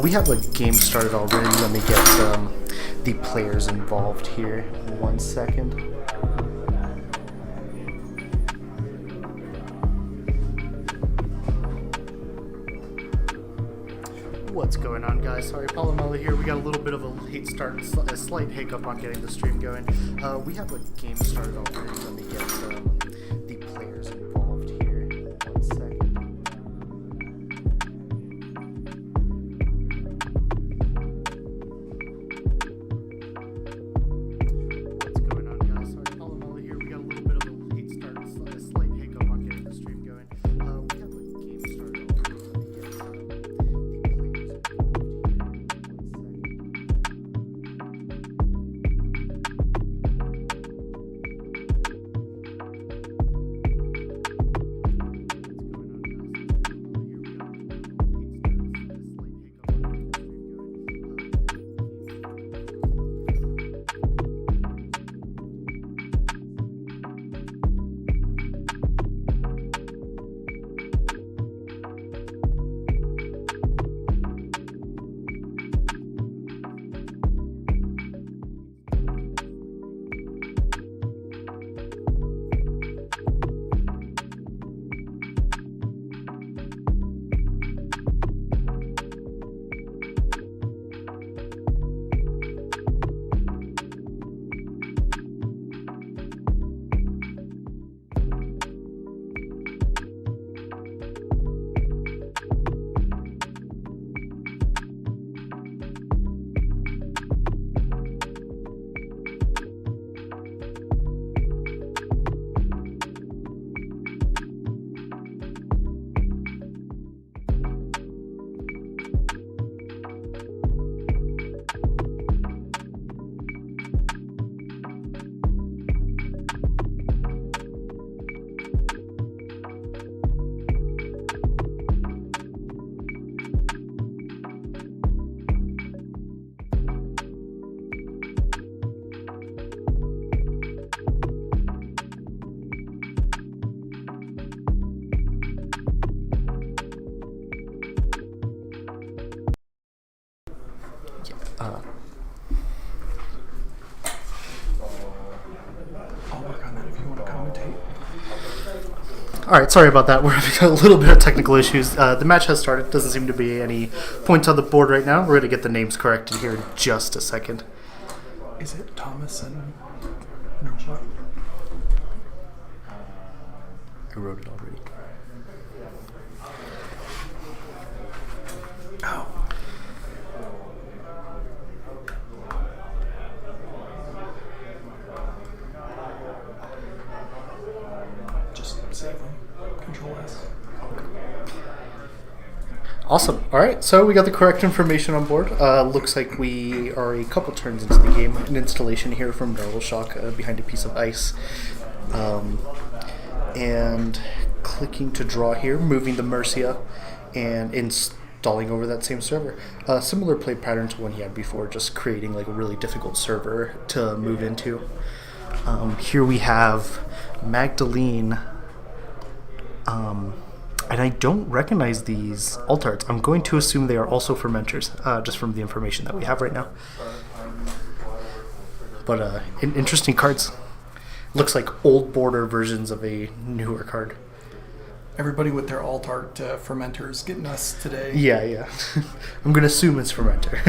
We have a game started already. Let me get the players involved here. 1 second. What's going on, guys? Sorry, Paulo here. We got a little bit of a late start, a slight hiccup on getting the stream going. We have a game started already. Let me get the players involved here. 1 second. What's going on, guys? Sorry, Paulo here. We got a little bit of a late start, a slight hiccup on getting the stream going. We have a game started already. Let me get the players involved here. I'll work on that if you want to commentate. Alright, sorry about that. We're having a little bit of technical issues. The match has started. Doesn't seem to be any points on the board right now. We're going to get the names corrected here in just a second. Is it Thomas and no? What? I wrote it already. Oh. Just save them. Control S. Awesome. Alright, so we got the correct information on board. Looks like we are a couple turns into the game. An installation here from Shock behind a piece of ice. And clicking to draw here, moving the Mercia, and installing over that same server. Similar play pattern to one he had before, just creating like a really difficult server to move into. Here we have Magdalene. And I don't recognize these alt arts. I'm going to assume they are also fermenters, just from the information that we have right now. But interesting cards. Looks like old border versions of a newer card. Everybody with their alt art fermenters getting us today. Yeah. I'm going to assume it's fermenter.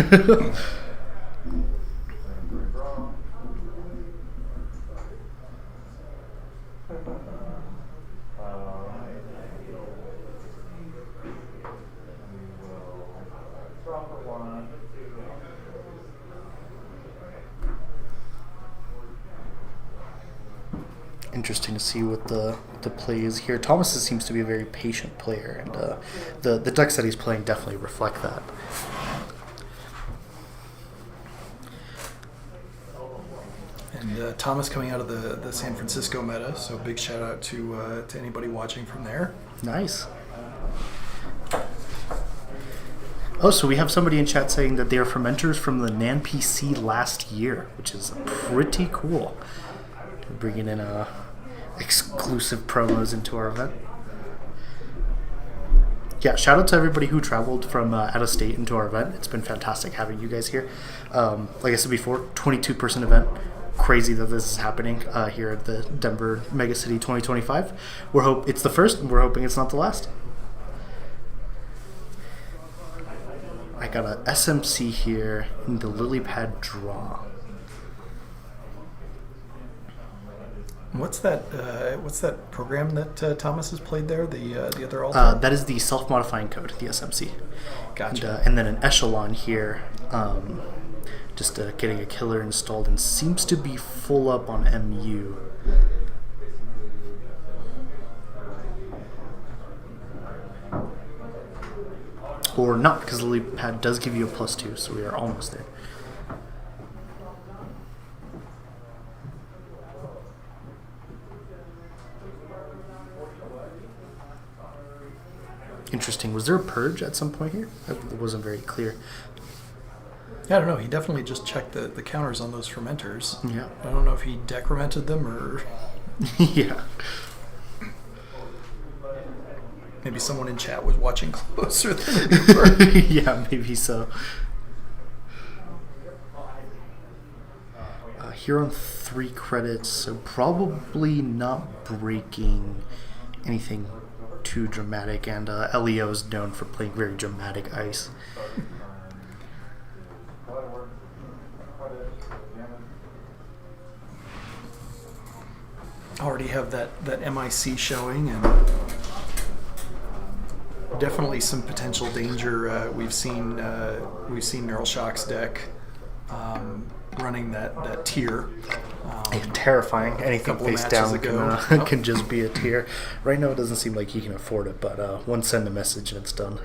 Interesting to see what the play is here. Thomas seems to be a very patient player, and the decks that he's playing definitely reflect that. And Thomas coming out of the San Francisco meta, so big shout out to anybody watching from there. Nice. Oh, so we have somebody in chat saying that they are fermenters from the NAN PC last year, which is pretty cool. Bringing in exclusive promos into our event. Yeah, shout out to everybody who traveled from out of state into our event. It's been fantastic having you guys here. Like I said before, 22-person event. Crazy that this is happening here at the Denver Megacity 2025. It's the first, and we're hoping it's not the last. I got a SMC here in the lily pad draw. What's that program that Thomas has played there? The other altar. That is the self-modifying code, the SMC. Gotcha. And then an echelon here, just getting a killer installed, and seems to be full up on MU. Or not, because the lily pad does give you a +2, so we are almost there. Interesting. Was there a purge at some point here? It wasn't very clear. I don't know. He definitely just checked the counters on those fermenters. Yeah. I don't know if he decremented them or Yeah. maybe someone in chat was watching closer than we were. Yeah, maybe so. Here on 3 credits, so probably not breaking anything too dramatic, and Leo is known for playing very dramatic ice. Already have that MIC showing, and definitely some potential danger. We've seen Neural Shock's deck running that tier. Terrifying. Anything couple of face matches down ago. can just be a tier. Right now, it doesn't seem like he can afford it, but once send a message and it's done.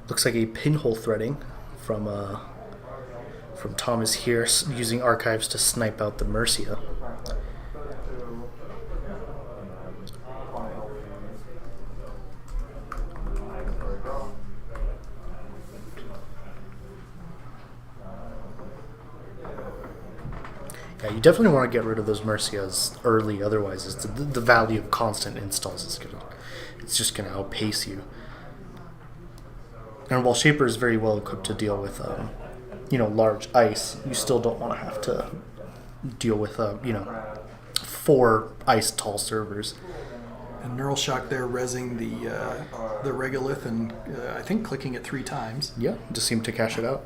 Looks like a pinhole threading from Thomas here, using archives to snipe out the Mercia. Yeah, you definitely want to get rid of those Mercias early, otherwise it's the value of constant installs it's just gonna outpace you. And while Shaper is very well equipped to deal with large ice, you still don't want to have to deal with 4 ice tall servers. And Neural Shock there rezzing the Regolith and I think clicking it 3 times. Yeah, just seemed to cash it out.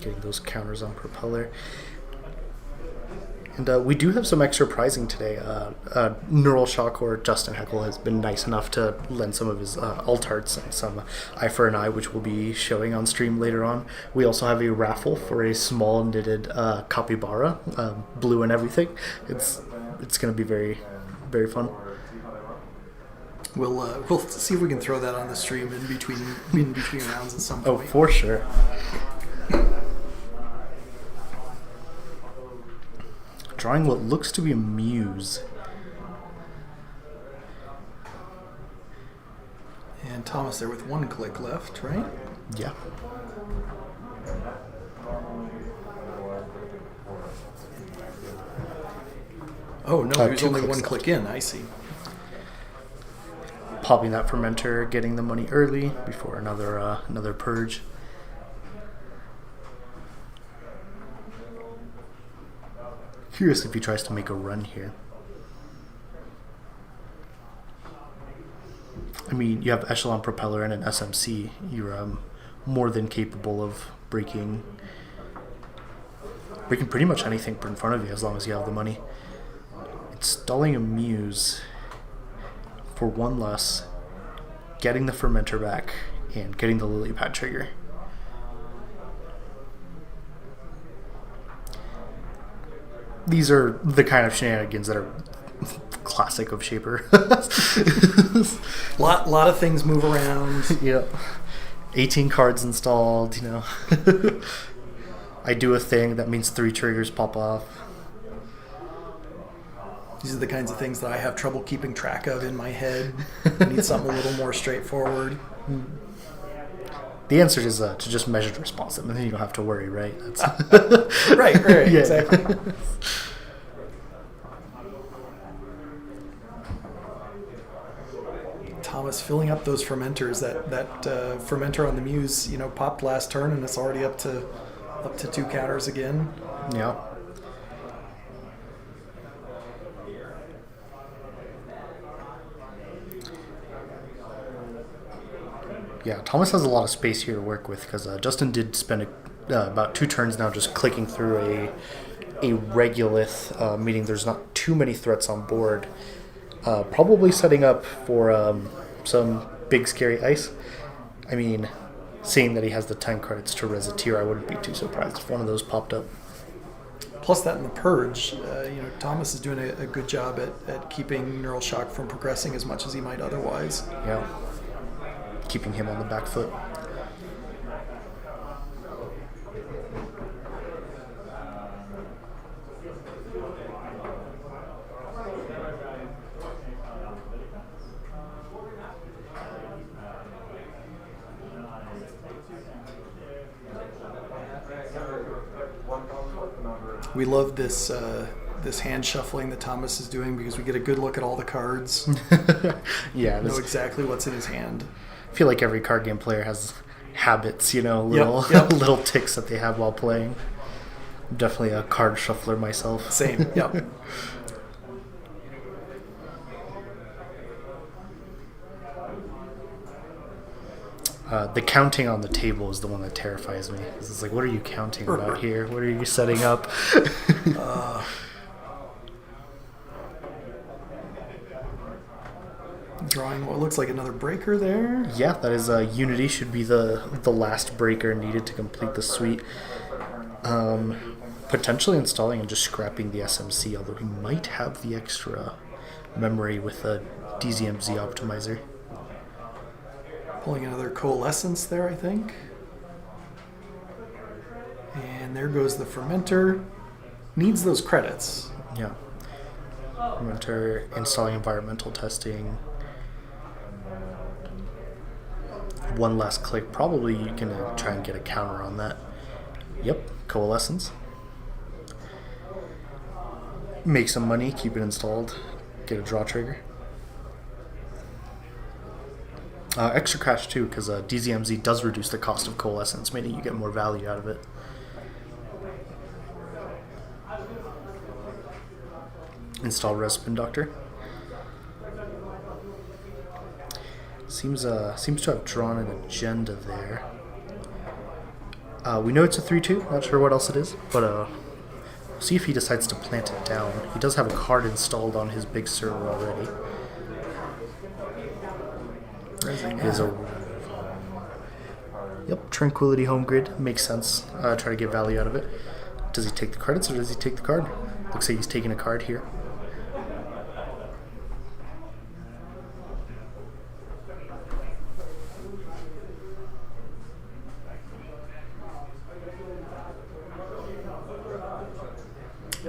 Getting those counters on Propeller. And we do have some extra prizing today. Neural Shock or Justin Heckle has been nice enough to lend some of his alt-arts and some Eye for an Eye, which we'll be showing on stream later on. We also have a raffle for a small knitted capybara, blue and everything. It's going to be very, very fun. We'll see if we can throw that on the stream in between rounds at some point. Oh, for sure. Drawing what looks to be a Muse. And Thomas there with 1 click left, right? Yeah. Oh no, he was 2 only clicks 1 click in. I see. Popping that fermenter, getting the money early before another purge. Curious if he tries to make a run here. I mean, you have Echelon Propeller and an SMC. You're more than capable of breaking pretty much anything in front of you as long as you have the money. Installing a Muse for 1 less, getting the fermenter back, and getting the lily pad trigger. these are the kind of shenanigans that are classic of Shaper. Lot of things move around. Yeah. 18 cards installed, you know. I do a thing that means 3 triggers pop off. These are the kinds of things that I have trouble keeping track of in my head. I need something a little more straightforward. The answer is to just measure the response, and then you don't have to worry, right? That's Right, Yeah. exactly. Thomas filling up those fermenters. That fermenter on the Muse, popped last turn, and it's already up to 2 counters again. Yeah. Yeah, Thomas has a lot of space here to work with because Justin did spend about 2 turns now just clicking through a regolith, meaning there's not too many threats on board. Probably setting up for some big scary ice. I mean, seeing that he has the 10 credits to res a tier, I wouldn't be too surprised if one of those popped up. Plus that in the Purge, Thomas is doing a good job at keeping Neural Shock from progressing as much as he might otherwise. Yeah. Keeping him on the back foot. We love this hand shuffling that Thomas is doing because we get a good look at all the cards. Yeah, Know exactly what's in his hand. I feel like every card game player has habits, little Yep. little ticks that they have while playing. I'm definitely a card shuffler myself. Same. Yep. The counting on the table is the one that terrifies me. It's like, what are you counting about here? What are you setting up? Drawing what looks like another breaker there. Yeah, that is Unity should be the last breaker needed to complete the suite. Potentially installing and just scrapping the SMC, although he might have the extra memory with a DZMZ optimizer. Pulling another Coalescence there, I think. And there goes the fermenter. Needs those credits. Yeah. Fermenter, installing environmental testing. One last click. Probably you can try and get a counter on that. Yep, Coalescence. Make some money, keep it installed, get a draw trigger. Extra cash too, because DZMZ does reduce the cost of Coalescence, meaning you get more value out of it. Install Respin Doctor. Seems to have drawn an agenda there. We know it's a 3/2. Not sure what else it is, but we'll see if he decides to plant it down. He does have a card installed on his big server already. It is a Tranquility Home Grid makes sense. Try to get value out of it. Does he take the credits or does he take the card? Looks like he's taking a card here.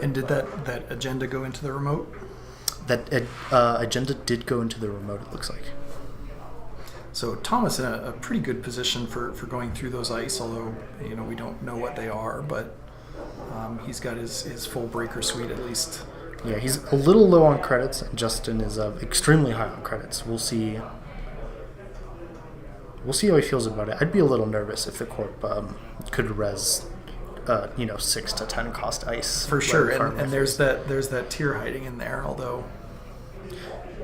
And did that agenda go into the remote? That agenda did go into the remote, it looks like. So Thomas in a pretty good position for going through those ice, although we don't know what they are, but he's got his full breaker suite at least. Yeah, he's a little low on credits. Justin is extremely high on credits. We'll see. We'll see how he feels about it. I'd be a little nervous if the corp could res, 6 to 10 cost ice For sure, right in front of and my there's face. that tier hiding in there, although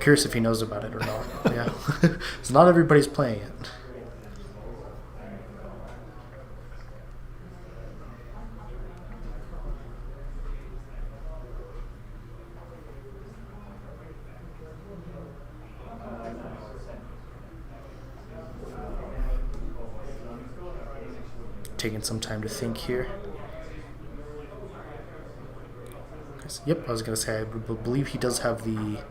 Curious if he knows about it or not. Yeah, so not everybody's playing it. Taking some time to think here. Yep, I was gonna say believe he does have the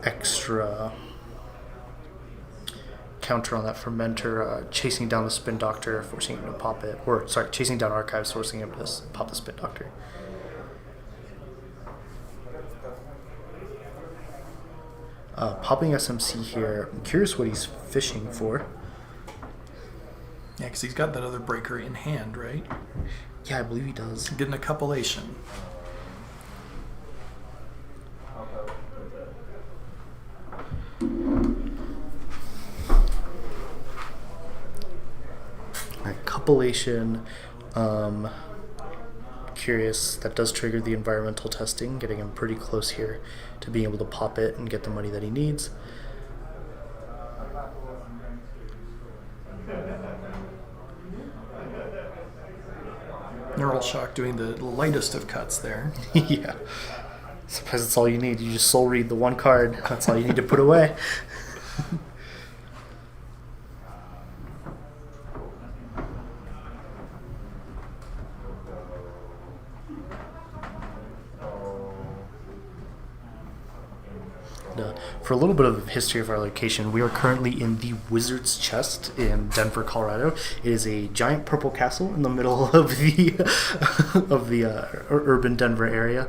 extra counter on that fermenter, chasing down the Spin Doctor, forcing him to pop it, or sorry, chasing down Archives, forcing him to pop the Spin Doctor. Popping SMC here. I'm curious what he's fishing for. Yeah, because he's got that other breaker in hand, right? Yeah, I believe he does. Getting a compilation. Alright, compilation. Curious, that does trigger the environmental testing, getting him pretty close here to being able to pop it and get the money that he needs. Neural Shock doing the lightest of cuts there. Yeah. Suppose that's all you need. You just soul read the one card. That's all you need to put away. For a little bit of history of our location, we are currently in the Wizard's Chest in Denver, Colorado. It is a giant purple castle in the middle of the urban Denver area.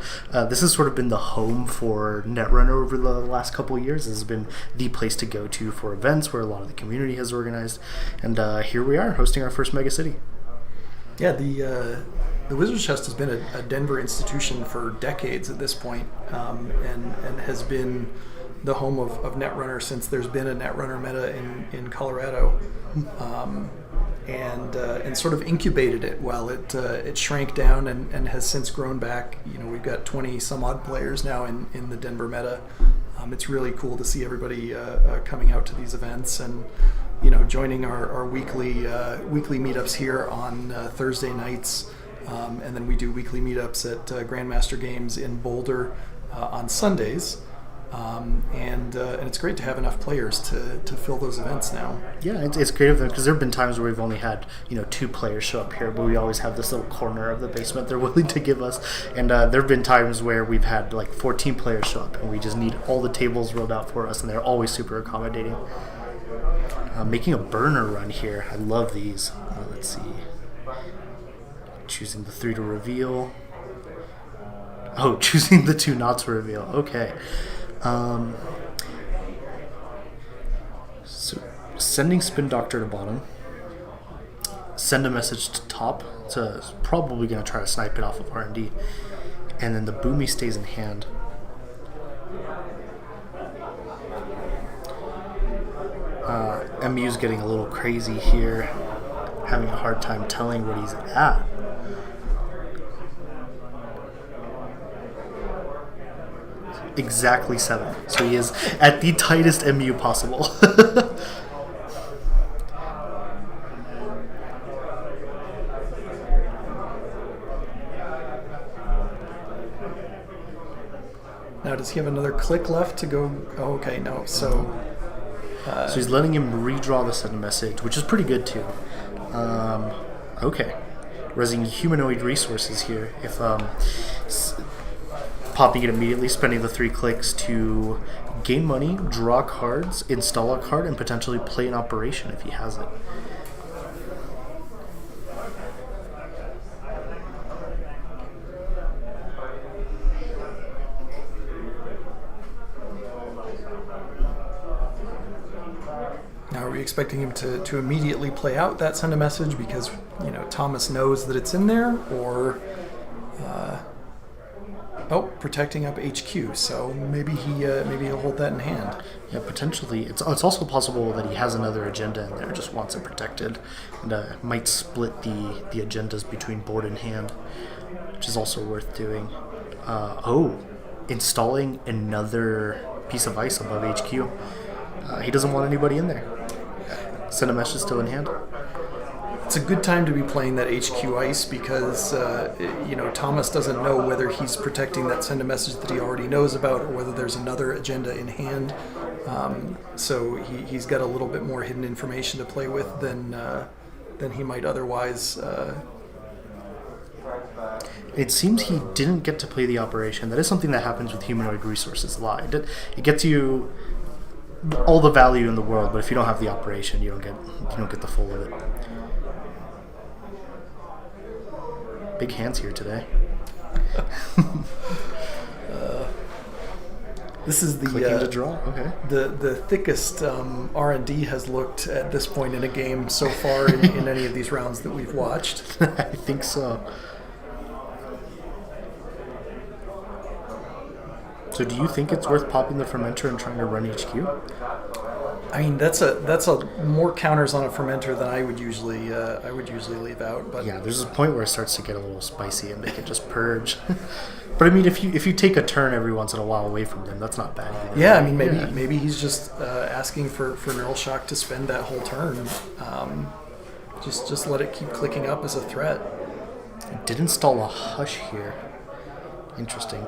This has sort of been the home for Netrunner over the last couple of years. This has been the place to go to for events where a lot of the community has organized. And here we are, hosting our first mega city. Yeah, the Wizard's Chest has been a Denver institution for decades at this point, and has been the home of Netrunner since there's been a Netrunner meta in Colorado, and sort of incubated it while it shrank down and has since grown back. You know, we've got 20 some odd players now in the Denver meta. It's really cool to see everybody coming out to these events and, you know, joining our weekly meetups here on Thursday nights, and then we do weekly meetups at Grandmaster Games in Boulder on Sundays. And it's great to have enough players to fill those events now. Yeah, it's great of them because there have been times where we've only had 2 players show up here, but we always have this little corner of the basement they're willing to give us. And there have been times where we've had like 14 players show up, and we just need all the tables rolled out for us, and they're always super accommodating. Making a burner run here. I love these. Let's see. Choosing the 3 to reveal. Oh, choosing the 2 not to reveal. Okay. So sending Spin Doctor to bottom, send a message to top, so it's probably going to try to snipe it off of R&D, and then the Boomy stays in hand. MU's getting a little crazy here, having a hard time telling what he's at. Exactly 7. So he is at the tightest MU possible. Now, does he have another click left to go? Oh, okay, no. So he's letting him redraw the send message, which is pretty good too. Okay. Resing humanoid resources here. If popping it immediately, spending the 3 clicks to gain money, draw cards, install a card, and potentially play an operation if he has it. now, are we expecting him to immediately play out that send a message because, you know, Thomas knows that it's in there, or protecting up HQ, so maybe he'll hold that in hand. Yeah, potentially. It's also possible that he has another agenda in there, just wants it protected, and might split the agendas between board and hand, which is also worth doing. Installing another piece of ice above HQ. He doesn't want anybody in there. Send a message still in hand. It's a good time to be playing that HQ ice because, Thomas doesn't know whether he's protecting that send a message that he already knows about or whether there's another agenda in hand. So he's got a little bit more hidden information to play with than he might otherwise. It seems he didn't get to play the operation. That is something that happens with humanoid resources a lot. It gets you all the value in the world, but if you don't have the operation, you don't get the full of it. Big hands here today. This is the Clicking to draw. Okay. the thickest R&D has looked at this point in a game so far in any of these rounds that we've watched. I think so. So do you think it's worth popping the fermenter and trying to run HQ? I mean, that's a more counters on a fermenter than I would usually leave out. But Yeah, there's a point where it starts to get a little spicy and they can just purge. But I mean, if you take a turn every once in a while away from them, that's not bad either. yeah, I mean, maybe he's just asking for Neural Shock to spend that whole turn. Just let it keep clicking up as a threat. It did install a hush here. Interesting.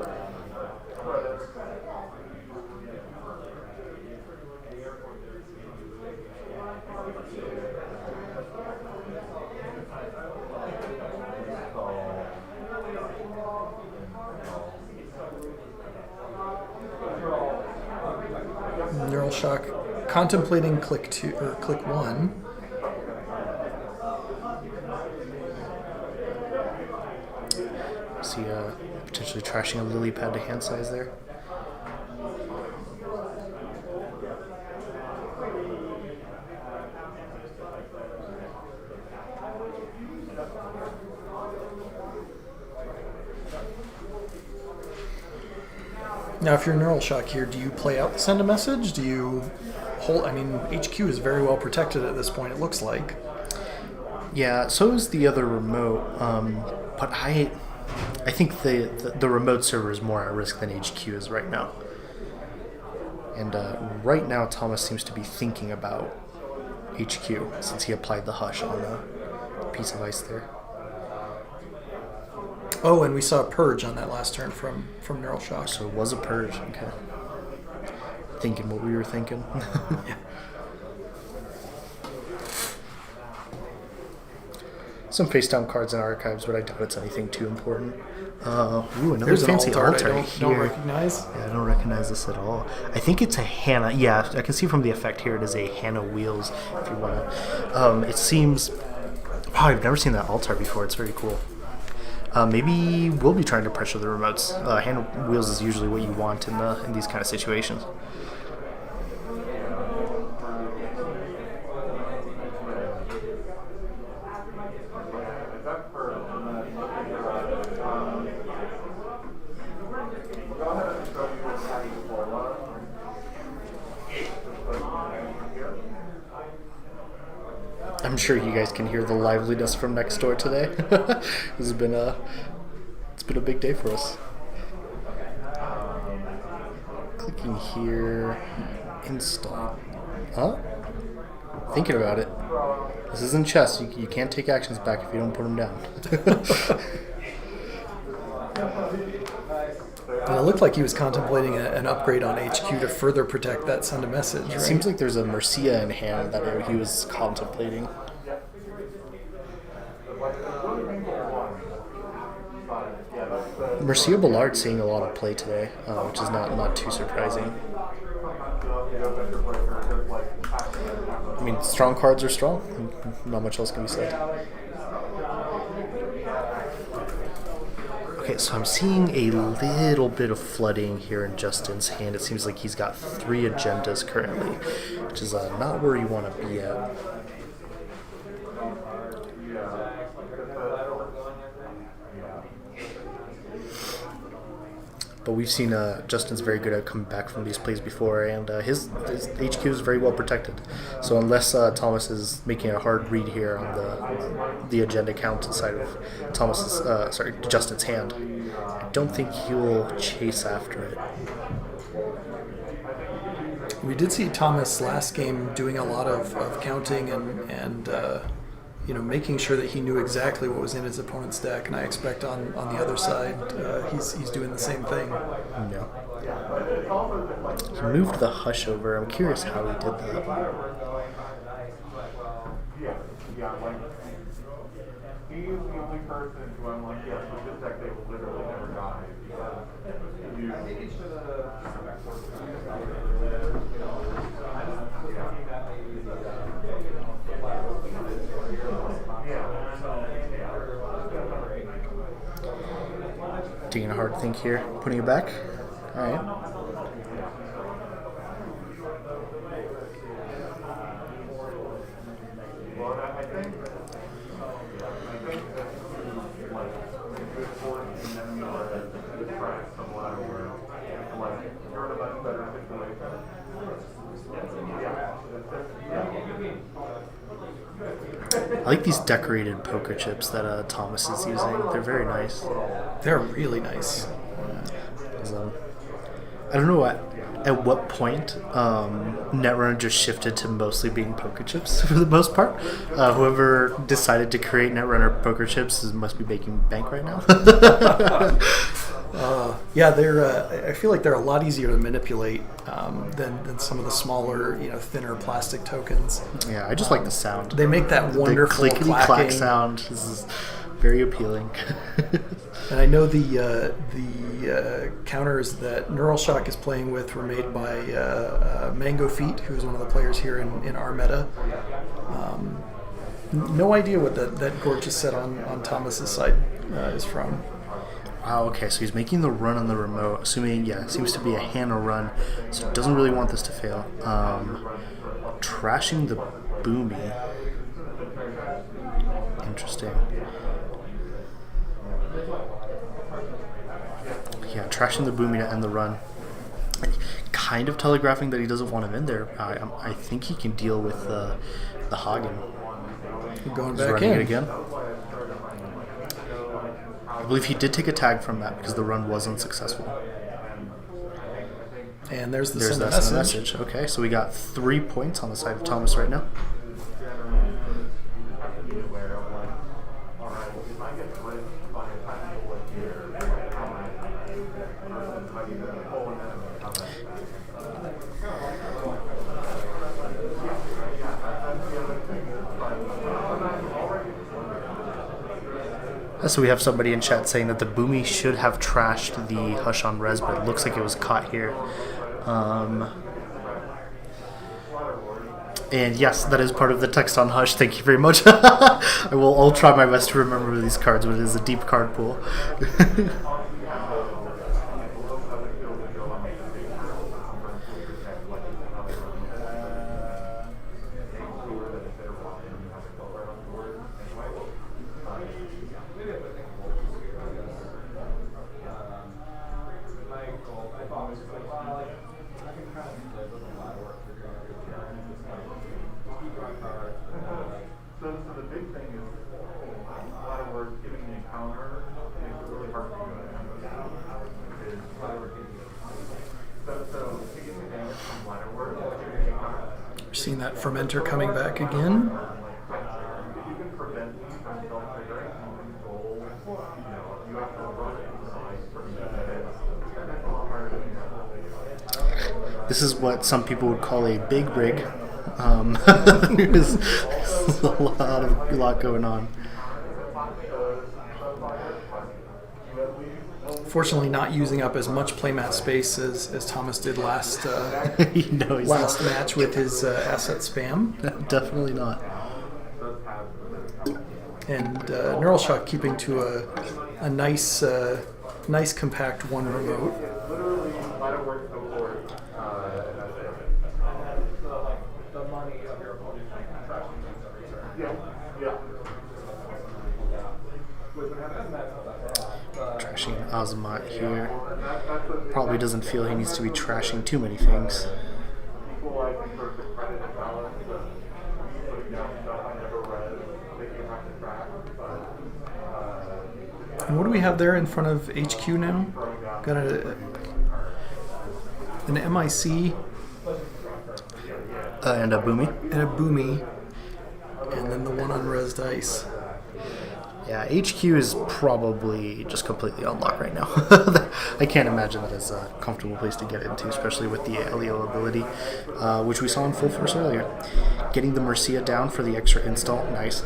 Neural Shock contemplating click 2 or click 1. See, potentially trashing a lily pad to hand size there. Now, if you're Neural Shock here, do you play out the send a message? Do you hold? I mean, HQ is very well protected at this point. It looks like. Yeah, so is the other remote, but I think the remote server is more at risk than HQ is right now. And right now, Thomas seems to be thinking about HQ since he applied the hush on a piece of ice there. Oh, and we saw a purge on that last turn from Neural Shock. So it was a purge. Okay. Thinking what we were thinking. Yeah. Some face down cards in archives, but I doubt it's anything too important. Ooh, another There's an fancy alt art altar I don't here. recognize. Yeah, I don't recognize this at all. I think it's a Hannah. Yeah, I can see from the effect here it is a Hannah Wheels. If you want to, it seems. Wow, I've never seen that altar before. It's very cool. Maybe we'll be trying to pressure the remotes. Hannah Wheels is usually what you want in these kind of situations. I'm sure you guys can hear the liveliness from next door today. This has been it's been a big day for us. Clicking here, install. Huh? Thinking about it. This isn't chess. You can't take actions back if you don't put them down. And it looked like he was contemplating an upgrade on HQ to further protect that send a message. It Right? seems like there's a Mercia in hand that he was contemplating. Mercia Ballard seeing a lot of play today, which is not too surprising. I mean, strong cards are strong. Not much else can be said. Okay, so I'm seeing a little bit of flooding here in Justin's hand. It seems like he's got 3 agendas currently, which is not where you want to be at. But we've seen Justin's very good at coming back from these plays before, and his HQ is very well protected. So unless Thomas is making a hard read here on the agenda count inside of Justin's hand, I don't think he will chase after it. We did see Thomas last game doing a lot of counting and making sure that he knew exactly what was in his opponent's deck, and I expect on the other side he's doing the same thing. No. He moved the hush over. I'm curious how he did that. He's the only person who I'm like, yes, with this deck they will Taking a hard think here. Putting it back. All right. I like these decorated poker chips that Thomas is using. They're very nice. They're really nice. 'Cause, I don't know at what point Netrunner just shifted to mostly being poker chips for the most part. Whoever decided to create Netrunner poker chips must be making bank right now. Yeah, they're. I feel like they're a lot easier to manipulate than some of the smaller, thinner plastic tokens. Yeah, I just like the sound. They make that wonderful the clickety clack clacking sound. This is very appealing. And I know the counters that Neural Shock is playing with were made by Mango Feet, who is one of the players here in our meta. No idea what that gorgeous set on Thomas's side is from. Wow, okay, so he's making the run on the remote, assuming, it seems to be a Hannah run, so doesn't really want this to fail. Trashing the Boomy. Interesting. Yeah, trashing the Boomy to end the run. Kind of telegraphing that he doesn't want him in there. I think he can deal with the Hagen. Going He's back running in. it again. I believe he did take a tag from that because the run was unsuccessful. And there's There's send a that message. Okay, so we got 3 points on the side of Thomas right now. So we have somebody in chat saying that the Boomy should have trashed the Hush on Res, but it looks like it was caught here. And yes, that is part of the text on Hush. Thank you very much. I'll try my best to remember these cards, but it is a deep card pool. We're seeing that fermenter coming back again. This is what some people would call a big rig. There's a lot going on. Fortunately, not using up as much playmat space as Thomas did last last match with his asset spam. Definitely not. And Neural Shock keeping to a nice compact one remote. Trashing Azamat here. Probably doesn't feel he needs to be trashing too many things. And what do we have there in front of HQ now? Got an MIC And a Boomy. and a Boomy, and then the one on Res Dice. Yeah, HQ is probably just completely unlocked right now. I can't imagine that as a comfortable place to get into, especially with the Elio ability, which we saw in full force earlier. Getting the Mercia down for the extra install, nice.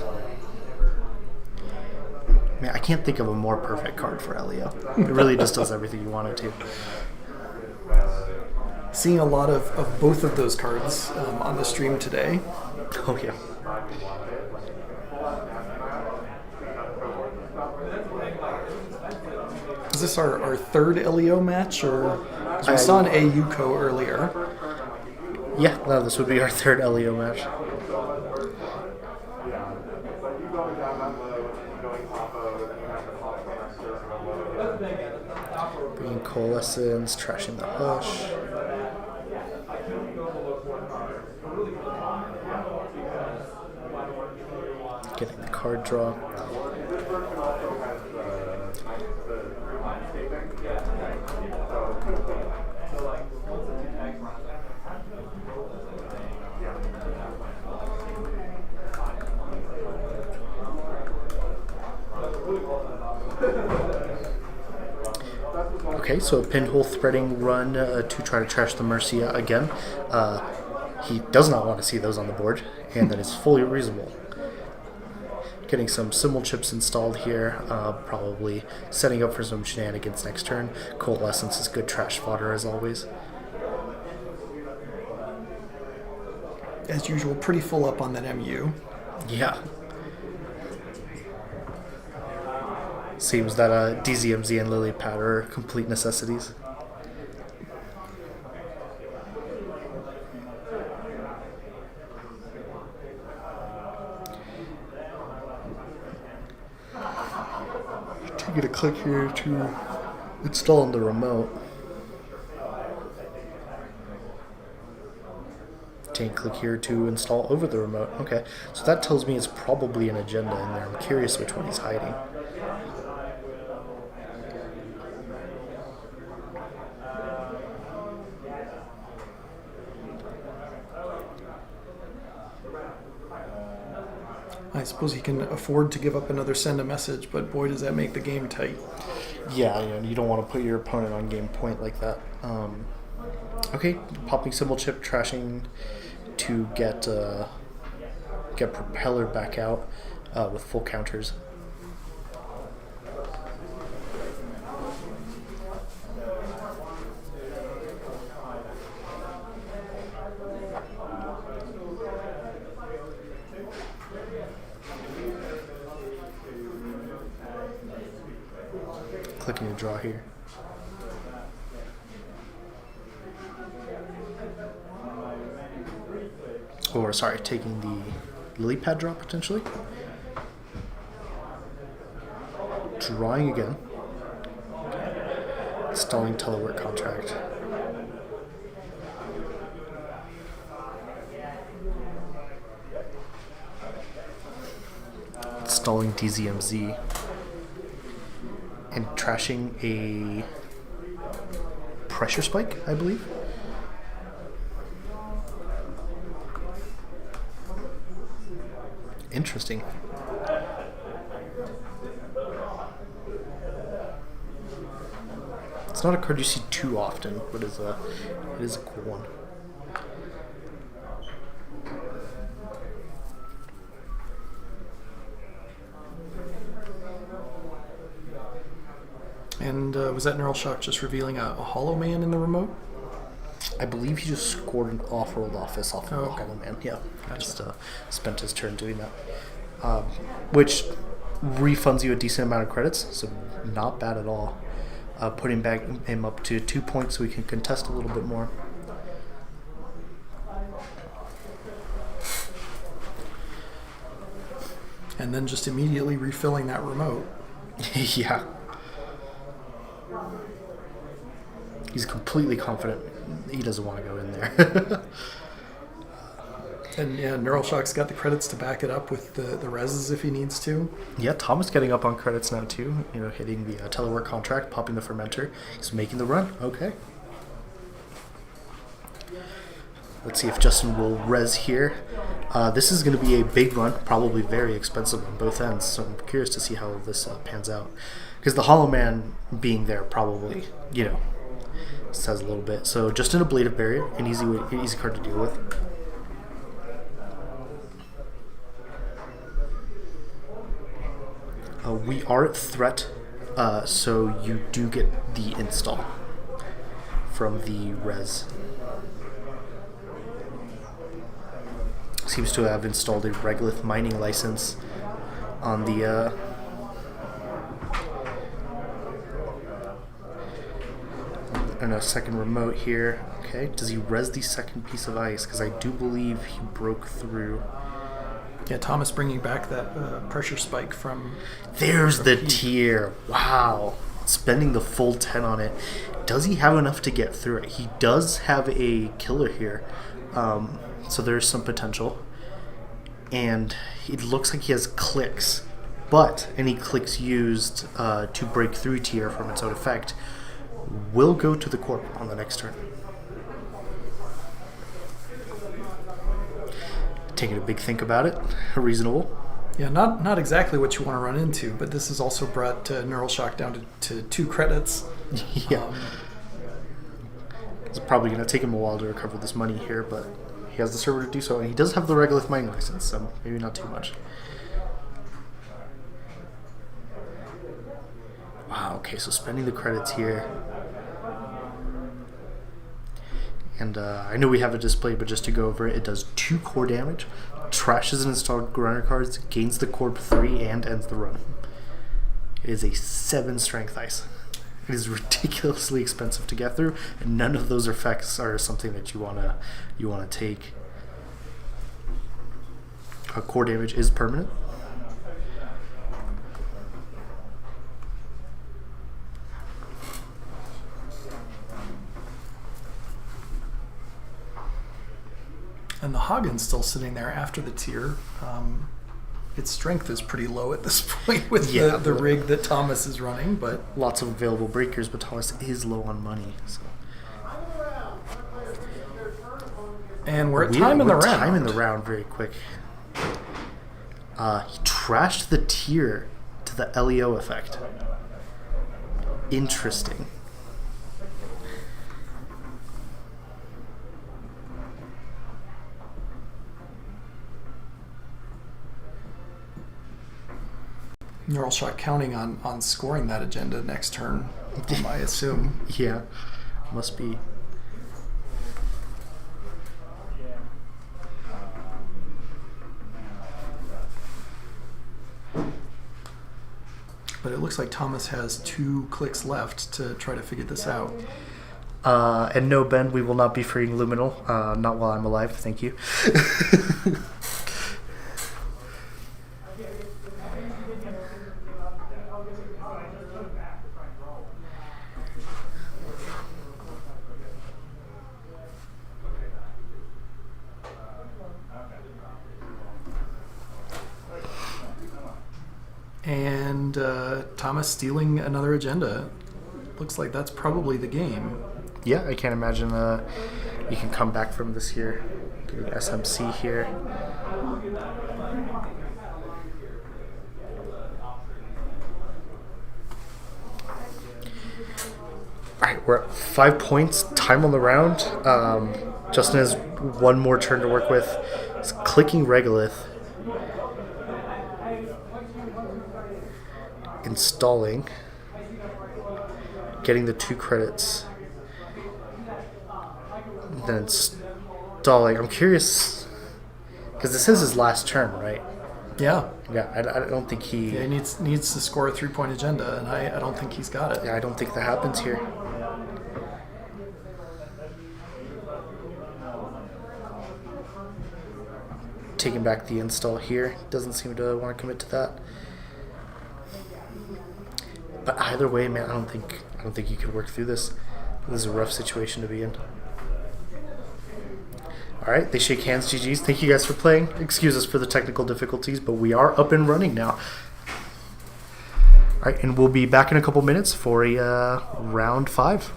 Man, I can't think of a more perfect card for Elio. It really just does everything you want it to. Seeing a lot of both of those cards on the stream today. Oh yeah. Is this our third LEO match, or 'cause we saw an AUCO earlier? Yeah, no, this would be our third LEO match. Bringing Coalescence, trashing the Hush. Getting the card draw. Okay, so a pinhole threading run to try to trash the Mercia again. He does not want to see those on the board, and that is fully reasonable. Getting some symbol chips installed here, probably setting up for some shenanigans next turn. Coalescence is good trash fodder as always. As usual, pretty full up on that MU. Yeah. Seems that DZMZ and Lily Pad are complete necessities. Taking a click here to install on the remote. Take a click here to install over the remote. Okay, so that tells me it's probably an agenda in there. I'm curious which one he's hiding. I suppose he can afford to give up another send a message, but boy, does that make the game tight. Yeah, you don't want to put your opponent on game point like that. Okay, popping symbol chip, trashing to get propeller back out with full counters. Clicking to draw here. Or, sorry, taking the lily pad draw potentially. Drawing again. Installing telework contract. Installing DZMZ. And trashing a pressure spike, I believe. Interesting. It's not a card you see too often, but it is a cool one. And was that Neural Shock just revealing a Hollow Man in the remote? I believe he just scored an off-world office off of Oh. the Hollow Man. Yeah, Gotcha. just spent his turn doing that, which refunds you a decent amount of credits, so not bad at all. Putting back him up to 2 points so we can contest a little bit more. And then just immediately refilling that remote. Yeah. He's completely confident he doesn't want to go in there. And yeah, Neural Shock's got the credits to back it up with the reses if he needs to. Yeah, Thomas getting up on credits now too. Hitting the telework contract, popping the fermenter. He's making the run. Okay. Let's see if Justin will res here. This is going to be a big run, probably very expensive on both ends. So I'm curious to see how this pans out. Because the Hollow Man being there probably, says a little bit. So just an ablative barrier, an easy card to deal with. We are at threat, so you do get the install from the res. Seems to have installed a Regolith mining license on the and a second remote here. Okay, does he res the second piece of ice? Because I do believe he broke through. Yeah, Thomas bringing back that pressure spike from. There's the Heat. tier. Wow. Spending the full 10 on it. Does he have enough to get through it? He does have a killer here. So there's some potential. And it looks like he has clicks. But any clicks used to break through tier from its own effect will go to the corp on the next turn. Taking a big think about it. Reasonable. Yeah, not exactly what you want to run into, but this has also brought Neural Shock down to 2 credits. Yeah. It's probably going to take him a while to recover this money here, but he has the server to do so, and he does have the Regolith mining license, so maybe not too much. Wow, okay, so spending the credits here. And I know we have a display, but just to go over it, it does 2 core damage, trashes and installed grinder cards, gains the corp 3, and ends the run. It is a 7 strength ice. It is ridiculously expensive to get through, and none of those effects are something that you wanna take. Core damage is permanent. And the Hagen's still sitting there after the tier. Its strength is pretty low at this point with the rig that Thomas is running, but Lots of available breakers, but Thomas is low on money. So. and we're at time in the round. Time in the round, very quick. He trashed the tier to the LEO effect. Interesting. Neural Shock counting on scoring that agenda next turn, I assume. Yeah, must be. But it looks like Thomas has 2 clicks left to try to figure this out. And no, Ben, we will not be freeing Luminal. Not while I'm alive, thank you. And Thomas stealing another agenda. Looks like that's probably the game. Yeah, I can't imagine you can come back from this here. Getting SMC here. Alright, we're at 5 points. Time on the round. Justin has one more turn to work with. He's clicking Regolith. Installing. Getting the 2 credits. Then installing. I'm curious. Because this is his last turn, right? Yeah. Yeah, I don't think he... Yeah, he needs to score a 3-point agenda, and I don't think he's got it. Yeah, I don't think that happens here. Taking back the install here. Doesn't seem to want to commit to that. But either way, man, I don't think you could work through this. This is a rough situation to be in. Alright, they shake hands, GG's. Thank you guys for playing. Excuse us for the technical difficulties, but we are up and running now. Alright, and we'll be back in a couple minutes for a round 5.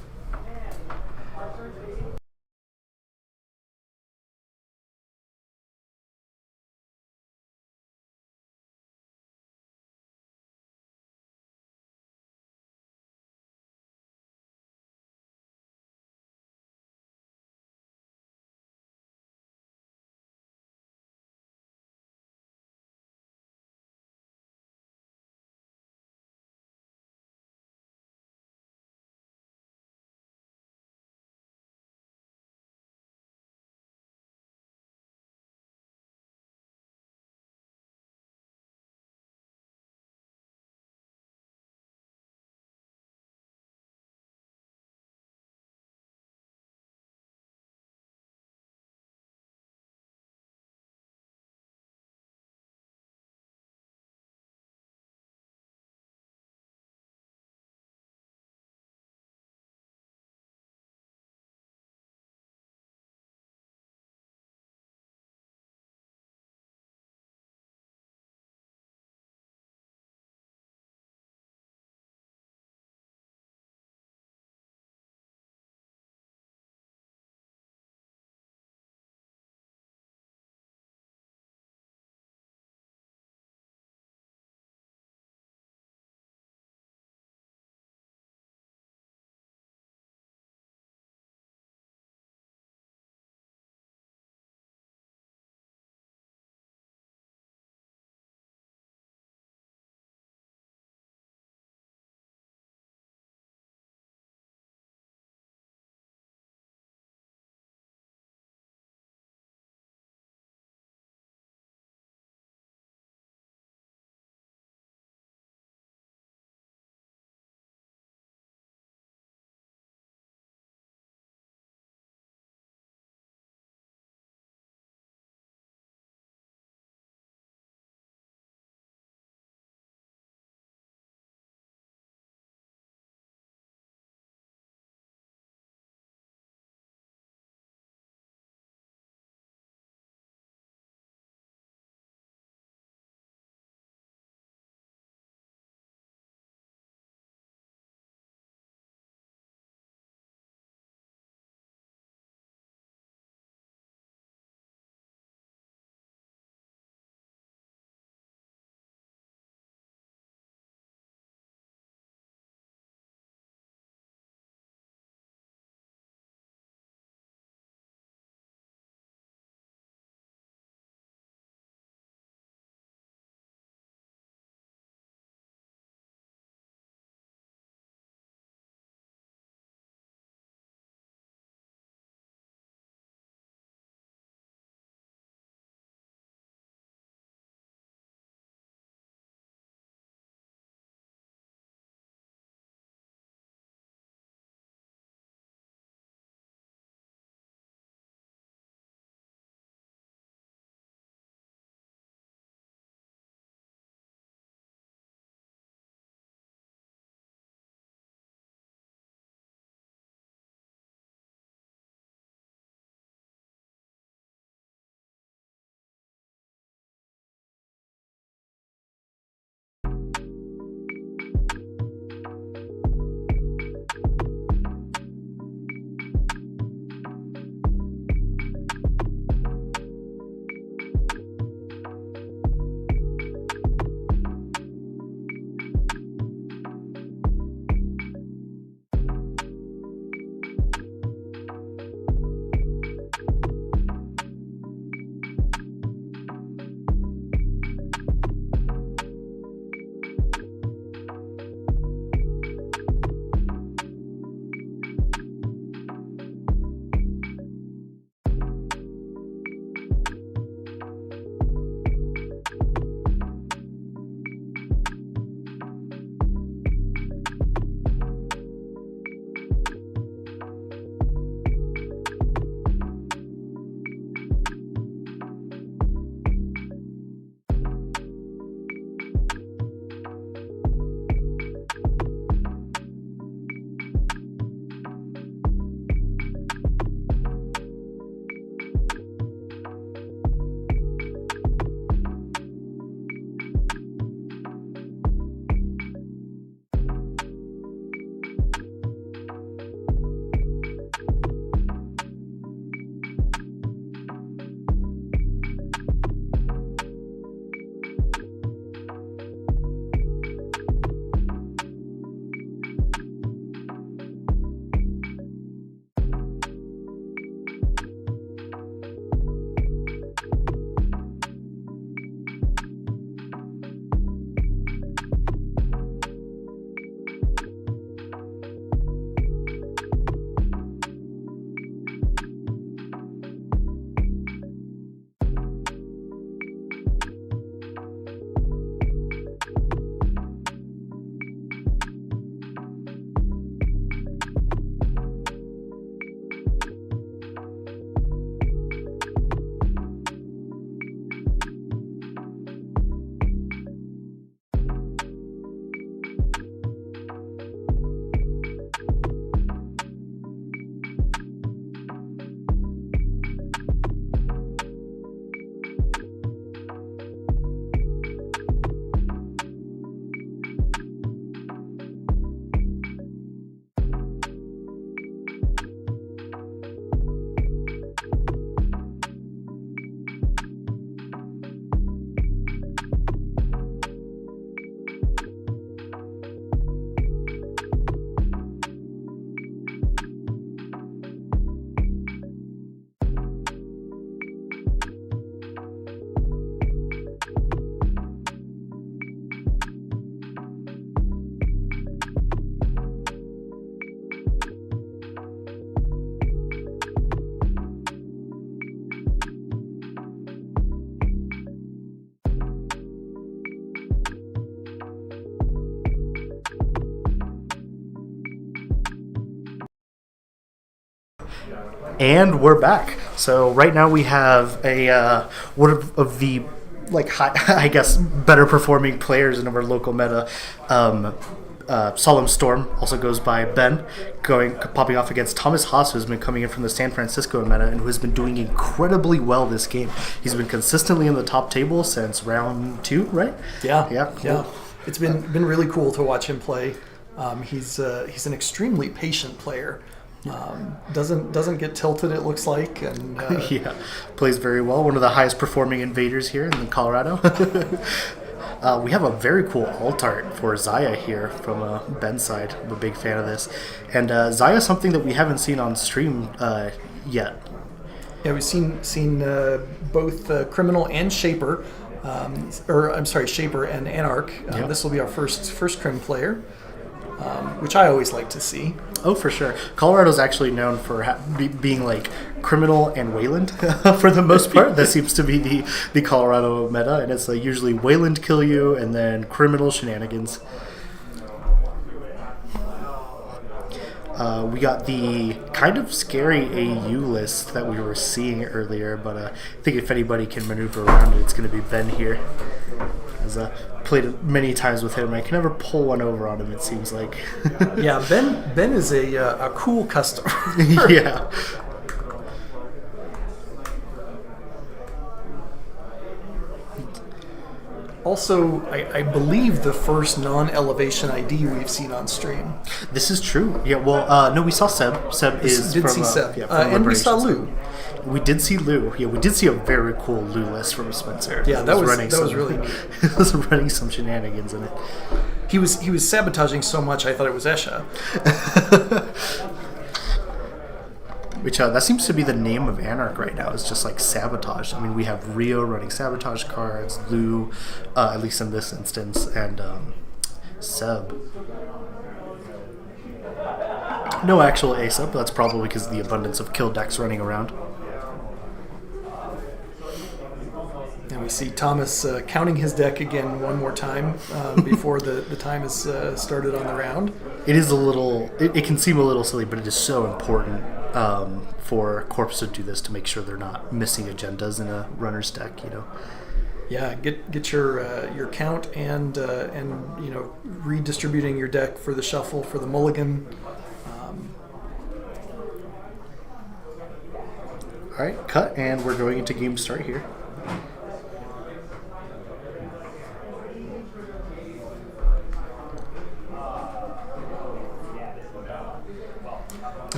And we're back. So right now we have a one of the I guess better performing players in our local meta. Solemn Storm also goes by Ben, popping off against Thomas Haas, who's been coming in from the San Francisco meta and who has been doing incredibly well this game. He's been consistently in the top table since round 2, right? Yeah, Yeah, cool. yeah. It's been really cool to watch him play. He's an extremely patient player. Doesn't get tilted, it looks like, and Yeah, plays very well. One of the highest performing invaders here in Colorado. We have a very cool alt art for Zaya here from Ben's side. I'm a big fan of this. And Zaya is something that we haven't seen on stream yet. Yeah, we've seen both Criminal and Shaper, Shaper and Anarch. Yep. This will be our first Crim player, which I always like to see. Oh, for sure. Colorado's actually known for being like Criminal and Wayland for the most part. That seems to be the Colorado meta, and it's like usually Wayland kill you and then Criminal shenanigans. We got the kind of scary AU list that we were seeing earlier, but I think if anybody can maneuver around it, it's going to be Ben here. As played it many times with him. I can never pull one over on him, it seems like. Yeah, Ben is a cool customer. Yeah. Also, I believe the first non-elevation ID we've seen on stream. This is true. Yeah, well, no, we saw Seb. Seb is Did from, see Seb. yeah, from And we saw Liberation. Lou. We did see Lou. Yeah, we did see a very cool Lou list from Spencer. Yeah, that was really neat. It was running some shenanigans in it. He was sabotaging so much I thought it was Esha. Which that seems to be the name of Anarch right now. It's just like sabotage. I mean, we have Rio running sabotage cards, Lou, at least in this instance, and Seb. No actual Asa, but that's probably because of the abundance of kill decks running around. And we see Thomas counting his deck again one more time before the time is started on the round. It is a little. It can seem a little silly, but it is so important for Corps to do this to make sure they're not missing agendas in a runner's deck. You know. Yeah, get your count and redistributing your deck for the shuffle for the mulligan. All right, cut, and we're going into game start here.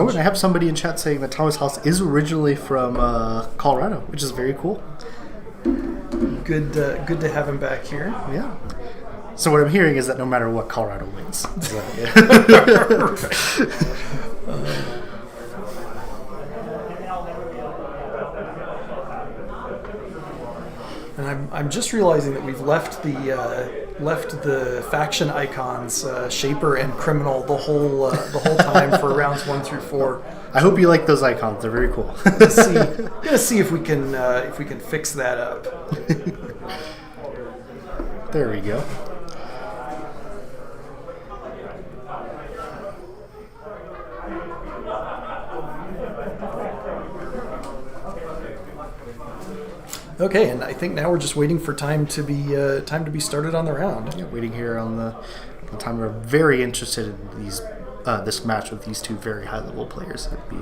Oh, and I have somebody in chat saying that Thomas Haas is originally from Colorado, which is very cool. Good to have him back here. Yeah. So what I'm hearing is that no matter what, Colorado wins. So, yeah. And I'm just realizing that we've left the faction icons Shaper and Criminal the whole time for rounds 1 through 4. I hope you like those icons. They're very cool. Gonna see if we can fix that up. There we go. Okay, and I think now we're just waiting for time to be started on the round. Yeah, waiting here on the time. We're very interested in these this match with these two very high level players. I'd be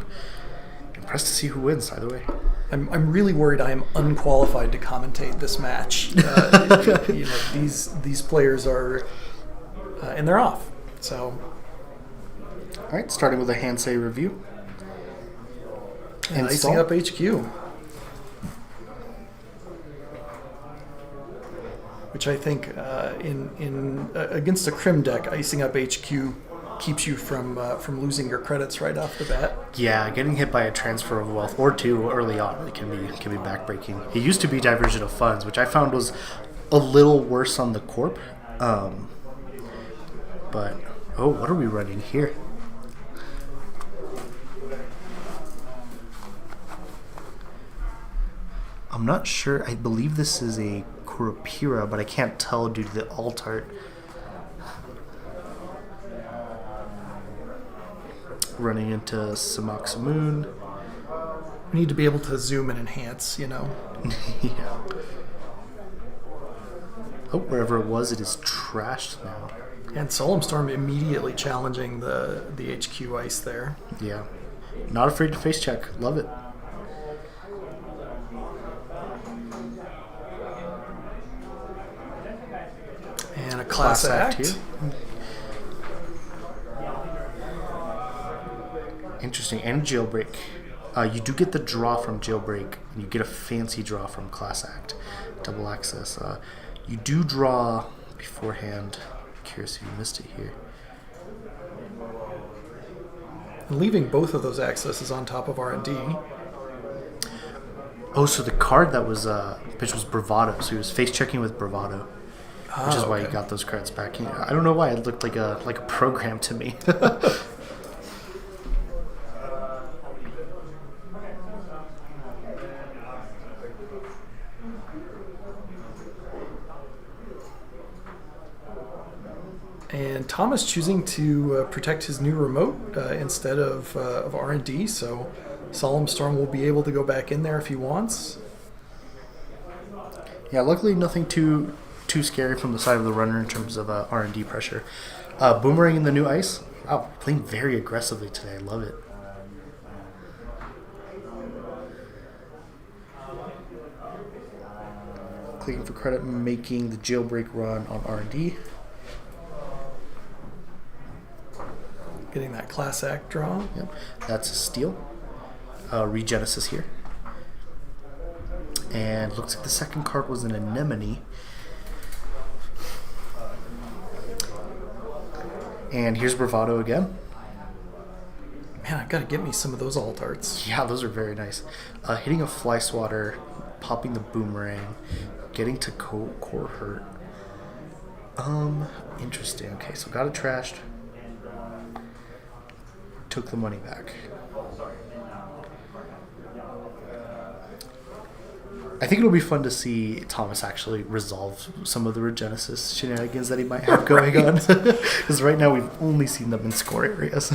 impressed to see who wins either way. I'm really worried I am unqualified to commentate this match. These players are and they're off. So all right, starting with a Hansei review. And icing up HQ. Which I think in against a Crim deck, icing up HQ keeps you from losing your credits right off the bat. Yeah, getting hit by a transfer of wealth or two early on can be backbreaking. It used to be diversion of funds, which I found was a little worse on the Corp. But what are we running here? I'm not sure. I believe this is a Kurapira, but I can't tell due to the alt art. Running into Samoxamoon. Need to be able to zoom and enhance, you know. Yeah. Oh, wherever it is trashed now. And Solemn Storm immediately challenging the HQ ice there. Yeah. Not afraid to face check. Love it. And a class act. here. Interesting. And jailbreak. You do get the draw from jailbreak, and you get a fancy draw from class act. Double access. You do draw beforehand. Curious if you missed it here. Leaving both of those accesses on top of R&D. Oh, so the card that was pitched was Bravado. So he was face checking with Bravado, which is why he got those cards back. I don't know why it looked like a program to me. And Thomas choosing to protect his new remote instead of R&D, so Solemn Storm will be able to go back in there if he wants. Yeah, luckily nothing too scary from the side of the runner in terms of R&D pressure. Boomerang in the new ice. Wow, playing very aggressively today. I love it. Clicking for credit, making the jailbreak run on R&D. Getting that class act draw. Yep, that's a steal. Regenesis here. And looks like the second card was an anemone. And here's Bravado again. Man, I've got to get me some of those alt arts. Yeah, those are very nice. Hitting a fly swatter, popping the boomerang, getting to core hurt. Interesting. Okay, so got it trashed. Took the money back. I think it'll be fun to see Thomas actually resolve some of the Regenesis shenanigans that he might have going on. Because right now we've only seen them in score areas.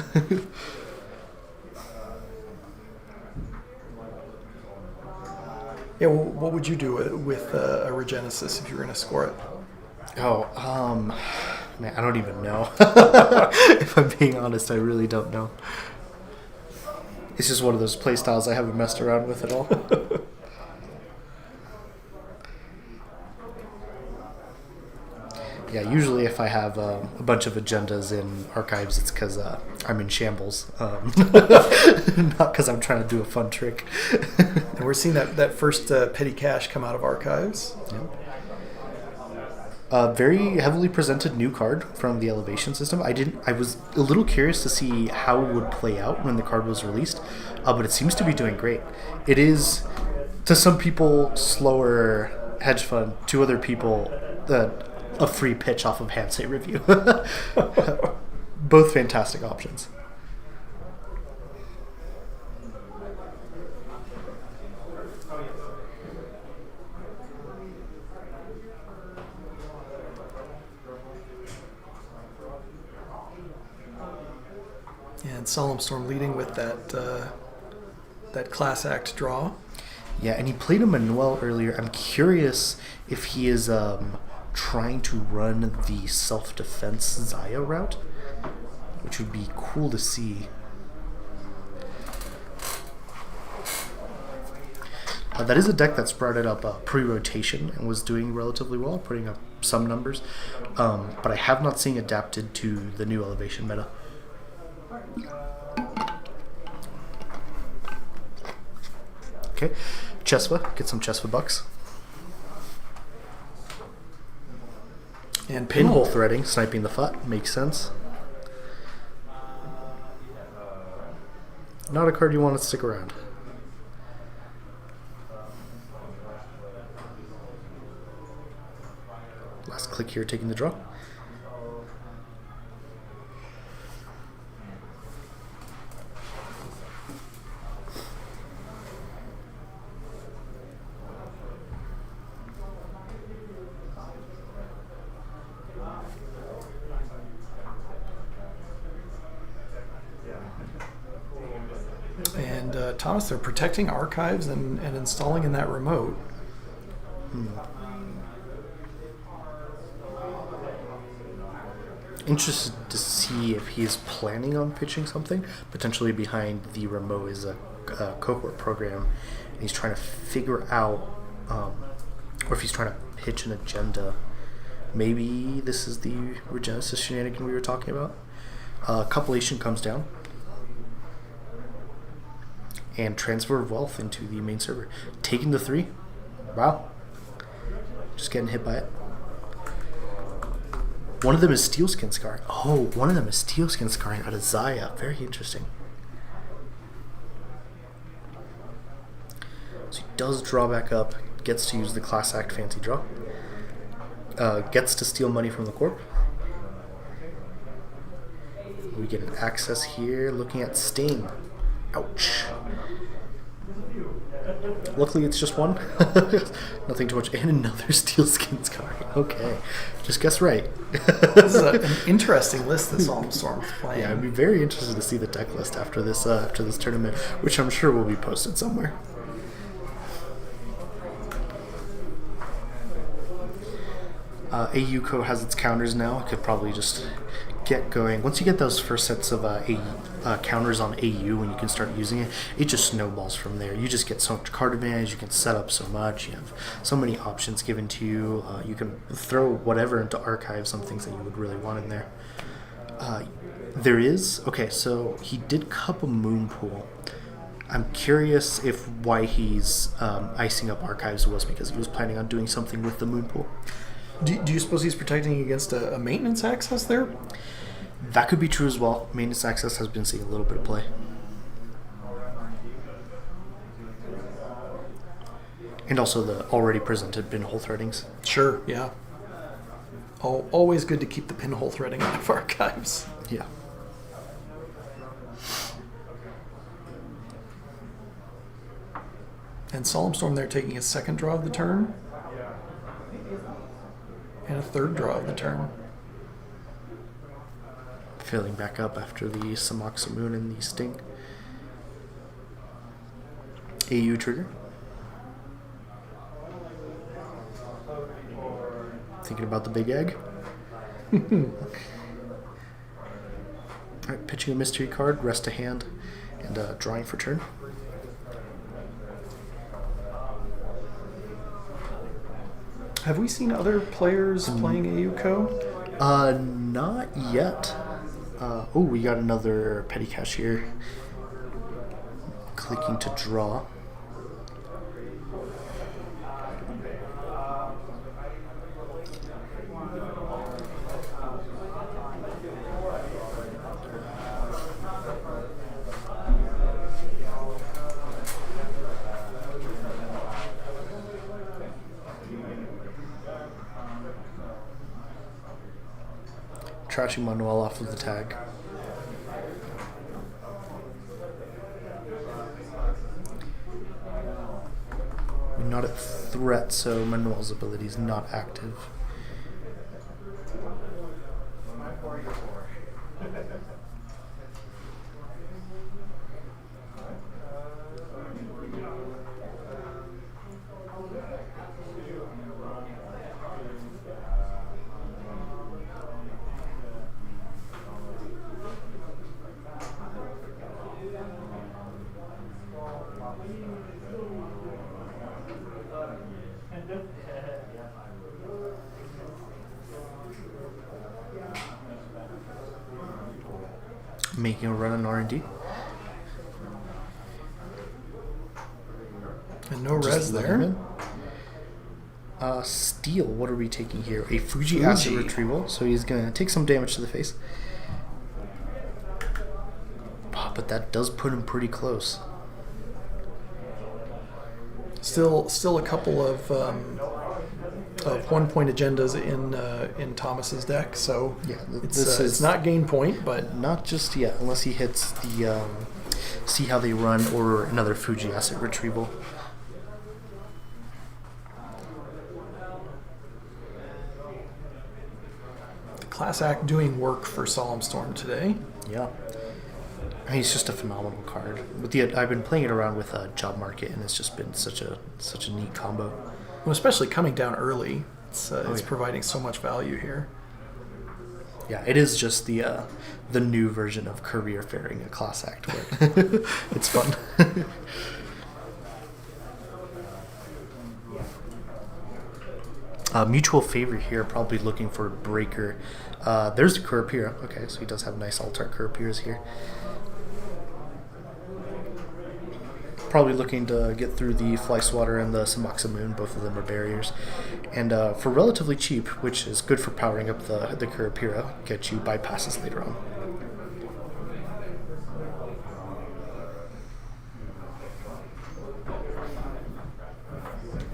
Yeah, well, what would you do with a Regenesis if you were going to score it? Oh, man, I don't even know. If I'm being honest, I really don't know. It's just one of those play styles I haven't messed around with at all. Yeah, usually if I have a bunch of agendas in archives, it's because I'm in shambles, not because I'm trying to do a fun trick. And we're seeing that first petty cash come out of archives. Yep. Very heavily presented new card from the elevation system. I was a little curious to see how it would play out when the card was released, but it seems to be doing great. It is, to some people, slower hedge fund. To other people, a free pitch off of Hansei Review. Both fantastic options. And Solemn Storm leading with that class act draw. Yeah, and he played a Manuel earlier. I'm curious if he is trying to run the self-defense Zaya route, which would be cool to see. That is a deck that sprouted up pre-rotation and was doing relatively well, putting up some numbers, but I have not seen adapted to the new elevation meta. Okay, Chesva, get some Chesva bucks. And Pinhole threading, sniping the FUT, makes sense. Not a card you want to stick around. Last click here, taking the draw. And Thomas, they're protecting archives and installing in that remote. Interested to see if he's planning on pitching something. Potentially behind the remote is a cohort program, and he's trying to figure out, or if he's trying to pitch an agenda. Maybe this is the Regenesis shenanigan we were talking about. Copulation comes down, and transfer of wealth into the main server. Taking the 3. Wow. Just getting hit by it. One of them is Steelskin Scarring. Oh, one of them is Steelskin Scarring out of Zaya. Very interesting. So he does draw back up, gets to use the Class Act Fancy Draw. Gets to steal money from the Corp. We get an access here, looking at Sting. Ouch. Luckily it's just one. Nothing too much. And another Steelskin Scarring. Okay. Just guess right. This is an interesting list that Storm's playing. Yeah, I'd be very interested to see the deck list after this tournament, which I'm sure will be posted somewhere. AUCO has its counters now. Could probably just get going. Once you get those first sets of counters on AU, when you can start using it, it just snowballs from there. You just get so much card advantage. You can set up so much. You have so many options given to you. You can throw whatever into archive, some things that you would really want in there. There is, okay, so he did cup a moon pool. I'm curious if why he's icing up archives was because he was planning on doing something with the moon pool. Do you suppose he's protecting against a maintenance access there? That could be true as well. Maintenance access has been seeing a little bit of play. And also the already presented pinhole threadings. Sure, yeah. Always good to keep the pinhole threading out of archives. Yeah. And Solemn Storm there taking a second draw of the turn. And a third draw of the turn. Filling back up after the Samoxamoon and the Sting. AU trigger. Thinking about the big egg. Alright, pitching a mystery card, rest a hand, and drawing for turn. Have we seen other players playing AUCO? Not yet. Oh, we got another petty cash here. Clicking to draw. Trashing Manuel off of the tag. We're not at threat, so Manuel's ability is not active. Making a run on R&D. And no res there. Steel, what are we taking here? A Fuji acid retrieval, so he's going to take some damage to the face. But that does put him pretty close. Still a couple of 1-point agendas in Thomas's deck, so yeah, it's not gain point, but not just yet, unless he hits the see how they run or another Fuji asset retrieval. the Class Act doing work for Solemn Storm today. Yeah. I mean, he's just a phenomenal card. I've been playing it around with Job Market, and it's just been such a neat combo. Well, especially coming down early, it's yeah. providing so much value here. Yeah, it is just the new version of Career Fairing a class act, but it's fun. Mutual favor here, probably looking for a breaker. There's the Kurapira. Okay, so he does have nice altar Kurapiras here. Probably looking to get through the Fly Swatter and the Samaxa Moon. Both of them are barriers. And for relatively cheap, which is good for powering up the Kurapira, get you bypasses later on.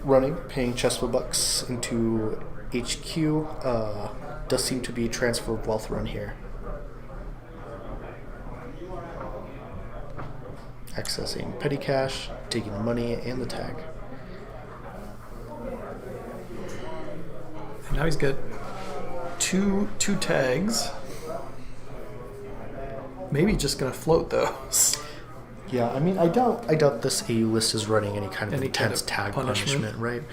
Running, paying Chessville bucks into HQ. Does seem to be a transfer of wealth run here. Accessing petty cash, taking the money and the tag. And now he's got two tags. Maybe just gonna float those. Yeah, I mean, I doubt this AU list is running any kind of intense tag punishment, right?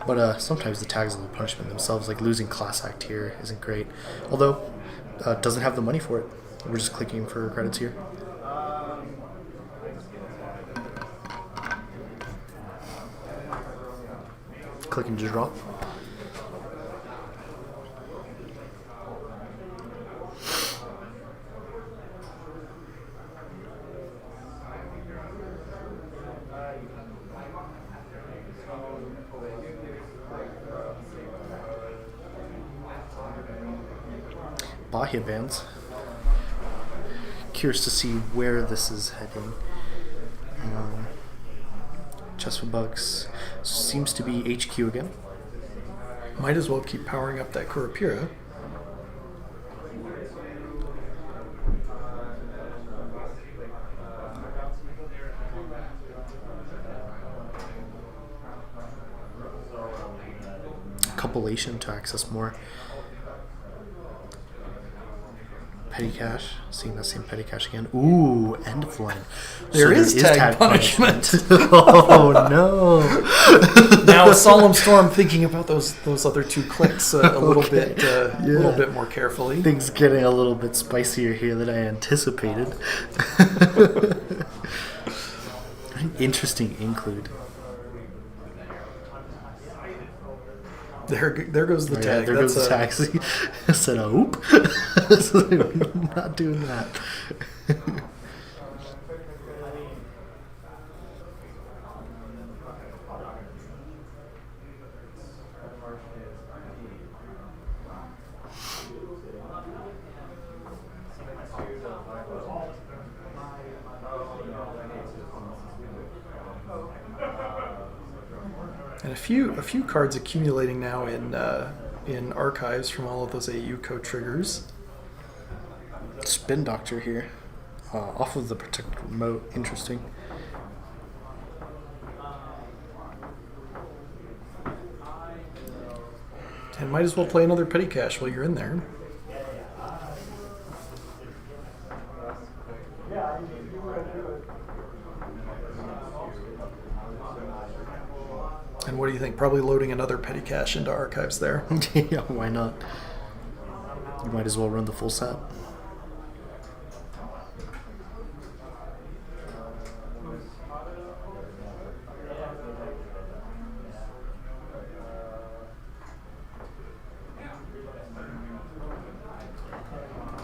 But sometimes the tags are the punishment themselves, like losing Class Act here isn't great. Although, doesn't have the money for it. We're just clicking for credits here. Clicking to draw. Bahia bands. Curious to see where this is heading. Chest for bucks seems to be HQ again. Might as well keep powering up that Kurapira. Compilation to access more. Petty cash. Seeing that same petty cash again. Ooh, end of line. There is tag punishment. Oh no! Now, Solemn Storm thinking about those other two clicks a little bit more carefully. Things getting a little bit spicier here than I anticipated. Interesting include. There goes the tag. There goes the tag. I said, "Oop!" I'm not doing that. And a few cards accumulating now in archives from all of those AU code triggers. Spin Doctor here, off of the protected remote. Interesting. And might as well play another petty cash while you're in there. And what do you think? Probably loading another petty cash into archives there. Yeah, why not? You might as well run the full set.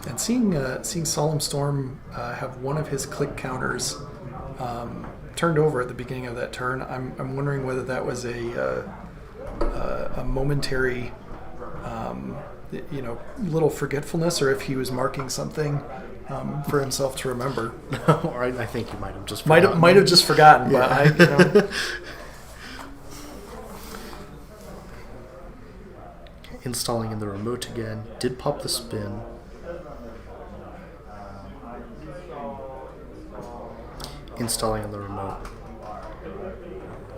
And seeing Solemn Storm have one of his click counters turned over at the beginning of that turn, I'm wondering whether that was a momentary little forgetfulness, or if he was marking something for himself to remember. Or I think he might have just forgotten. Might have just forgotten, Yeah. but Installing in the remote again. Did pop the spin. Installing on the remote.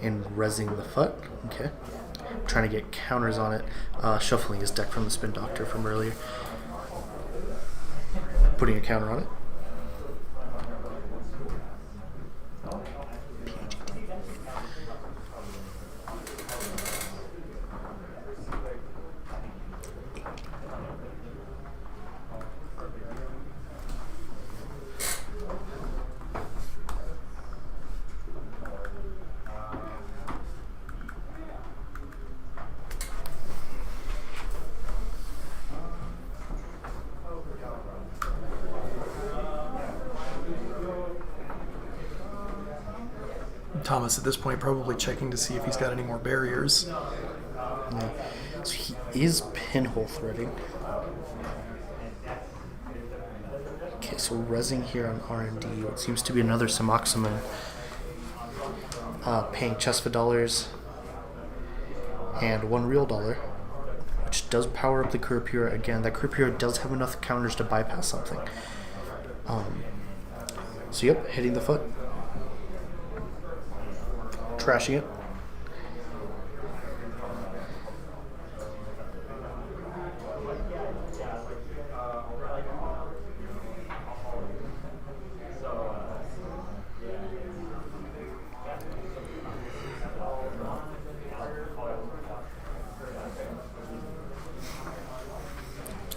And rezzing the FUT. Okay. Trying to get counters on it. Shuffling his deck from the Spin Doctor from earlier. Putting a counter on it. Thomas at this point probably checking to see if he's got any more barriers. Yeah. So he is pinhole threading. Okay, so rezzing here on R&D. What seems to be another Sumoxamine. Paying chest for dollars and $1 real, which does power up the Kurapura again. That Kurapura does have enough counters to bypass something. So yep, hitting the foot, trashing it.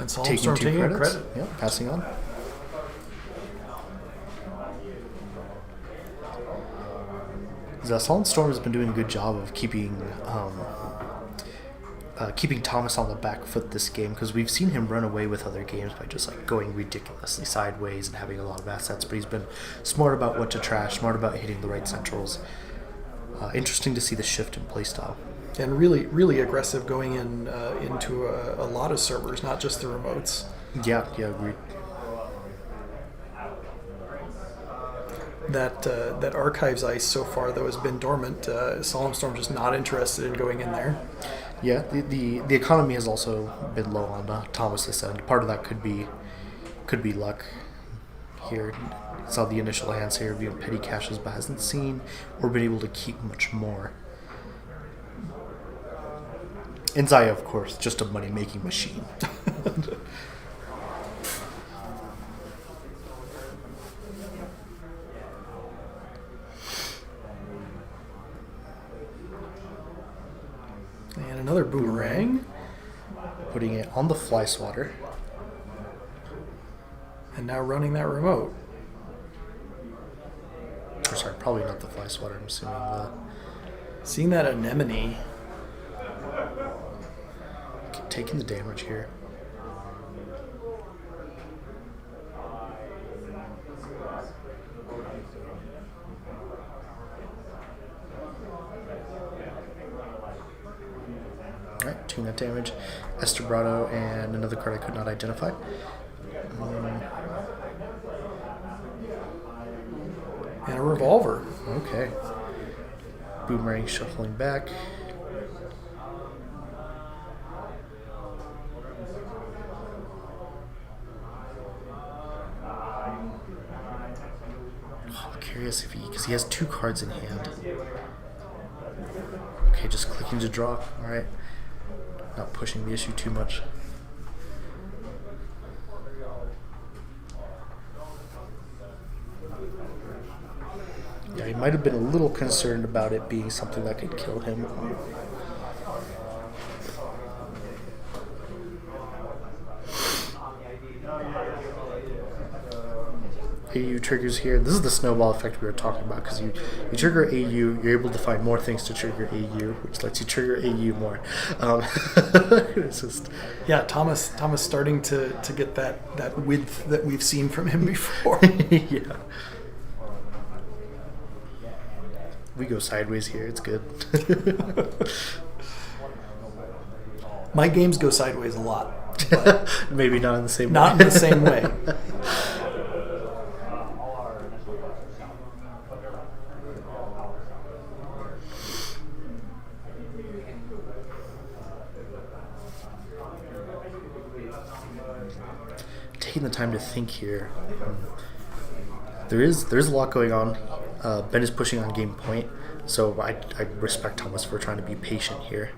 And Taking Solemn 2 taking a credits. credit. Yep, passing on. Solemn Storm has been doing a good job of keeping Thomas on the back foot this game, because we've seen him run away with other games by just like going ridiculously sideways and having a lot of assets, but he's been smart about what to trash, smart about hitting the right centrals. Interesting to see the shift in playstyle. And really, really aggressive going into a lot of servers, not just the remotes. Yeah, agreed. That Archives Ice so far, though, has been dormant. Solemn Storm just not interested in going in there. Yeah, the economy has also been low on Thomas's end. Part of that could be luck here. Saw the initial hands here viewing petty caches, but hasn't seen or been able to keep much more. And Zaya, of course, just a money-making machine. And another boomerang. Putting it on the fly swatter. And now running that remote. Or sorry, probably not the fly swatter, I'm assuming the... Seeing that anemone. Taking the damage here. Alright, 2 net damage. Estebrado and another card I could not identify. And a revolver. Okay. Boomerang shuffling back. Curious if because he has 2 cards in hand. Okay, just clicking to draw. All right, not pushing the issue too much. Yeah, he might have been a little concerned about it being something that could kill him. AU triggers here. This is the snowball effect we were talking about, because you trigger AU, you're able to find more things to trigger AU, which lets you trigger AU more. It's just... Yeah, Thomas starting to get that width that we've seen from him before. Yeah. We go sideways here, it's good. My games go sideways a lot. But maybe not in the same way. Not in the same way. Taking the time to think here. There's a lot going on. Ben is pushing on game point, so I respect Thomas for trying to be patient here.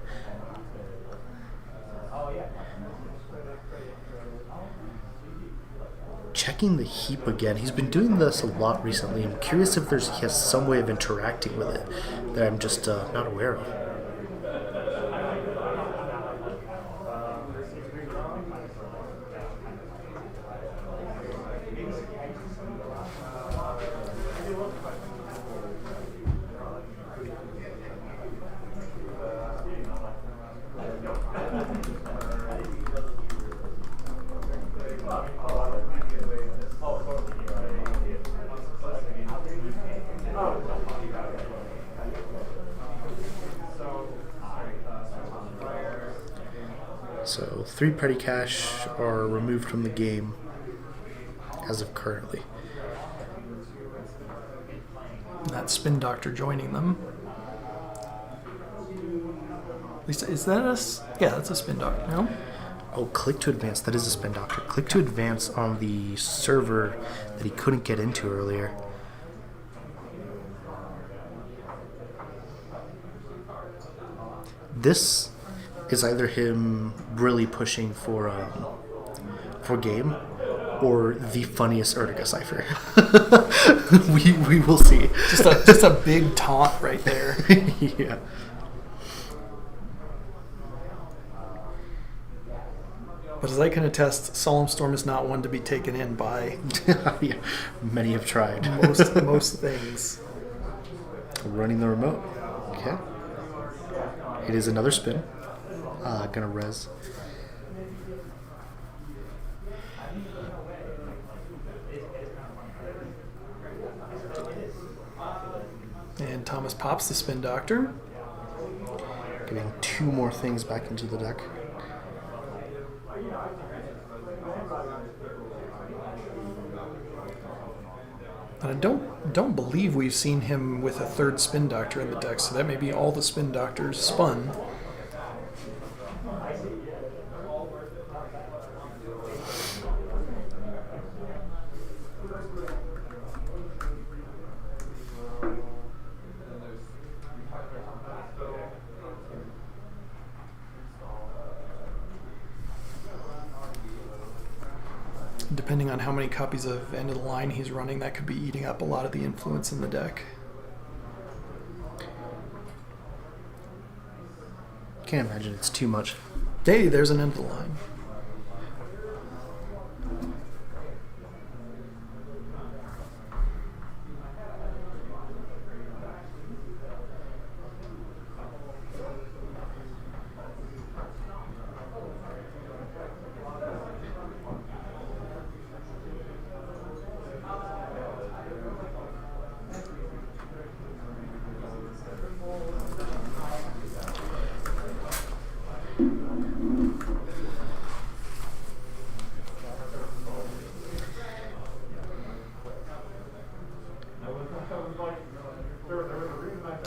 Checking the heap again. He's been doing this a lot recently. I'm curious if he has some way of interacting with it that I'm just not aware of. So 3 petty cash are removed from the game as of currently. That Spin Doctor joining them. At least, is that yeah, that's a Spin Doctor, no? Oh, click to advance. That is a Spin Doctor. Click to advance on the server that he couldn't get into earlier. This is either him really pushing for game, or the funniest Ertica cipher. we will see. Just a big taunt right there. Yeah. But as I can attest, Solemn Storm is not one to be taken in by Yeah, many have tried. most things. Running the remote. Okay. It is another spin. Gonna res. And Thomas pops the Spin Doctor. Getting 2 more things back into the deck. And I don't believe we've seen him with a 3rd Spin Doctor in the deck, so that may be all the Spin Doctors spun. Depending on how many copies of End of the Line he's running, that could be eating up a lot of the influence in the deck. Can't imagine it's too much. Hey, there's an End of the Line.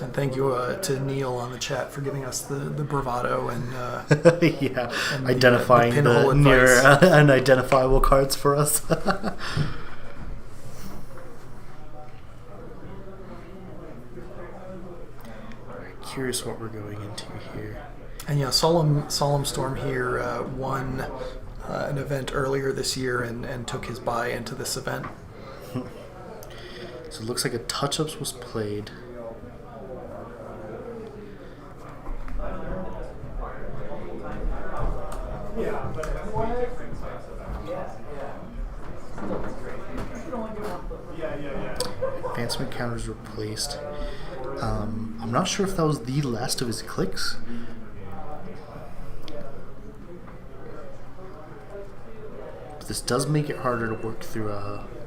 And thank you to Neil on the chat for giving us the bravado and Yeah, and identifying pinhole the near advice. unidentifiable cards for us. Curious what we're going into here. And yeah, Solemn Storm here won an event earlier this year and took his bye into this event. So it looks like a touch-ups was played. Advancement counters were placed. I'm not sure if that was the last of his clicks. But this does make it harder to work through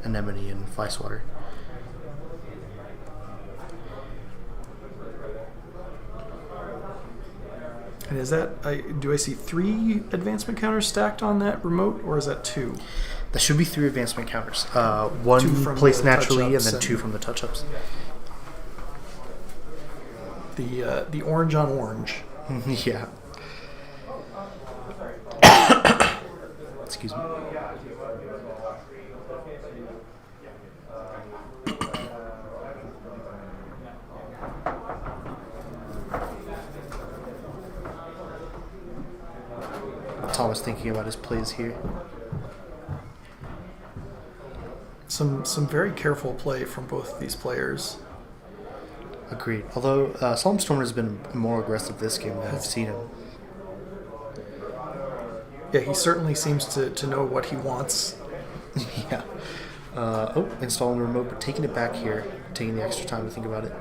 Anemone and Flywater. And is that do I see 3 advancement counters stacked on that remote, or is that 2? That should be 3 advancement counters. 1 2 from placed the naturally, and touch-ups then 2 from the touch-ups. The orange on orange. Yeah. Excuse me. Thomas thinking about his plays here. Some very careful play from both of these players. Agreed. Although Solemn Storm has been more aggressive this game than I've seen him. Yeah, he certainly seems to know what he wants. Yeah. Installing the remote, but taking it back here, taking the extra time to think about it.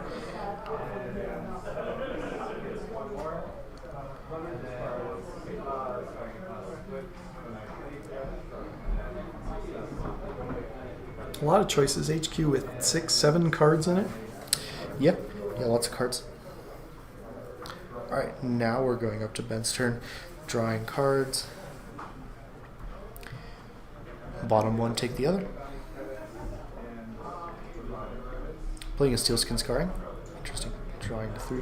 A lot of choices. HQ with 6, 7 cards in it. Yep. Yeah, lots of cards. Alright, now we're going up to Ben's turn. Drawing cards. Bottom one, take the other. Playing a Steelskin Scarring. Interesting. Drawing the 3.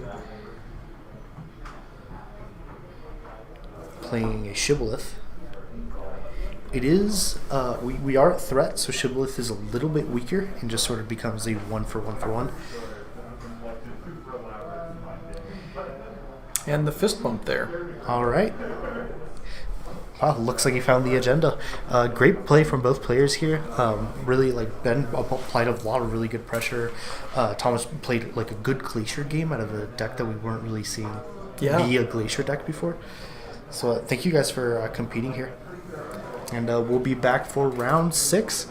Playing a Shibboleth. It is, we are at threat, so Shibboleth is a little bit weaker and just sort of becomes a 1 for 1 for 1. And the fist bump there. All right. Wow, looks like you found the agenda. Great play from both players here. Really, like, Ben applied a lot of really good pressure. Thomas played like a good Glacier game out of a deck that we weren't really seeing be a Glacier deck before. So thank you guys for competing here. And we'll be back for round 6.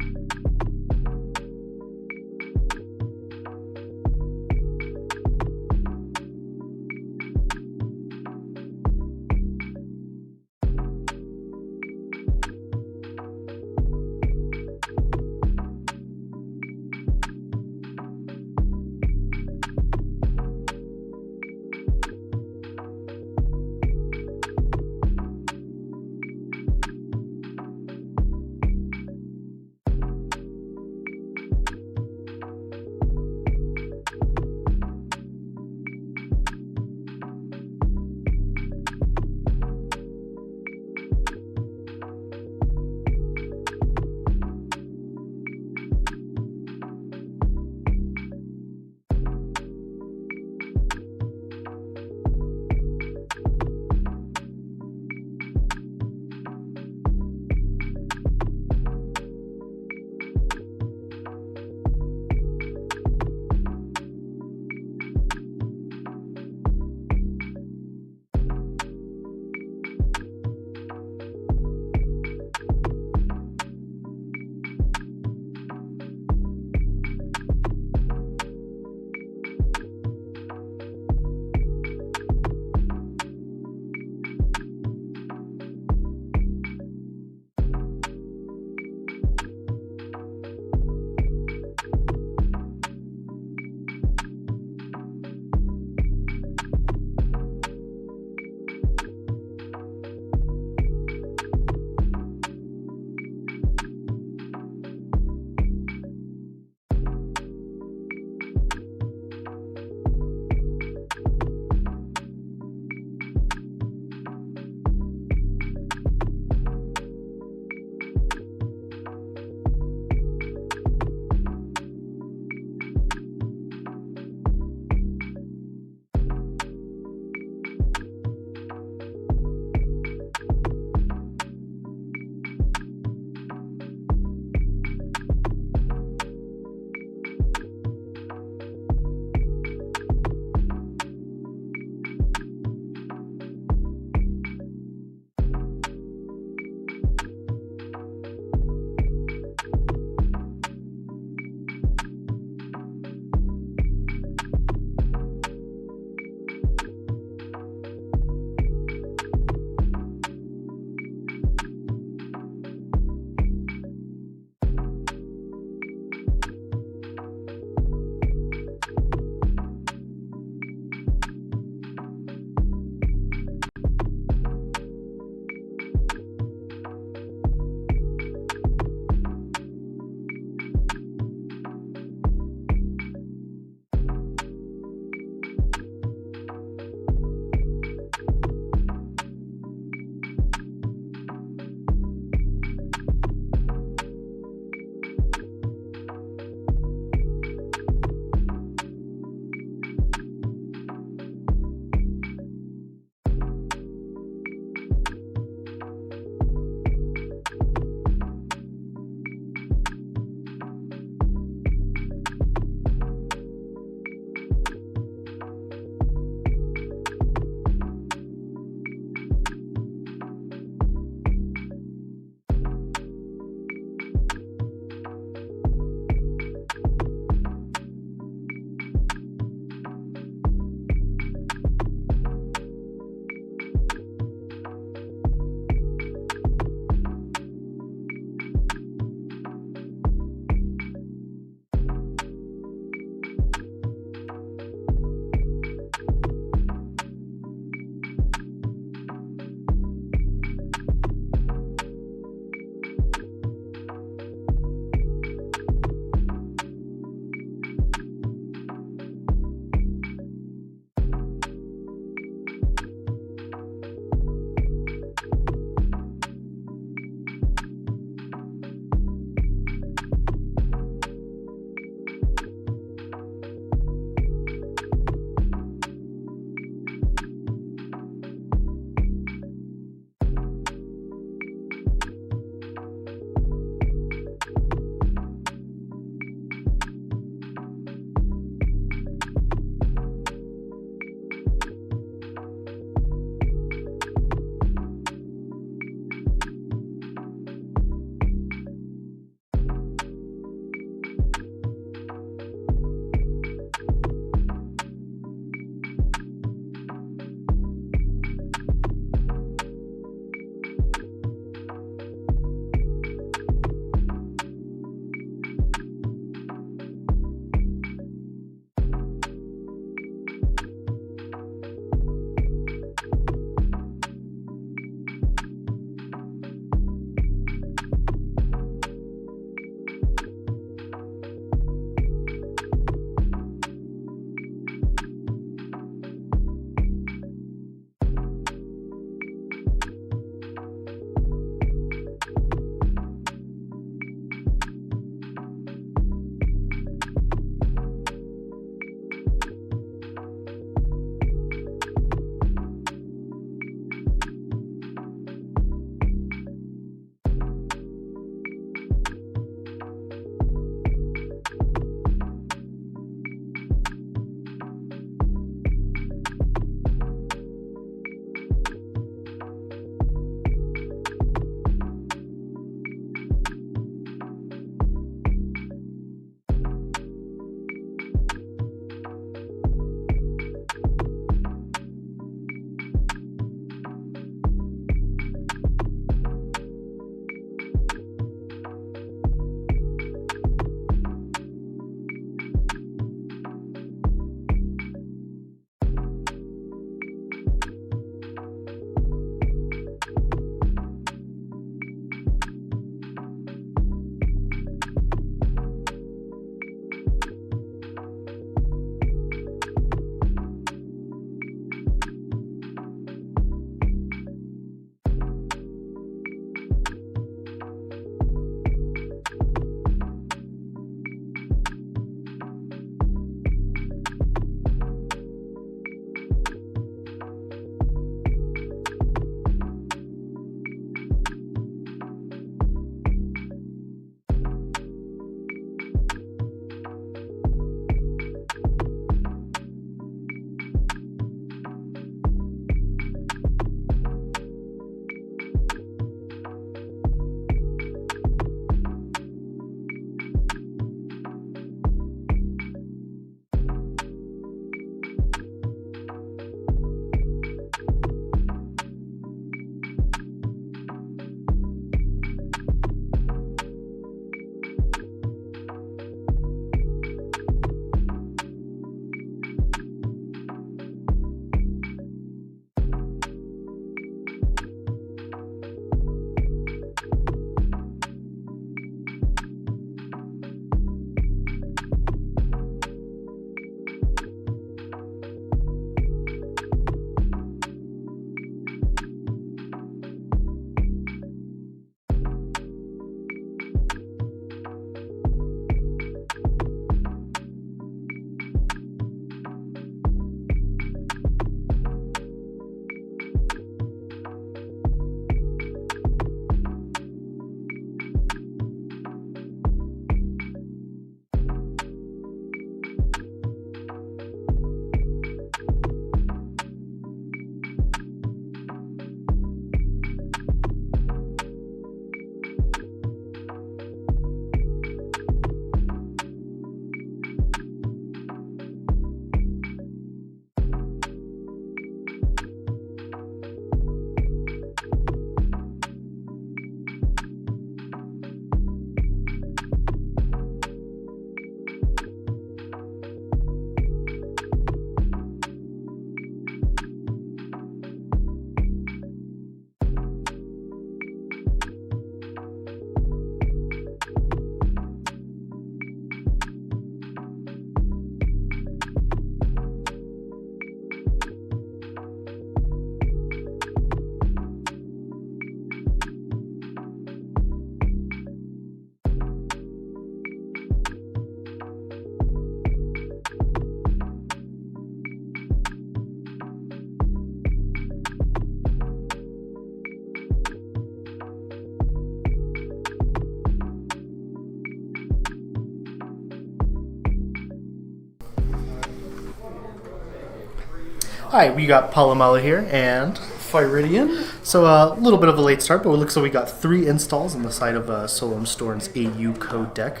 Hi, we got Palomala here, and Fyridian. so a little bit of a late start, but it looks like we got 3 installs on the side of Solom Storm's AU code deck.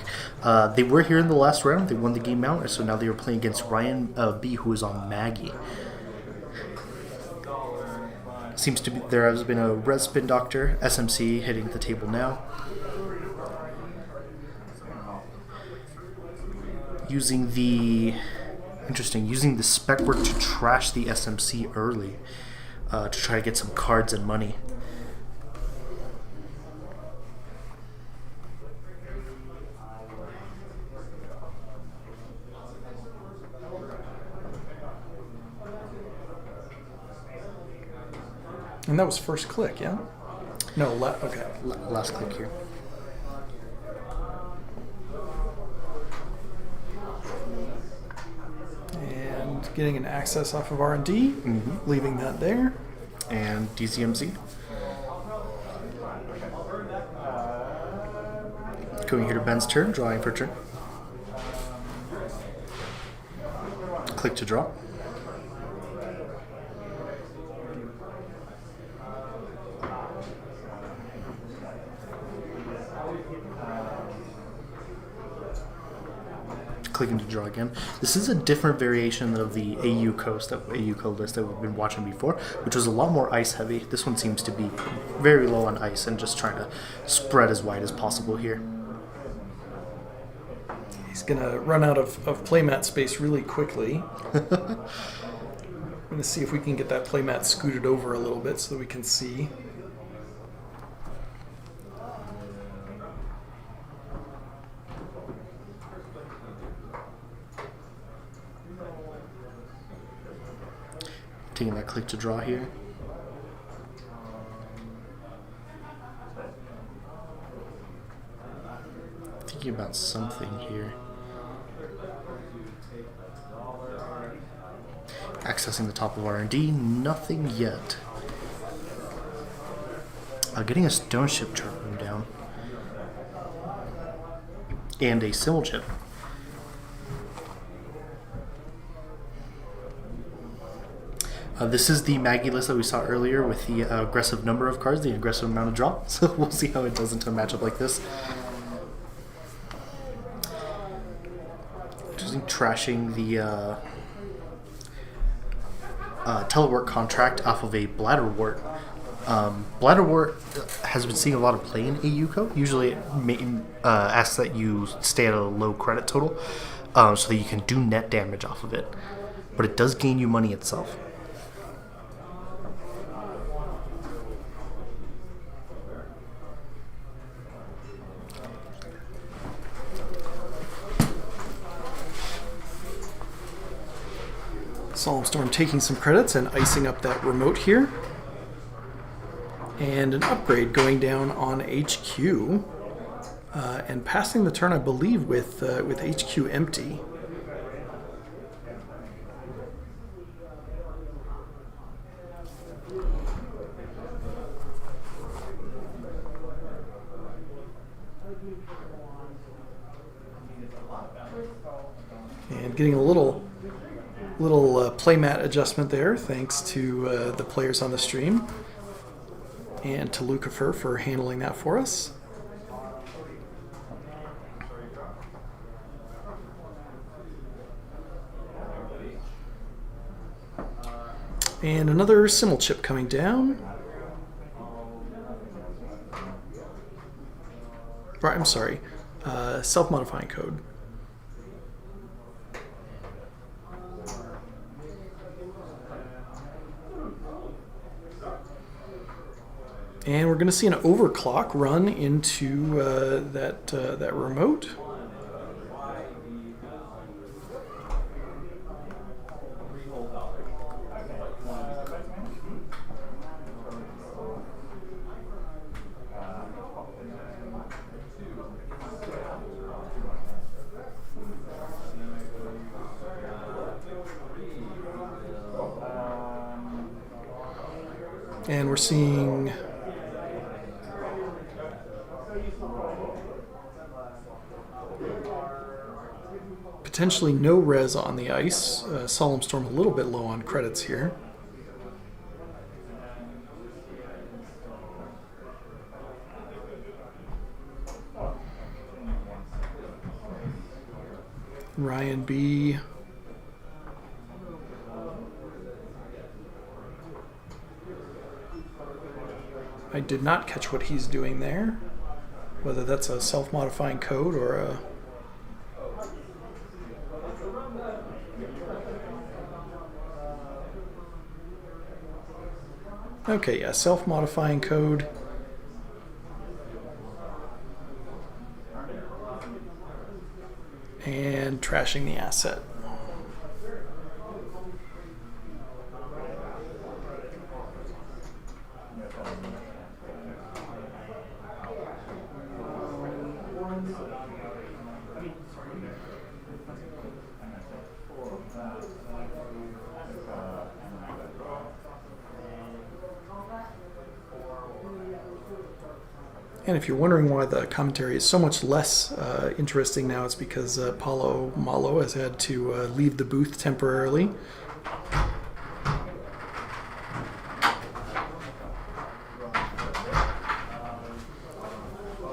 They were here in the last round. They won the game out, so now they are playing against Ryan B, who is on Maggie. Seems to be there has been a Red Spin Doctor SMC hitting the table now. Using the spec work to trash the SMC early to try to get some cards and money. And that was first click, yeah? No, okay. Last click here. And getting an access off of R&D, leaving that there. And DZMZ. Going here to Ben's turn, drawing for turn. Click to draw. Clicking to draw again. This is a different variation of the AU code list that we've been watching before, which was a lot more ice heavy. This one seems to be very low on ice and just trying to spread as wide as possible here. He's going to run out of playmat space really quickly. I'm going to see if we can get that playmat scooted over a little bit so that we can see. Taking that click to draw here. Thinking about something here. Accessing the top of R&D, nothing yet. Getting a stone ship turn down. And a simul chip. This is the Maggie list that we saw earlier with the aggressive number of cards, the aggressive amount of draw. So we'll see how it does into a matchup like this. Just trashing the telework contract off of a Bladderwort. Bladderwort has been seeing a lot of play in AUCO. Usually it asks that you stay at a low credit total so that you can do net damage off of it. But it does gain you money itself. Solemn Storm taking some credits and icing up that remote here. And an upgrade going down on HQ. And passing the turn, I believe, with HQ empty. And getting a little playmat adjustment there, thanks to the players on the stream and to Lucifer for handling that for us. And another simul chip coming down. Right, I'm sorry, self-modifying code. And we're going to see an overclock run into that remote. And we're seeing potentially no res on the ice. Solemn Storm a little bit low on credits here. Ryan B. I did not catch what he's doing there. Whether that's a self-modifying code or a... Okay, yeah, self-modifying code. And trashing the asset. And if you're wondering why the commentary is so much less interesting now, it's because Paulo Malo has had to leave the booth temporarily.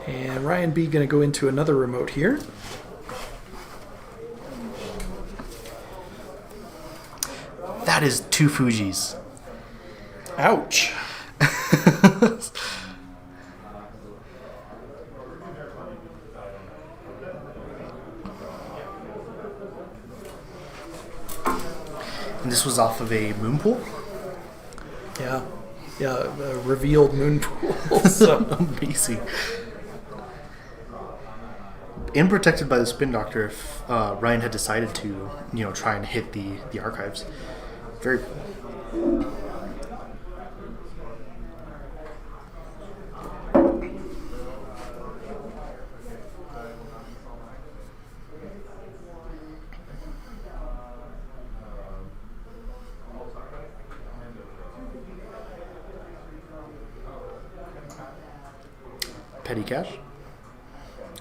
And Ryan B going to go into another remote here. That is 2 Fujis. Ouch. And this was off of a moon pool? Yeah. Yeah, a revealed moon pool. So amazing. And protected by the Spin Doctor if Ryan had decided to, try and hit the archives. Very cool. Petty Cash.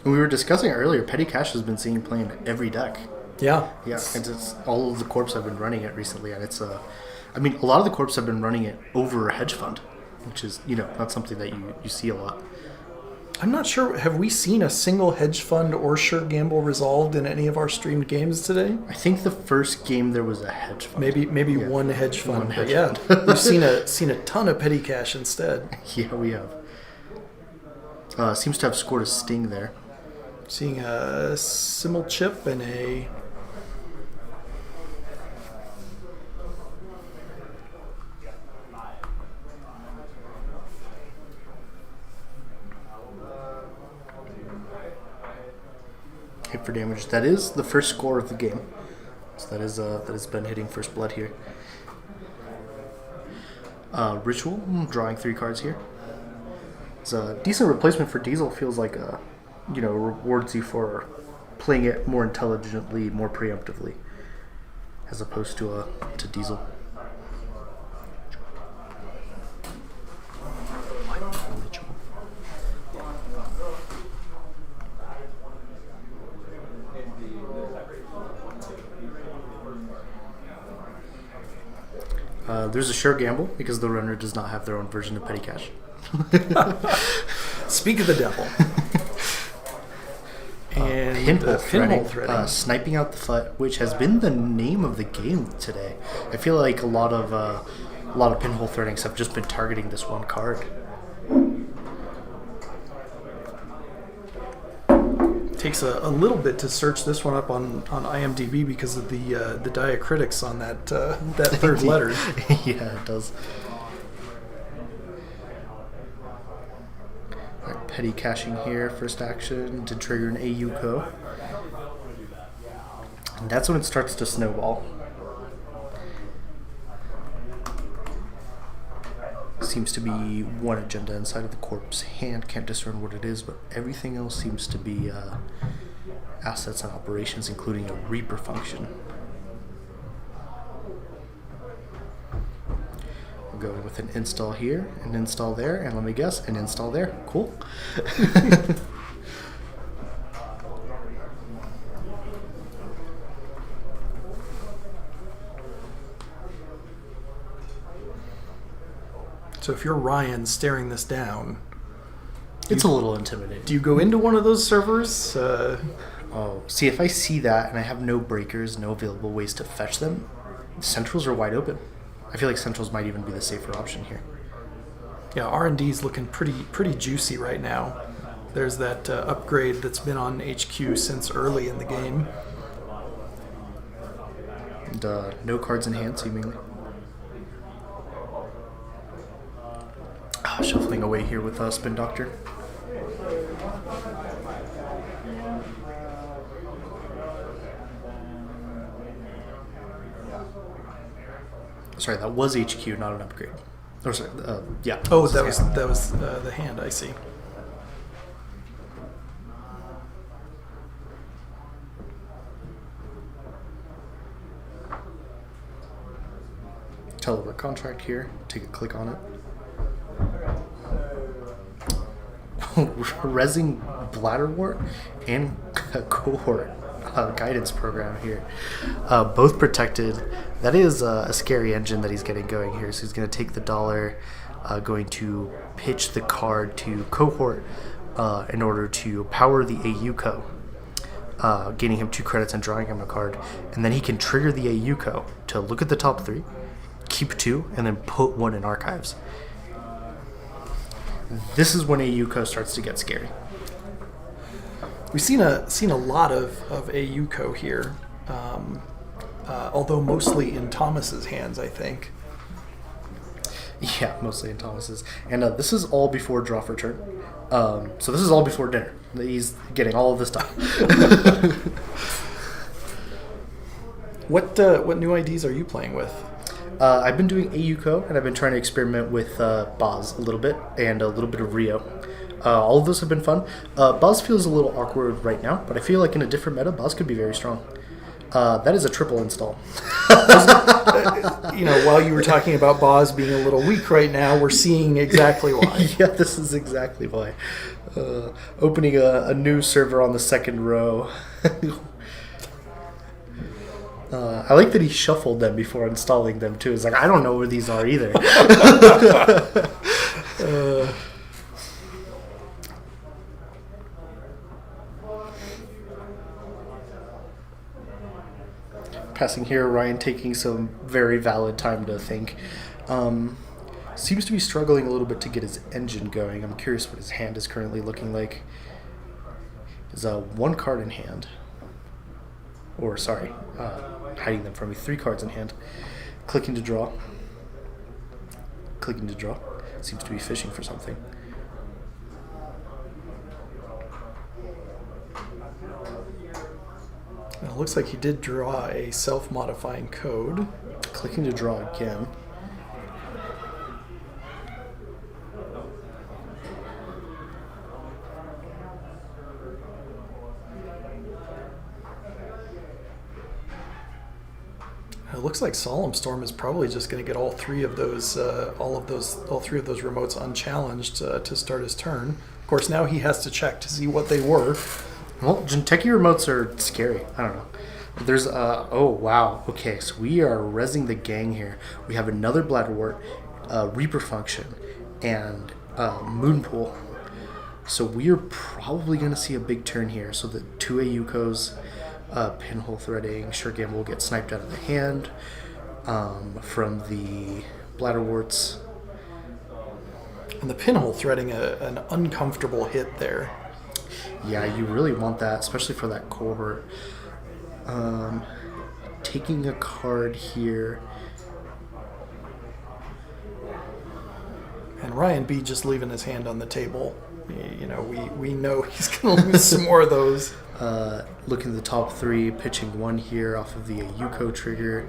And we were discussing earlier, Petty Cash has been seen playing every deck. yeah. Yeah, and it's all of the corps have been running it recently, and it's a lot of the corps have been running it over a hedge fund, which is not something that you see a lot. I'm not sure. Have we seen a single hedge fund or sure gamble resolved in any of our streamed games today? I think the first game there was a hedge fund. Maybe Yeah. one hedge fund. One but hedge yeah, fund. we've seen a ton of petty cash instead. Yeah, we have. Seems to have scored a sting there. Seeing a Simmel chip and a... Hit for damage. That is the first score of the game. So that has been hitting first blood here. Ritual, drawing 3 cards here. It's a decent replacement for Diesel. Feels like rewards you for playing it more intelligently, more preemptively, as opposed to Diesel. There's a sure gamble because the runner does not have their own version of Petty Cash. Speak of the devil. And Pinhole pinhole threading, threading. sniping out the foot, which has been the name of the game today. I feel like a lot of pinhole threadings have just been targeting this one card. Takes a little bit to search this one up on IMDb because of the diacritics on that third letter. Yeah, it does. Right, petty caching here, first action to trigger an AUCO. And that's when it starts to snowball. Seems to be one agenda inside of the corpse hand. Can't discern what it is, but everything else seems to be assets and operations, including a Reaper function. We'll go with an install here, an install there, and let me guess, an install there. Cool. So if you're Ryan staring this down, It's a little intimidating. do you go into one of those servers? Oh, see, if I see that and I have no breakers, no available ways to fetch them, centrals are wide open. I feel like centrals might even be the safer option here. Yeah, R&D's looking pretty juicy right now. There's that upgrade that's been on HQ since early in the game. And no cards in hand, seemingly. Shuffling away here with Spin Doctor. Sorry, that was HQ, not an upgrade. Oh, sorry, yeah. Oh, that was the hand. I see. Telework contract here. Take a click on it. Resing Bladderwort and a cohort guidance program here. Both protected. That is a scary engine that he's getting going here. So he's going to take the dollar, going to pitch the card to cohort in order to power the AUCO, gaining him 2 credits and drawing him a card. And then he can trigger the AUCO to look at the top 3, keep 2, and then put 1 in archives. This is when AUCO starts to get scary. We've seen a lot of AUCO here, although mostly in Thomas's hands, I think. Yeah, mostly in Thomas's. And this is all before draw for turn. So this is all before dinner. He's getting all of this done. What new IDs are you playing with? I've been doing AUCO, and I've been trying to experiment with Boz a little bit, and a little bit of Rio. All of those have been fun. Boz feels a little awkward right now, but I feel like in a different meta, Boz could be very strong. That is a triple install. While you were talking about Boz being a little weak right now, we're seeing exactly why. Yeah, this is exactly why. Opening a new server on the second row. I like that he shuffled them before installing them, too. It's like, I don't know where these are either. Passing here, Ryan taking some very valid time to think. Seems to be struggling a little bit to get his engine going. I'm curious what his hand is currently looking like. There's 1 card in hand. Or, sorry, hiding them from me. 3 cards in hand. Clicking to draw. Clicking to draw. Seems to be fishing for something. It looks like he did draw a self-modifying code. Clicking to draw again. It looks like Solemn Storm is probably just going to get all 3 of those remotes unchallenged to start his turn. Of course, now he has to check to see what they were. Well, Jinteki remotes are scary. I don't know. There's oh wow. Okay, so we are resing the gang here. We have another Bladderwort, Reaper Function, and Moonpool. So we are probably going to see a big turn here. So the 2 AUCOs, Pinhole Threading, Sure Gamble will get sniped out of the hand from the Bladderworts. And the Pinhole Threading an uncomfortable hit there. Yeah, you really want that, especially for that cohort. Taking a card here. And Ryan B just leaving his hand on the table. We know he's going to lose some more of those. Looking at the top 3, pitching 1 here off of the Yuko trigger.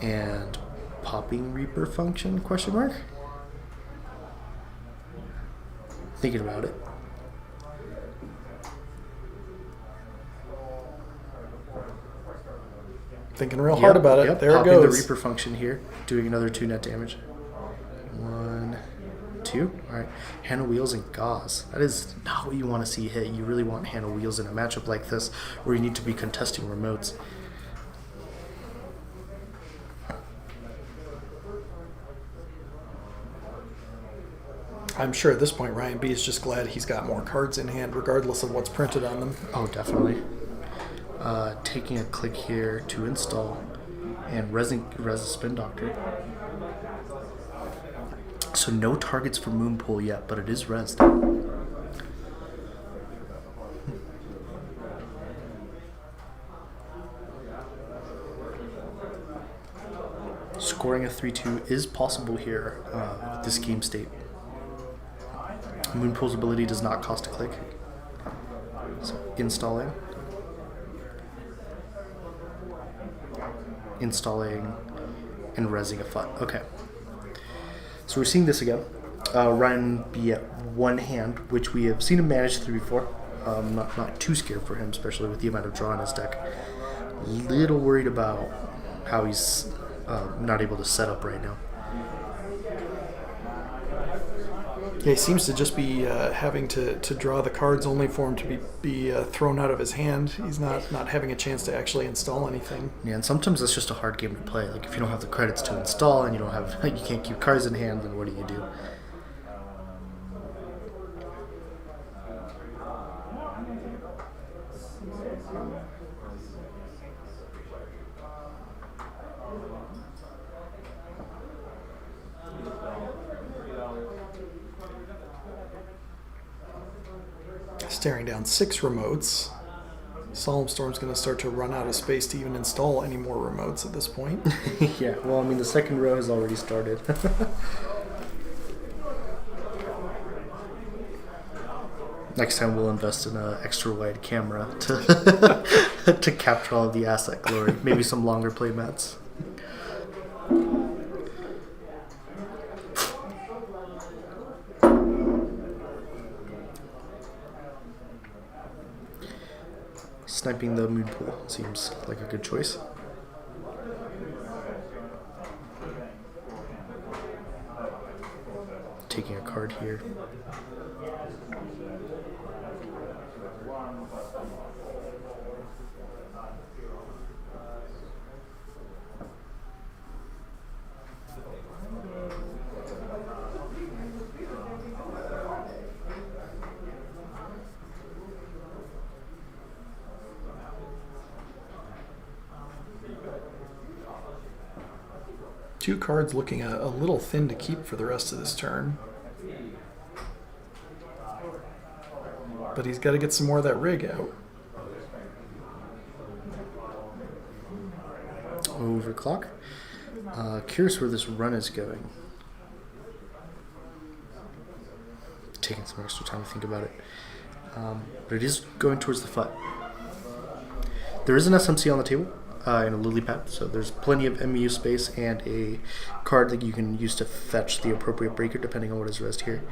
And popping Reaper Function, question mark? Thinking about it. Thinking real hard about it. Yep, There it popping goes. the Reaper Function here, doing another 2 net damage. 1, 2. All right. Hand of Wheels and Gauze. That is not what you want to see hit. You really want Hand of Wheels in a matchup like this where you need to be contesting remotes. I'm sure at this point Ryan B is just glad he's got more cards in hand, regardless of what's printed on them. Oh, definitely. Taking a click here to install and res a Spin Doctor. So no targets for Moonpool yet, but it is resed. Scoring a 3-2 is possible here with this game state. Moonpool's ability does not cost a click. So installing, and resing a FUT. Okay. So we're seeing this again. Ryan be at one hand, which we have seen him manage through before. Not too scared for him, especially with the amount of draw in his deck. Little worried about how he's not able to set up right now. Yeah, he seems to just be having to draw the cards only for him to be thrown out of his hand. He's not having a chance to actually install anything. Yeah, and sometimes it's just a hard game to play. Like if you don't have the credits to install and you can't keep cards in hand, then what do you do? Staring down 6 remotes. Solemn Storm's going to start to run out of space to even install any more remotes at this point. Yeah, well, I mean, the second row has already started. Next time we'll invest in an extra wide camera to to capture all of the asset glory. Maybe some longer play mats. Sniping the Moonpool seems like a good choice. Taking a card here. Two cards looking a little thin to keep for the rest of this turn. But he's got to get some more of that rig out. Overclock. Curious where this run is going. Taking some extra time to think about it. But it is going towards the FUT. There is an SMC on the table. In a lily pad, so there's plenty of MU space and a card that you can use to fetch the appropriate breaker depending on what is resed here.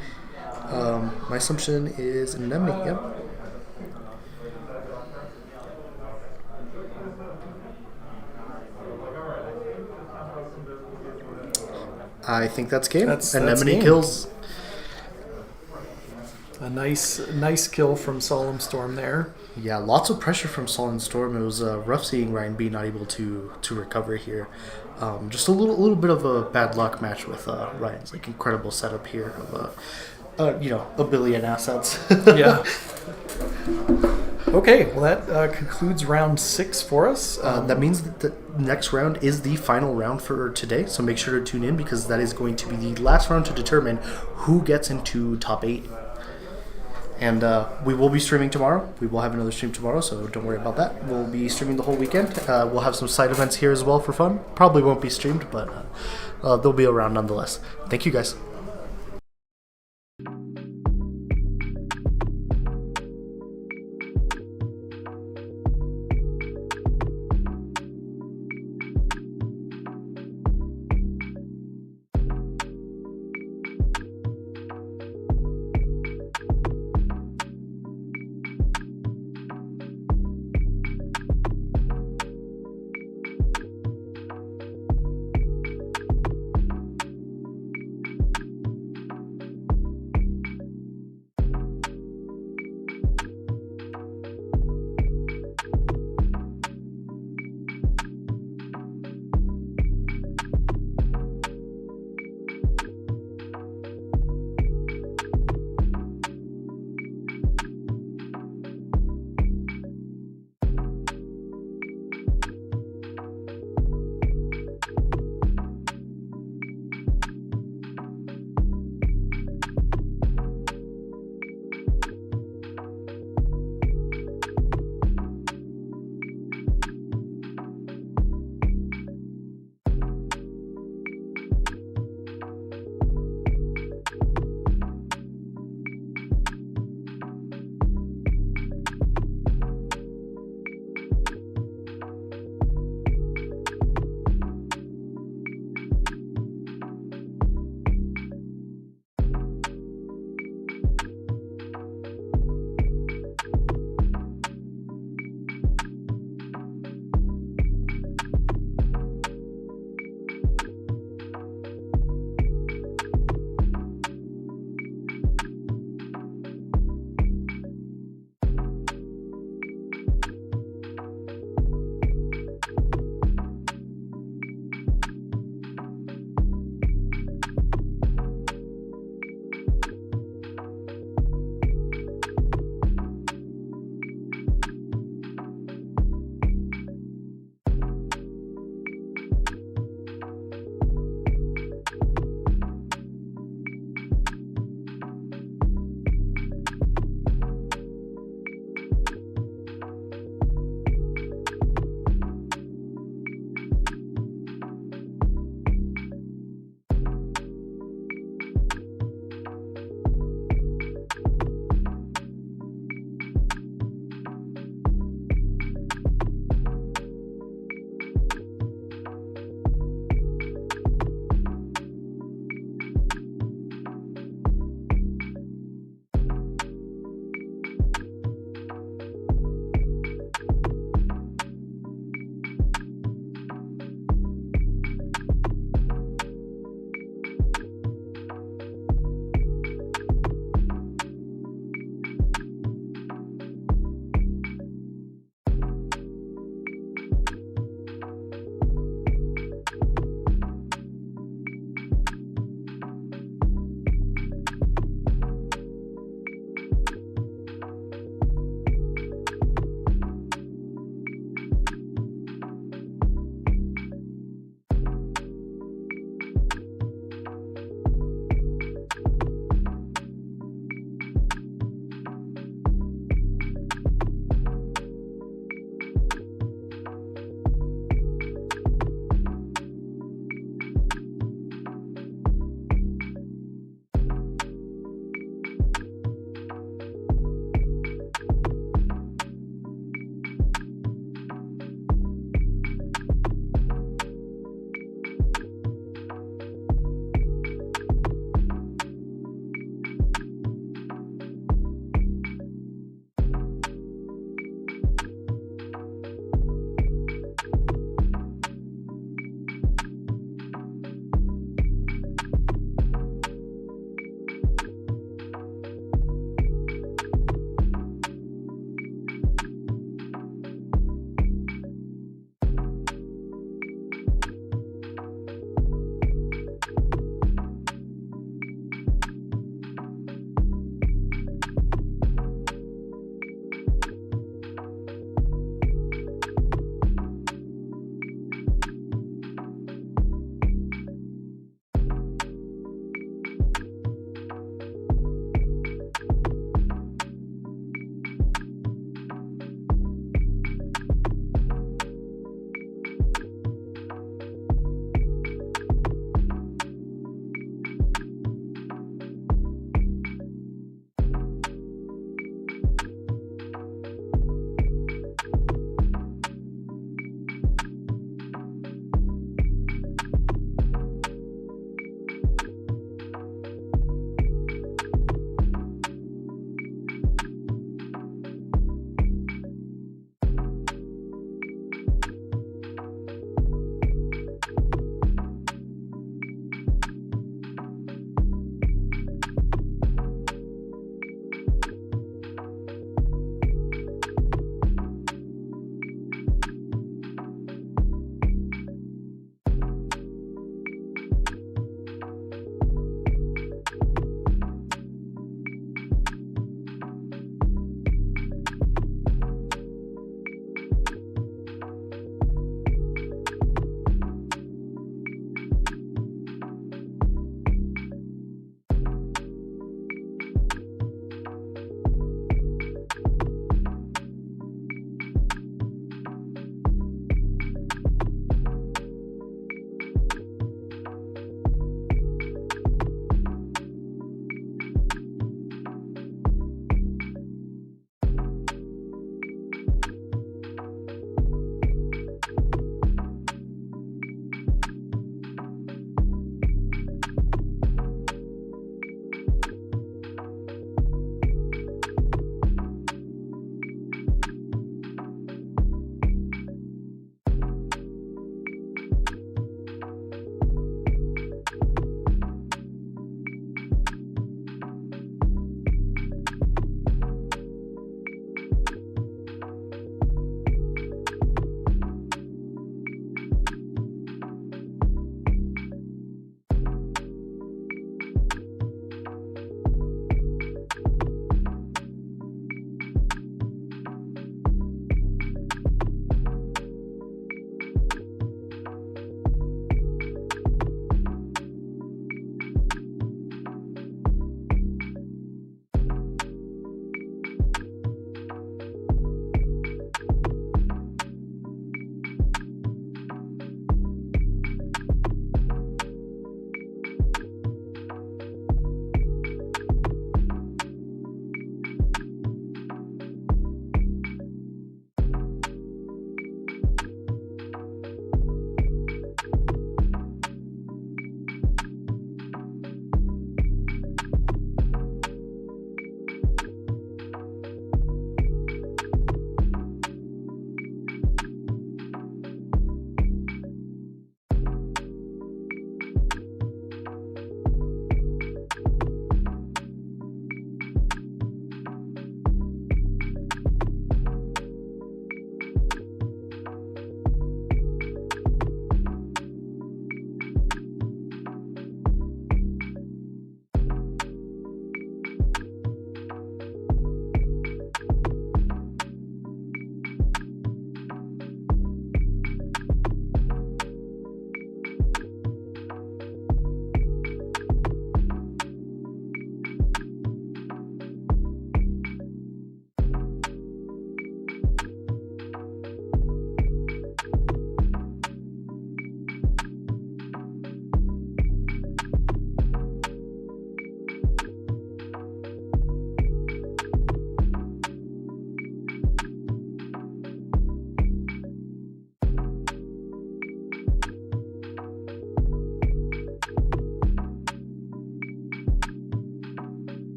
My assumption is an anemone, yep. I think that's game. Anemone game. kills. A nice kill from Solemn Storm there. Yeah, lots of pressure from Solemn Storm. It was rough seeing Ryan B not able to recover here. Just a little bit of a bad luck match with Ryan's like incredible setup here of a billion assets. Yeah. Okay, well that concludes round 6 for us. That means that the next round is the final round for today. So make sure to tune in because that is going to be the last round to determine who gets into top 8. And we will be streaming tomorrow. We will have another stream tomorrow, so don't worry about that. We'll be streaming the whole weekend. We'll have some side events here as well for fun. Probably won't be streamed, but they'll be around nonetheless. Thank you, guys.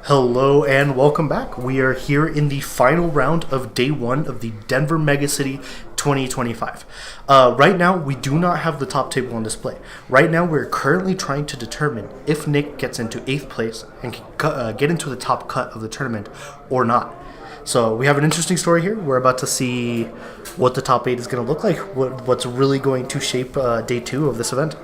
Hello and welcome back. We are here in the final round of day 1 of the Denver Megacity 2025. Right now, we do not have the top table on display. Right now, we're currently trying to determine if Nick gets into 8th place and can get into the top cut of the tournament or not. So we have an interesting story here. We're about to see what the top 8 is going to look like, what's really going to shape day 2 of this event.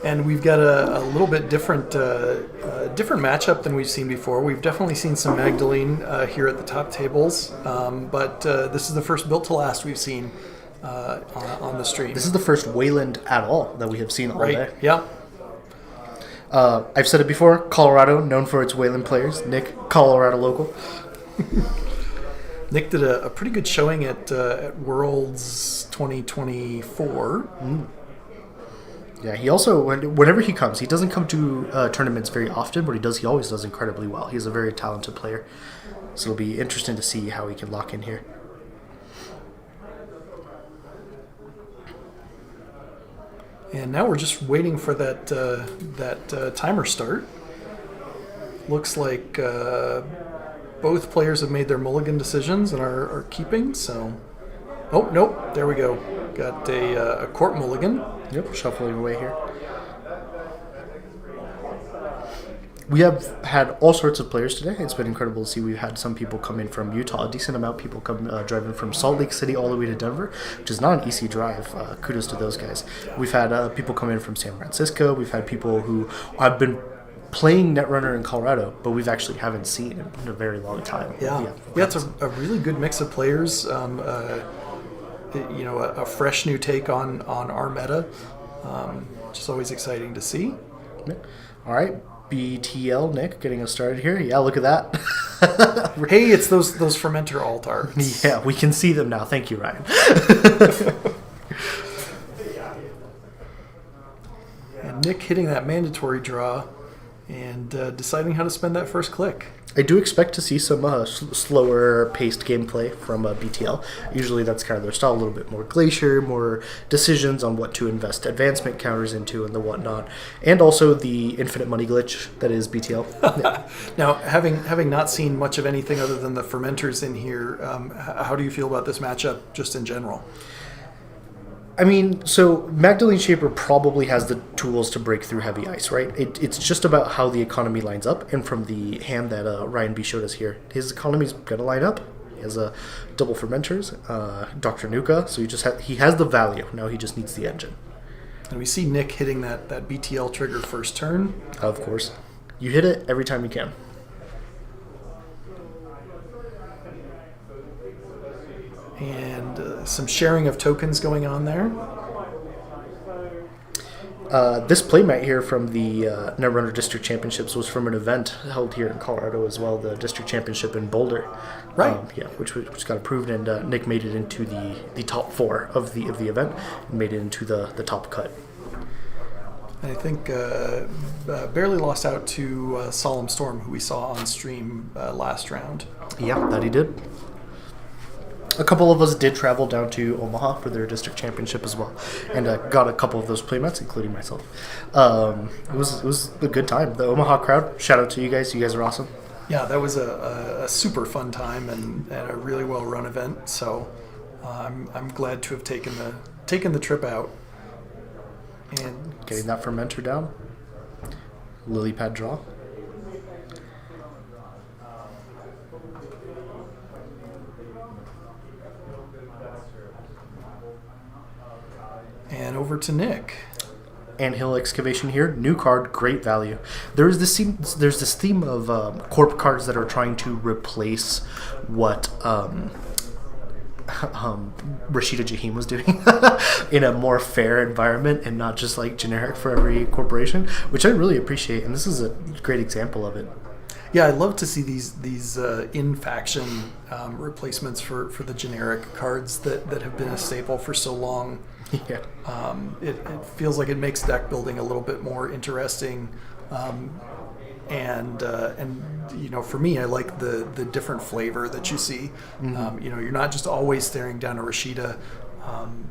And we've got a little bit different matchup than we've seen before. We've definitely seen some Magdalene here at the top tables, but this is the first built to last we've seen on the stream. This is the first Wayland at all that we have seen all day. Yeah. I've said it before, Colorado, known for its Wayland players. Nick, Colorado local. Nick did a pretty good showing at Worlds 2024. Yeah, he also, whenever he comes, he doesn't come to tournaments very often, but he always does incredibly well. He's a very talented player. So it'll be interesting to see how he can lock in here. And now we're just waiting for that timer start. Looks like both players have made their mulligan decisions and are keeping, so... Oh, nope, there we go. Got a court mulligan. Yep, shuffling away here. We have had all sorts of players today. It's been incredible to see. We've had some people come in from Utah, a decent amount of people come driving from Salt Lake City all the way to Denver, which is not an easy drive. Kudos to those guys. We've had people come in from San Francisco. We've had people who have been playing Netrunner in Colorado, but we've actually haven't seen in a very long time. Yeah, it's a really good mix of players. A fresh new take on our meta, which is always exciting to see. All right, BTL Nick getting us started here. Yeah, look at that. Hey, it's those fermenter alt arts. Yeah, we can see them now. Thank you, Ryan. And Nick hitting that mandatory draw and deciding how to spend that first click. I do expect to see some slower paced gameplay from BTL. Usually that's kind of their style, a little bit more glacier, more decisions on what to invest advancement counters into and the whatnot, and also the infinite money glitch that is BTL. Now, having not seen much of anything other than the fermenters in here, how do you feel about this matchup just in general? I mean, so Magdalene Shaper probably has the tools to break through heavy ice, right? It's just about how the economy lines up, and from the hand that Ryan B showed us here, his economy's going to line up. He has double fermenters, Dr. Nuka, so he has the value. Now he just needs the engine. And we see Nick hitting that BTL trigger first turn. Of course. You hit it every time you can. And some sharing of tokens going on there. This playmat here from the Netrunner District Championships was from an event held here in Colorado as well, the District Championship in Boulder. Right. Which got approved, and Nick made it into the top 4 of the event and made it into the top cut. I think barely lost out to Solemn Storm, who we saw on stream last round. Yeah, that he did. A couple of us did travel down to Omaha for their district championship as well, and got a couple of those playmats, including myself. It was a good time. The Omaha crowd, shout out to you guys. You guys are awesome. Yeah, that was a super fun time and a really well run event. So I'm glad to have taken the trip out. And getting that fermenter down. Lily pad draw. And over to Nick. Anthill excavation here, new card, great value. There's this theme of corp cards that are trying to replace what Rashida Jaheim was doing in a more fair environment and not just like generic for every corporation, which I really appreciate, and this is a great example of it. Yeah, I love to see these in-faction replacements for the generic cards that have been a staple for so long. Yeah. It feels like it makes deck building a little bit more interesting, and for me, I like the different flavor that you see. You're not just always staring down a Rashida.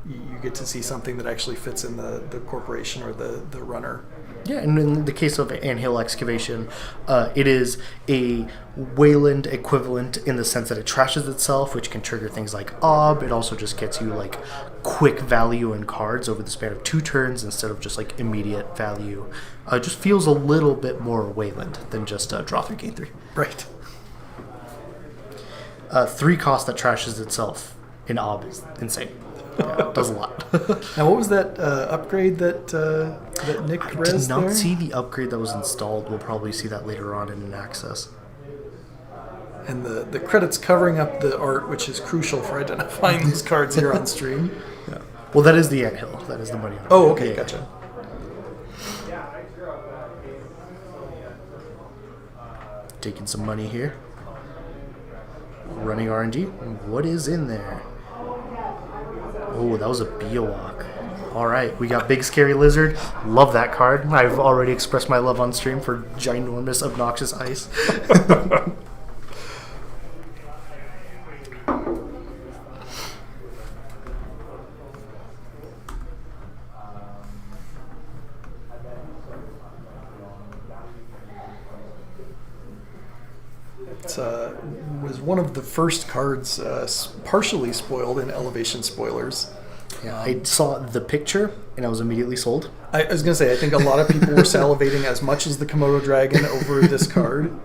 you get to see something that actually fits in the corporation or the runner. Yeah, and in the case of Anthill Excavation, it is a Wayland equivalent in the sense that it trashes itself, which can trigger things like Ob. It also just gets you like quick value in cards over the span of 2 turns instead of just like immediate value. It just feels a little bit more Wayland than just draw 3, gain 3. Right. 3 cost that trashes itself in Ob is insane. Yeah, it does a lot. Now, what was that upgrade that Nick I res did not there? see the upgrade that was installed. We'll probably see that later on in an access. And the credits covering up the art, which is crucial for identifying these cards here on stream. Yeah. Well, that is the Anthill. That is the money. Oh, okay, Yeah. gotcha. Taking some money here. Running RNG. What is in there? Oh, that was a Biowak. All right, we got Big Scary Lizard. Love that card. I've already expressed my love on stream for ginormous, obnoxious ice. It was one of the first cards partially spoiled in Elevation Spoilers. Yeah, I saw the picture and I was immediately sold. I was going to say, I think a lot of people were salivating as much as the Komodo Dragon over this card.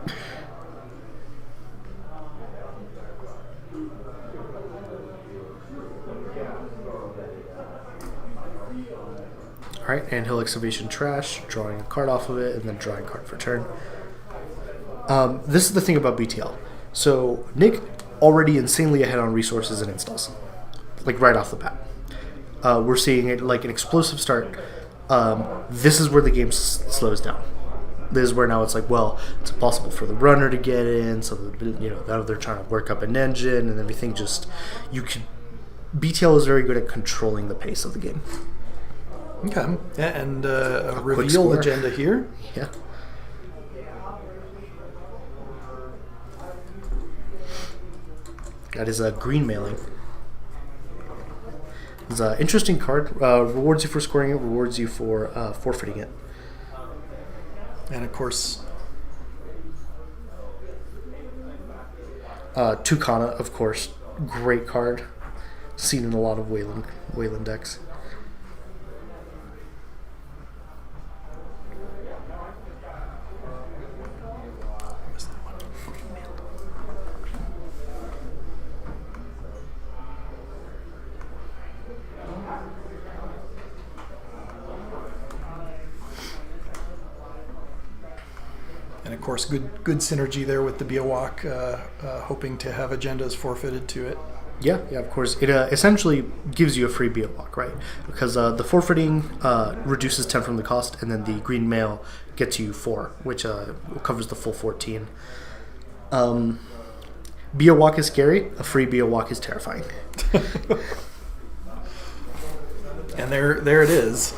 All right, Anthill Excavation Trash, drawing a card off of it, and then drawing a card for turn. This is the thing about BTL. So Nick already insanely ahead on resources and installs, like right off the bat. We're seeing it like an explosive start. This is where the game slows down. This is where now it's like, well, it's impossible for the runner to get in, so now they're trying to work up an engine and everything. BTL is very good at controlling the pace of the game. Okay. Yeah, and a quick reveal score. agenda here. Yeah. That is a green mailing. It's an interesting card. Rewards you for scoring it, rewards you for forfeiting it. And of course, Tucana, of course. Great card. Seen in a lot of Wayland decks. and of course, good synergy there with the Biowak, hoping to have agendas forfeited to it. Yeah, of course. It essentially gives you a free Biowak, right? Because the forfeiting reduces 10 from the cost, and then the green mail gets you 4, which covers the full 14. Biowak is scary. A free Biowak is terrifying. And there it is.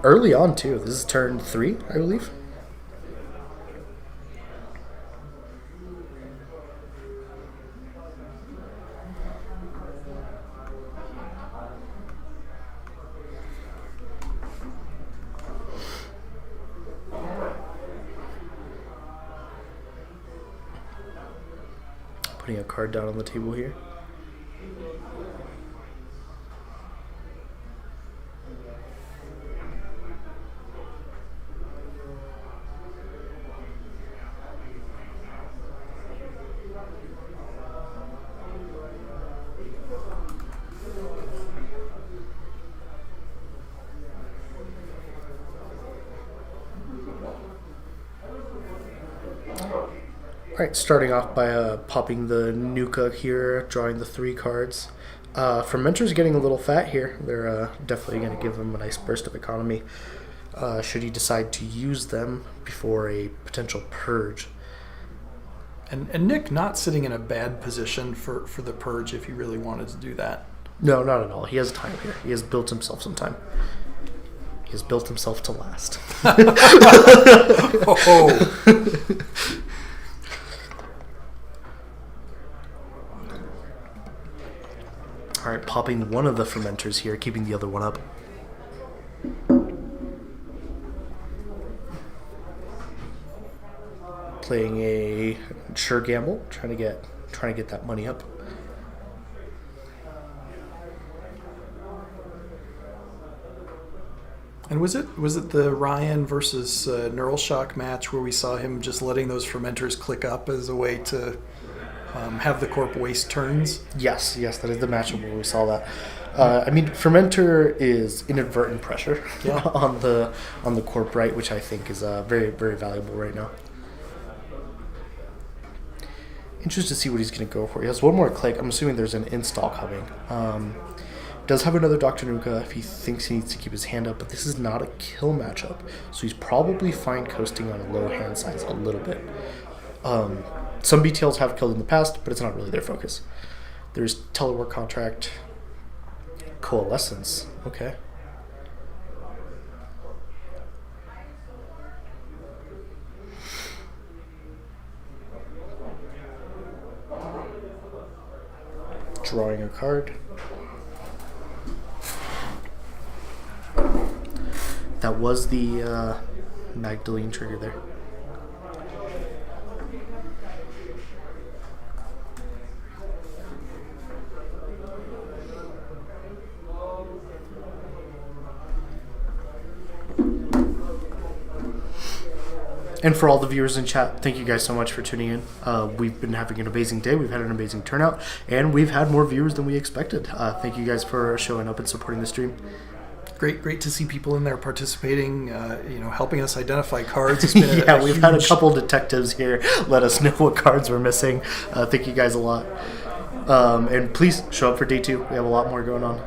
Early on, too. This is turn 3, I believe. Putting a card down on the table here. Alright, starting off by popping the Nuka here, drawing the 3 cards. Fermenter's getting a little fat here. They're definitely going to give him a nice burst of economy should he decide to use them before a potential purge. And Nick not sitting in a bad position for the purge if he really wanted to do that. No, not at all. He has time here. He has built himself some time. He has built himself to last. Oh. All right, popping one of the fermenters here, keeping the other one up. Playing a sure gamble, trying to get that money up. And was it the Ryan versus Neural Shock match where we saw him just letting those fermenters click up as a way to have the corp waste turns? Yes, that is the matchup where we saw that. I mean, fermenter is inadvertent pressure on the corp, right, which I think is very, very valuable right now. Interested to see what he's going to go for. He has one more click. I'm assuming there's an install coming. Does have another Dr. Nuka if he thinks he needs to keep his hand up, but this is not a kill matchup, so he's probably fine coasting on a low hand size a little bit. Some BTLs have killed in the past, but it's not really their focus. There's telework contract, coalescence. Okay. Drawing a card. That was the Magdalene trigger there. And for all the viewers in chat, thank you guys so much for tuning in. We've been having an amazing day. We've had an amazing turnout, and we've had more viewers than we expected. Thank you guys for showing up and supporting the stream. Great to see people in there participating, helping us identify cards. It's been we've had a couple detectives here let us know what cards we're missing. Thank you guys a lot. And please show up for day 2. We have a lot more going on.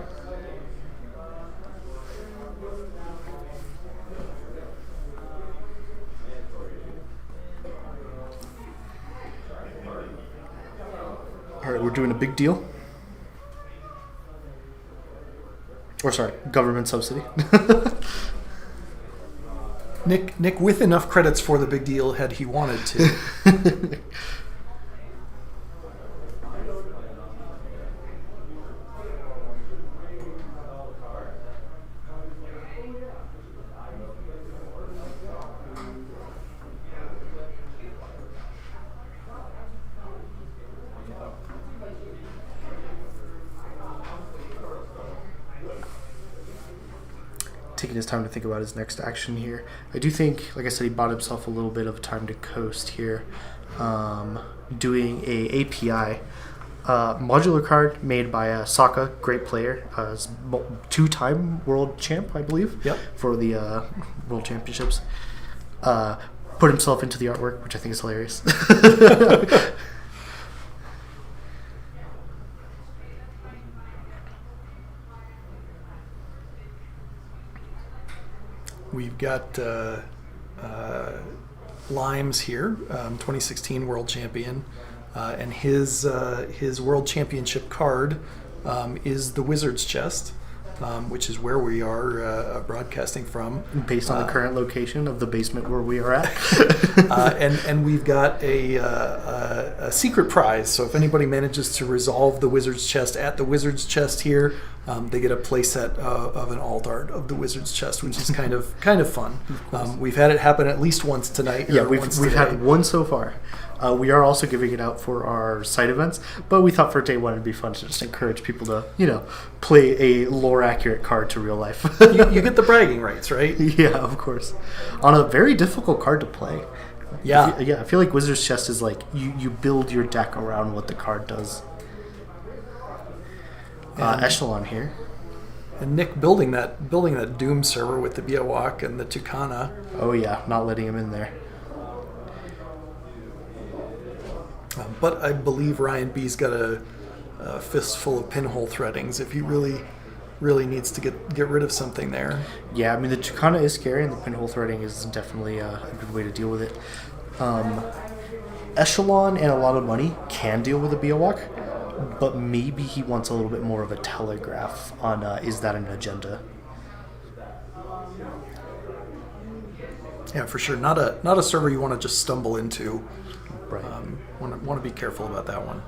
All right, we're doing a big deal. Or sorry, government subsidy. Nick with enough credits for the big deal had he wanted to. Taking his time to think about his next action here. I do think, like I said, he bought himself a little bit of time to coast here. Doing a API modular card made by Sokka, great player, 2-time world champ, I believe, for the world championships. Put himself into the artwork, which I think is hilarious. We've got Limes here, 2016 world champion, and his world championship card is the Wizard's Chest, which is where we are broadcasting from. Based on the current location of the basement where we are at. And we've got a secret prize, so if anybody manages to resolve the Wizard's Chest at the Wizard's Chest here, they get a playset of an alt art of the Wizard's Chest, which is kind of fun. We've had it happen at least once tonight. Yeah, we've had one so far. We are also giving it out for our site events, but we thought for day 1 it'd be fun to just encourage people to, play a lore accurate card to real life. you get the bragging rights, right? Yeah, of course. On a very difficult card to play. Yeah. I feel like Wizard's Chest is like you build your deck around what the card does. Echelon here. And Nick building that Doom server with the Biawak and the Tucana. Oh yeah, not letting him in there. But I believe Ryan B's got a fistful of pinhole threadings if he really needs to get rid of something there. Yeah, I mean the Tucana is scary and the pinhole threading is definitely a good way to deal with it. Echelon and a lot of money can deal with a Biawak, but maybe he wants a little bit more of a telegraph on is that an agenda? Yeah, for sure. Not a server you want to just stumble into. Right. Want to be careful about that one.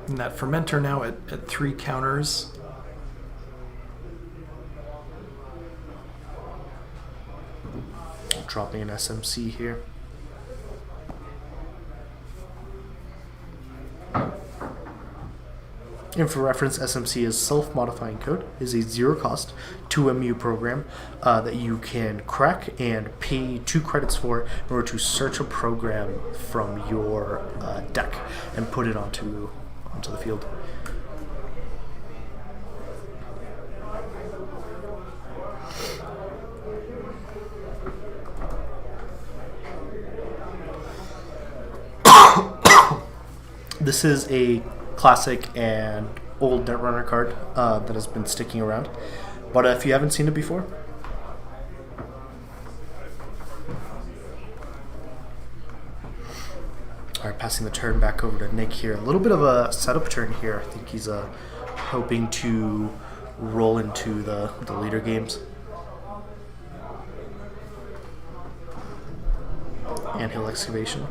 And that fermenter now at 3 counters. Dropping an SMC here. And for reference, SMC is self-modifying code. It is a zero-cost 2MU program that you can crack and pay 2 credits for in order to search a program from your deck and put it onto the field. This is a classic and old Netrunner card that has been sticking around. But if you haven't seen it before, alright, passing the turn back over to Nick here. A little bit of a setup turn here. I think he's hoping to roll into the leader games. Anthill Excavation.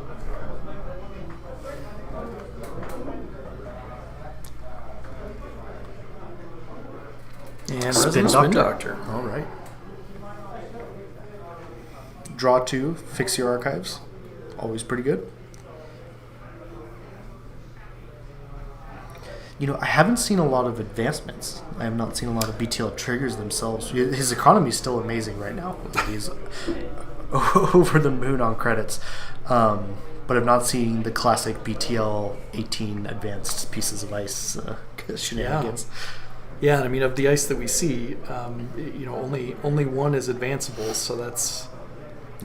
And Spin Spin Doctor. Doctor. All right. Draw 2, fix your archives. Always pretty good. You know, I haven't seen a lot of advancements. I have not seen a lot of BTL triggers themselves. His economy is still amazing right now. He's over the moon on credits. But I've not seen the classic BTL 18 advanced pieces of ice shenanigans. Yeah, and I mean, of the ice that we see, you know, only one is advanceable, so that's...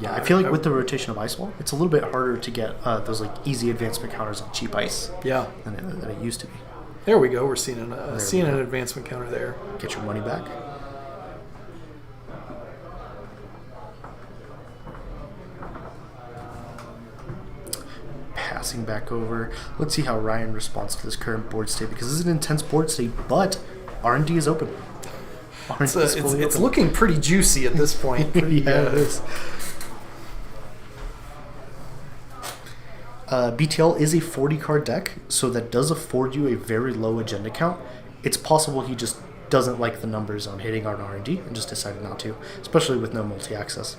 Yeah, I feel like with the rotation of Ice Wall, it's a little bit harder to get those like easy advancement counters on cheap ice Yeah. than it used to be. There we go. We're seeing an we go. advancement counter there. Get your money back. Passing back over. Let's see how Ryan responds to this current board state, because this is an intense board state, but R&D is open. It's, R&D is fully it's open. looking pretty juicy at this point. Yeah, it is. BTL is a 40-card deck, so that does afford you a very low agenda count. It's possible he just doesn't like the numbers on hitting on R&D and just decided not to, especially with no multi-access.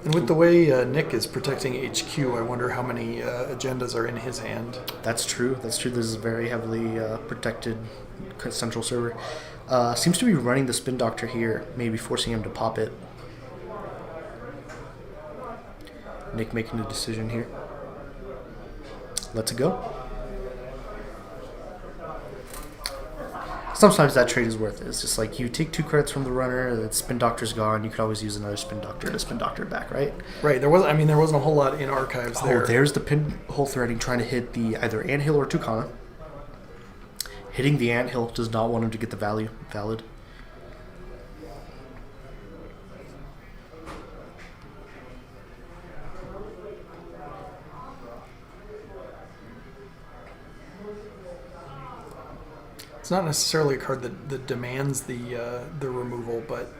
And with the way Nick is protecting HQ, I wonder how many agendas are in his hand. That's true. That's true. This is a very heavily protected central server. Seems to be running the Spin Doctor here, maybe forcing him to pop it. Nick making a decision here. Let's go. Sometimes that trade is worth it. It's just like you take 2 credits from the runner, the Spin Doctor's gone. You could always use another Spin Doctor to Spin Doctor back, right? Right. There wasn't a whole lot in archives there. Oh, there's the pinhole threading trying to hit the either Anthill or Tucana. Hitting the Anthill does not want him to get the valid. It's not necessarily a card that demands the removal, but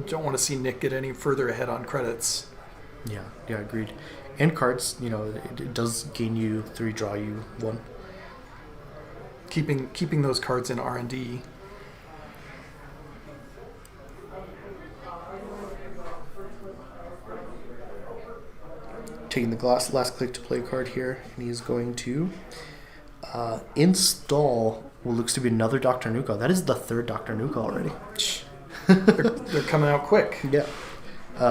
don't want to see Nick get any further ahead on credits. Yeah, agreed. And cards, you know, it does gain you 3, draw you 1. Keeping those cards in R&D. Taking the last click to play a card here, and he's going to install what looks to be another Dr. Nuka. That is the 3rd Dr. Nuka already. They're coming out quick. Yeah.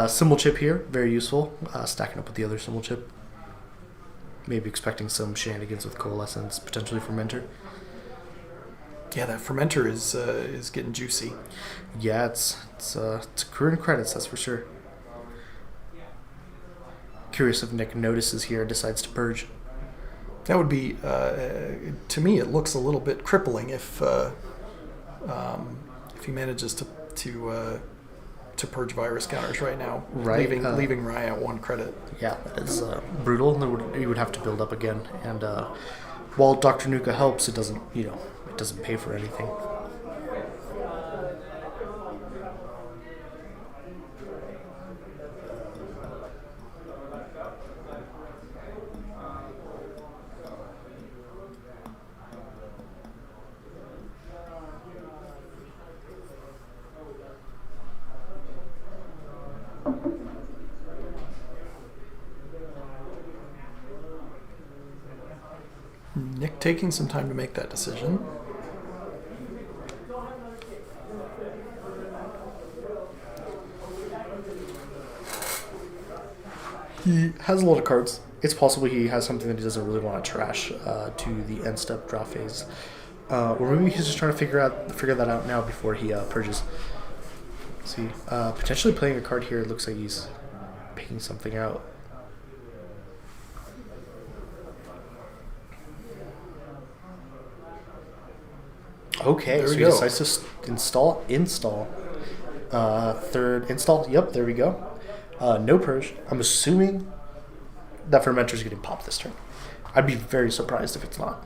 Symbol chip here, very useful. Stacking up with the other symbol chip. Maybe expecting some shenanigans with Coalescence, potentially Fermenter. Yeah, that fermenter is getting juicy. Yeah, it's accruing credits, that's for sure. Curious if Nick notices here and decides to purge. That would be, to me, it looks a little bit crippling if he manages to purge virus counters right now, right? Leaving Rye at 1 credit. Yeah, it's brutal. He would have to build up again, and while Dr. Nuka helps, it doesn't pay for anything. Nick taking some time to make that decision. He has a lot of cards. It's possible he has something that he doesn't really want to trash to the end step draw phase. Or maybe he's just trying to figure that out now before he purges. Let's see. Potentially playing a card here. It looks like he's picking something out. Okay, There so we he go. decides to install. Third install. Yep, there we go. No purge. I'm assuming that Fermentor's getting popped this turn. I'd be very surprised if it's not.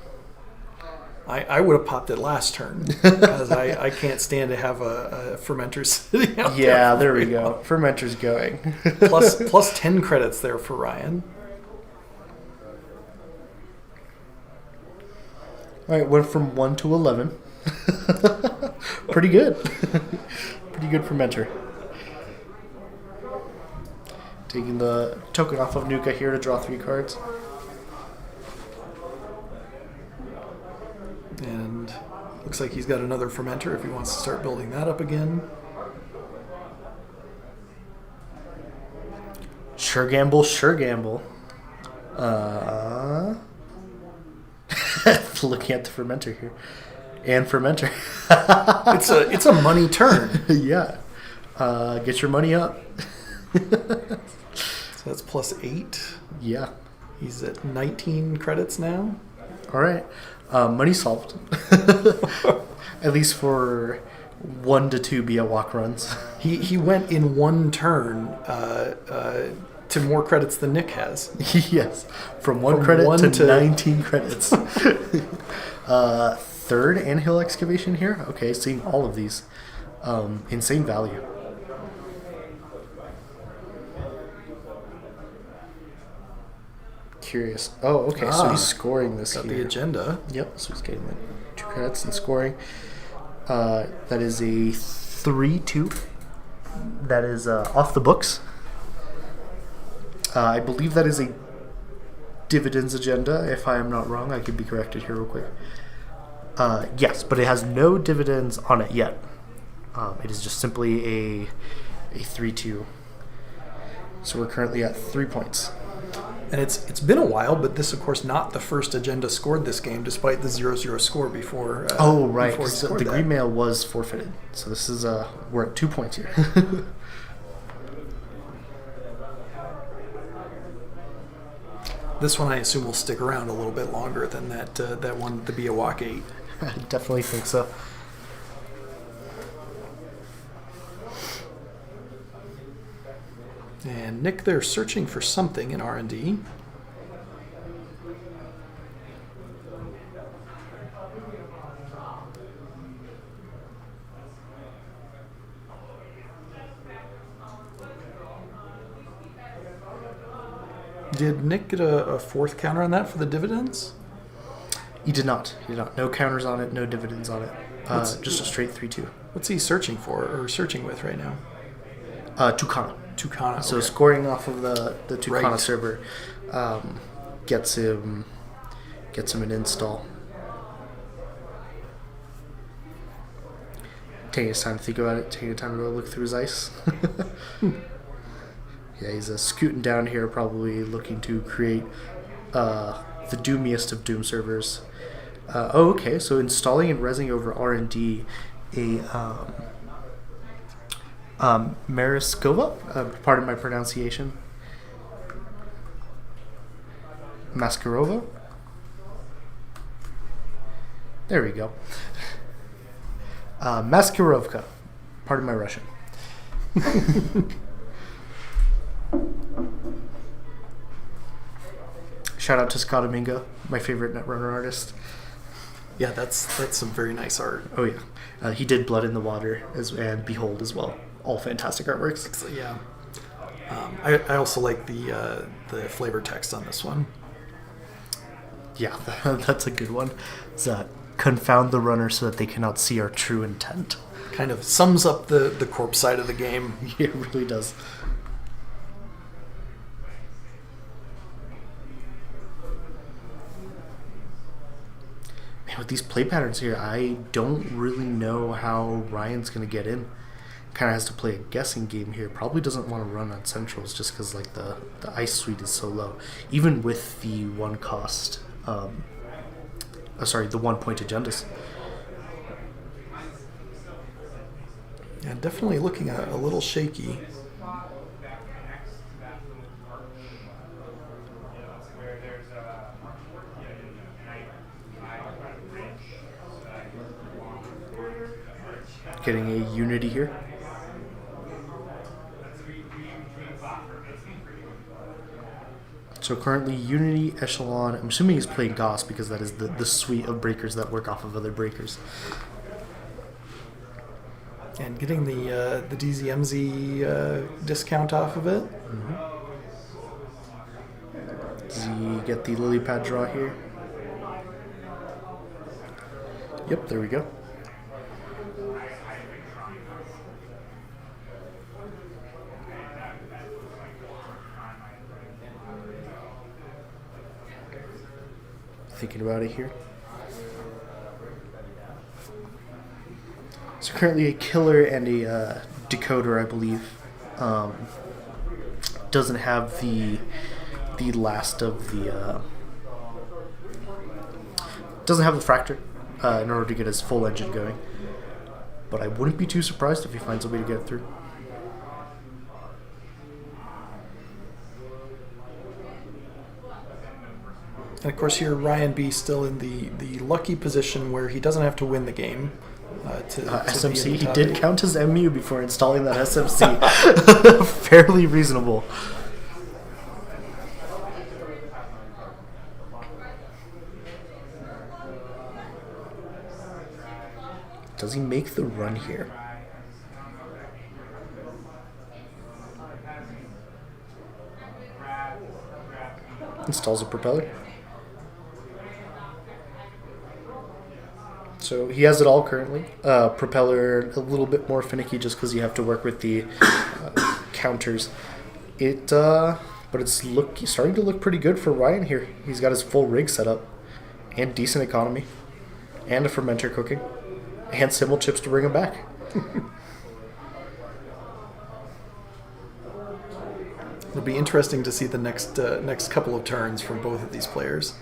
I would have popped it last turn because I can't stand to have a fermenter sitting out there. Yeah, there we go. Fermentor's going. plus 10 credits there for Ryan. All right, went from 1 to 11. Pretty good. Pretty good fermenter. Taking the token off of Nuka here to draw 3 cards. And looks like he's got another fermenter if he wants to start building that up again. Sure gamble, sure gamble. Looking at the fermenter here. And fermenter. It's a money turn. Yeah. Get your money up. So that's plus 8. Yeah. He's at 19 credits now. All right. Money solved. At least for 1 to 2 BA walk runs. He went in one turn to more credits than Nick has. Yes. From 1 From credit 1 to 19 credits. Third Anthill Excavation here. Okay, seeing all of these. Insane value. Curious. Oh, okay. So he's scoring this Got here. the agenda. Yep. So he's getting like 2 credits and scoring. That is a 3-2. That is off the books. I believe that is a dividends agenda. If I am not wrong, I could be corrected here real quick. Yes, but it has no dividends on it yet. It is just simply a 3-2. So we're currently at 3 points. And it's been a while, but this, of course, not the first agenda scored this game, despite the 0-0 score before. Oh, right. Before he 'Cause scored the that. green mail was forfeited. So this is we're at 2 points here. This one, I assume, will stick around a little bit longer than that one, the Be a Walk 8. I definitely think so. And Nick, they're searching for something in R&D. Did Nick get a fourth counter on that for the dividends? He did not. He did not. No counters on it. No dividends on it. Just a straight 3-2. What's he searching for or searching with right now? Tucana. Tucana. So okay. scoring off of the Tucana Right. server gets him an install. Taking his time to think about it. Taking the time to go look through his ice. Yeah, he's scooting down here, probably looking to create the doomiest of Doom servers. Oh, okay. So installing and resing over R&D a Mariskova. Pardon my pronunciation. Maskarova. There we go. Maskarovka. Pardon my Russian. Shout out to Scott Domingo, my favorite Netrunner artist. Yeah, that's some very nice art. Oh yeah, he did Blood in the Water and Behold as well. All fantastic artworks. So, yeah. I also like the flavor text on this one. Yeah, that's a good one. It's confound the runner so that they cannot see our true intent. Kind of sums up the corpse side of the game. It really does. with these play patterns here, I don't really know how Ryan's going to get in. Kind of has to play a guessing game here. Probably doesn't want to run on centrals just because like the ice suite is so low. Even with the one cost, the 1 point agendas. Yeah, definitely looking a little shaky. Getting a unity here. So currently Unity, Echelon, I'm assuming he's playing Goss because that is the suite of breakers that work off of other breakers. And getting the DZMZ discount off of it. Mm-hmm. Does he get the lily pad draw here? Yep, there we go. Thinking about it here. So currently a killer and a decoder, I believe, doesn't have the last of the doesn't have the fracture in order to get his full engine going. But I wouldn't be too surprised if he finds a way to get it through. And of course here Ryan B still in the lucky position where he doesn't have to win the game. To SMC, be in the he top did eight. count his MU before installing that SMC. Fairly reasonable. Does he make the run here? Installs a propeller. So he has it all currently. Propeller a little bit more finicky just because you have to work with the counters. But it's starting to look pretty good for Ryan here. He's got his full rig set up, and decent economy, and a fermenter cooking, and simul chips to bring him back. It'll be interesting to see the next couple of turns from both of these players.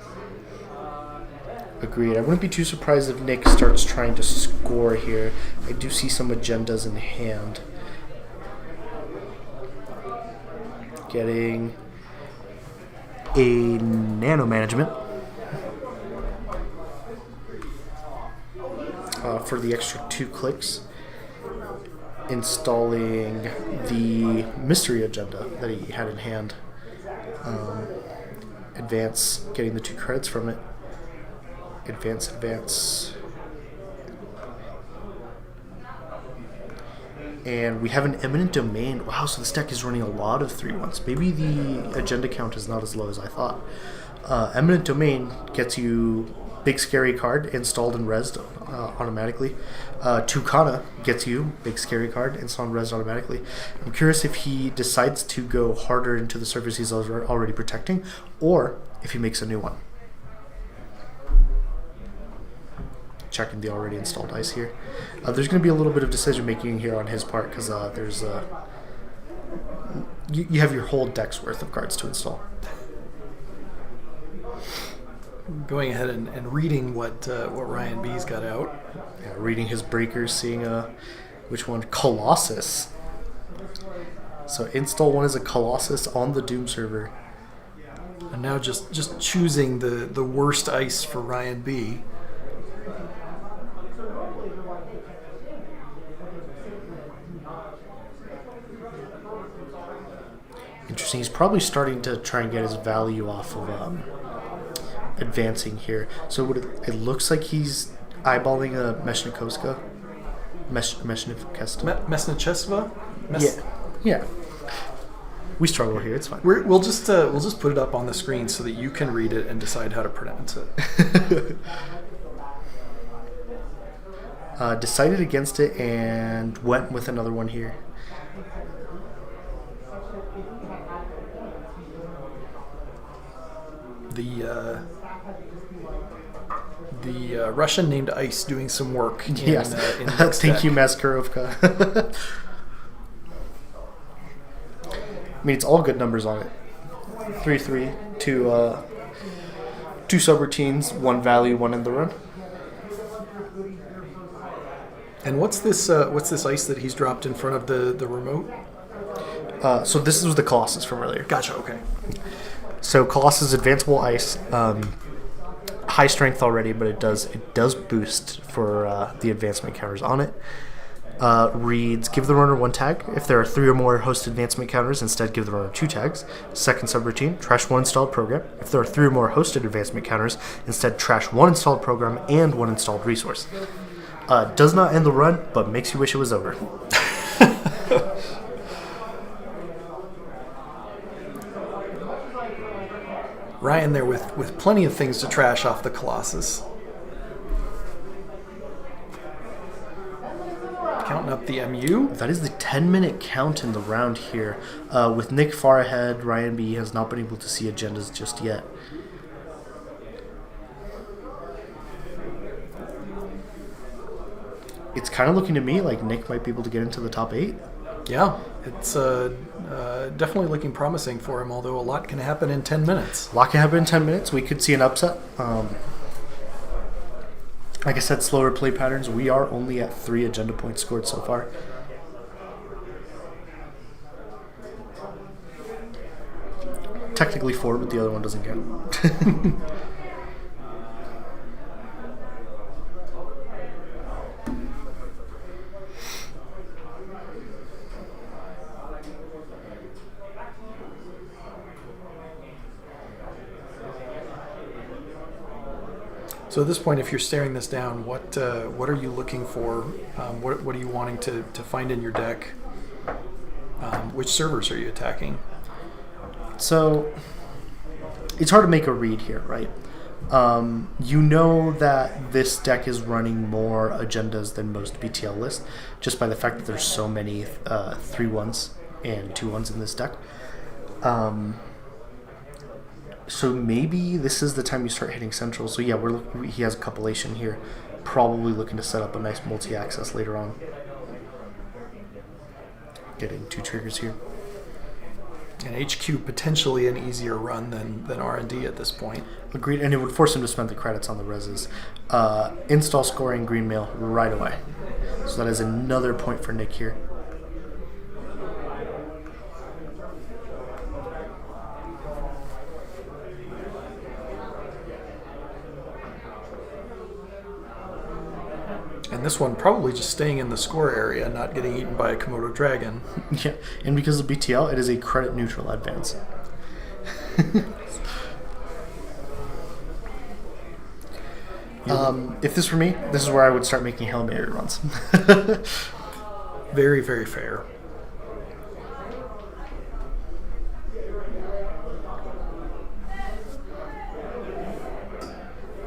Agreed. I wouldn't be too surprised if Nick starts trying to score here. I do see some agendas in hand. Getting a nano management for the extra 2 clicks. Installing the mystery agenda that he had in hand. Advance, getting the 2 credits from it. Advance. And we have an eminent domain. Wow, so this deck is running a lot of 3-1s. Maybe the agenda count is not as low as I thought. Eminent domain gets you big scary card installed and rezzed automatically. Tucana gets you big scary card installed and rezzed automatically. I'm curious if he decides to go harder into the surface he's already protecting, or if he makes a new one. Checking the already installed ice here. There's going to be a little bit of decision making here on his part because there's you have your whole deck's worth of cards to install. Going ahead and reading what Ryan B's got out. Yeah, reading his breakers, seeing which one, Colossus. So install one as a Colossus on the Doom server. And now just choosing the worst ice for Ryan B. Interesting. He's probably starting to try and get his value off of advancing here. So it looks like he's eyeballing a Meshnikovska. Mesnichesva? Yeah. We struggle here. It's fine. We'll just put it up on the screen so that you can read it and decide how to pronounce it. Decided against it and went with another one here. the Russian named Ice doing some work. Yes. In Nick's Thank you, deck. Mascarovka. I mean, it's all good numbers on it. 3/3, two subroutines, one value, one in the run. And what's this ice that he's dropped in front of the remote? So this was the Colossus from earlier. Gotcha. Okay. So Colossus advanceable ice, high strength already, but it does boost for the advancement counters on it. Reads, give the runner 1 tag. If there are 3 or more hosted advancement counters, instead give the runner 2 tags. Second subroutine, trash 1 installed program. If there are 3 or more hosted advancement counters, instead trash 1 installed program and 1 installed resource. Does not end the run, but makes you wish it was over. Ryan there with plenty of things to trash off the Colossus. Counting up the MU. That is the 10-minute count in the round here. With Nick far ahead, Ryan B has not been able to see agendas just yet. It's kind of looking to me like Nick might be able to get into the top 8. Yeah, it's definitely looking promising for him, although a lot can happen in 10 minutes. A lot can happen in 10 minutes. We could see an upset. Like I said, slower play patterns. We are only at 3 agenda points scored so far. Technically 4, but the other one doesn't count. So at this point, if you're staring this down, what are you looking for? What are you wanting to find in your deck? Which servers are you attacking? So it's hard to make a read here, right? You know that this deck is running more agendas than most BTL lists, just by the fact that there's so many 3-1s and 2-1s in this deck. So maybe this is the time you start hitting central. So yeah, he has a compilation here, probably looking to set up a nice multi-access later on. Getting 2 triggers here. And HQ potentially an easier run than R&D at this point. Agreed, and it would force him to spend the credits on the reses. Install scoring green mail right away. So that is another point for Nick here. And this one probably just staying in the score area, not getting eaten by a Komodo dragon. Yeah, and because of BTL, it is a credit neutral advance. If this were me, this is where I would start making Hail Mary runs. Very, very fair.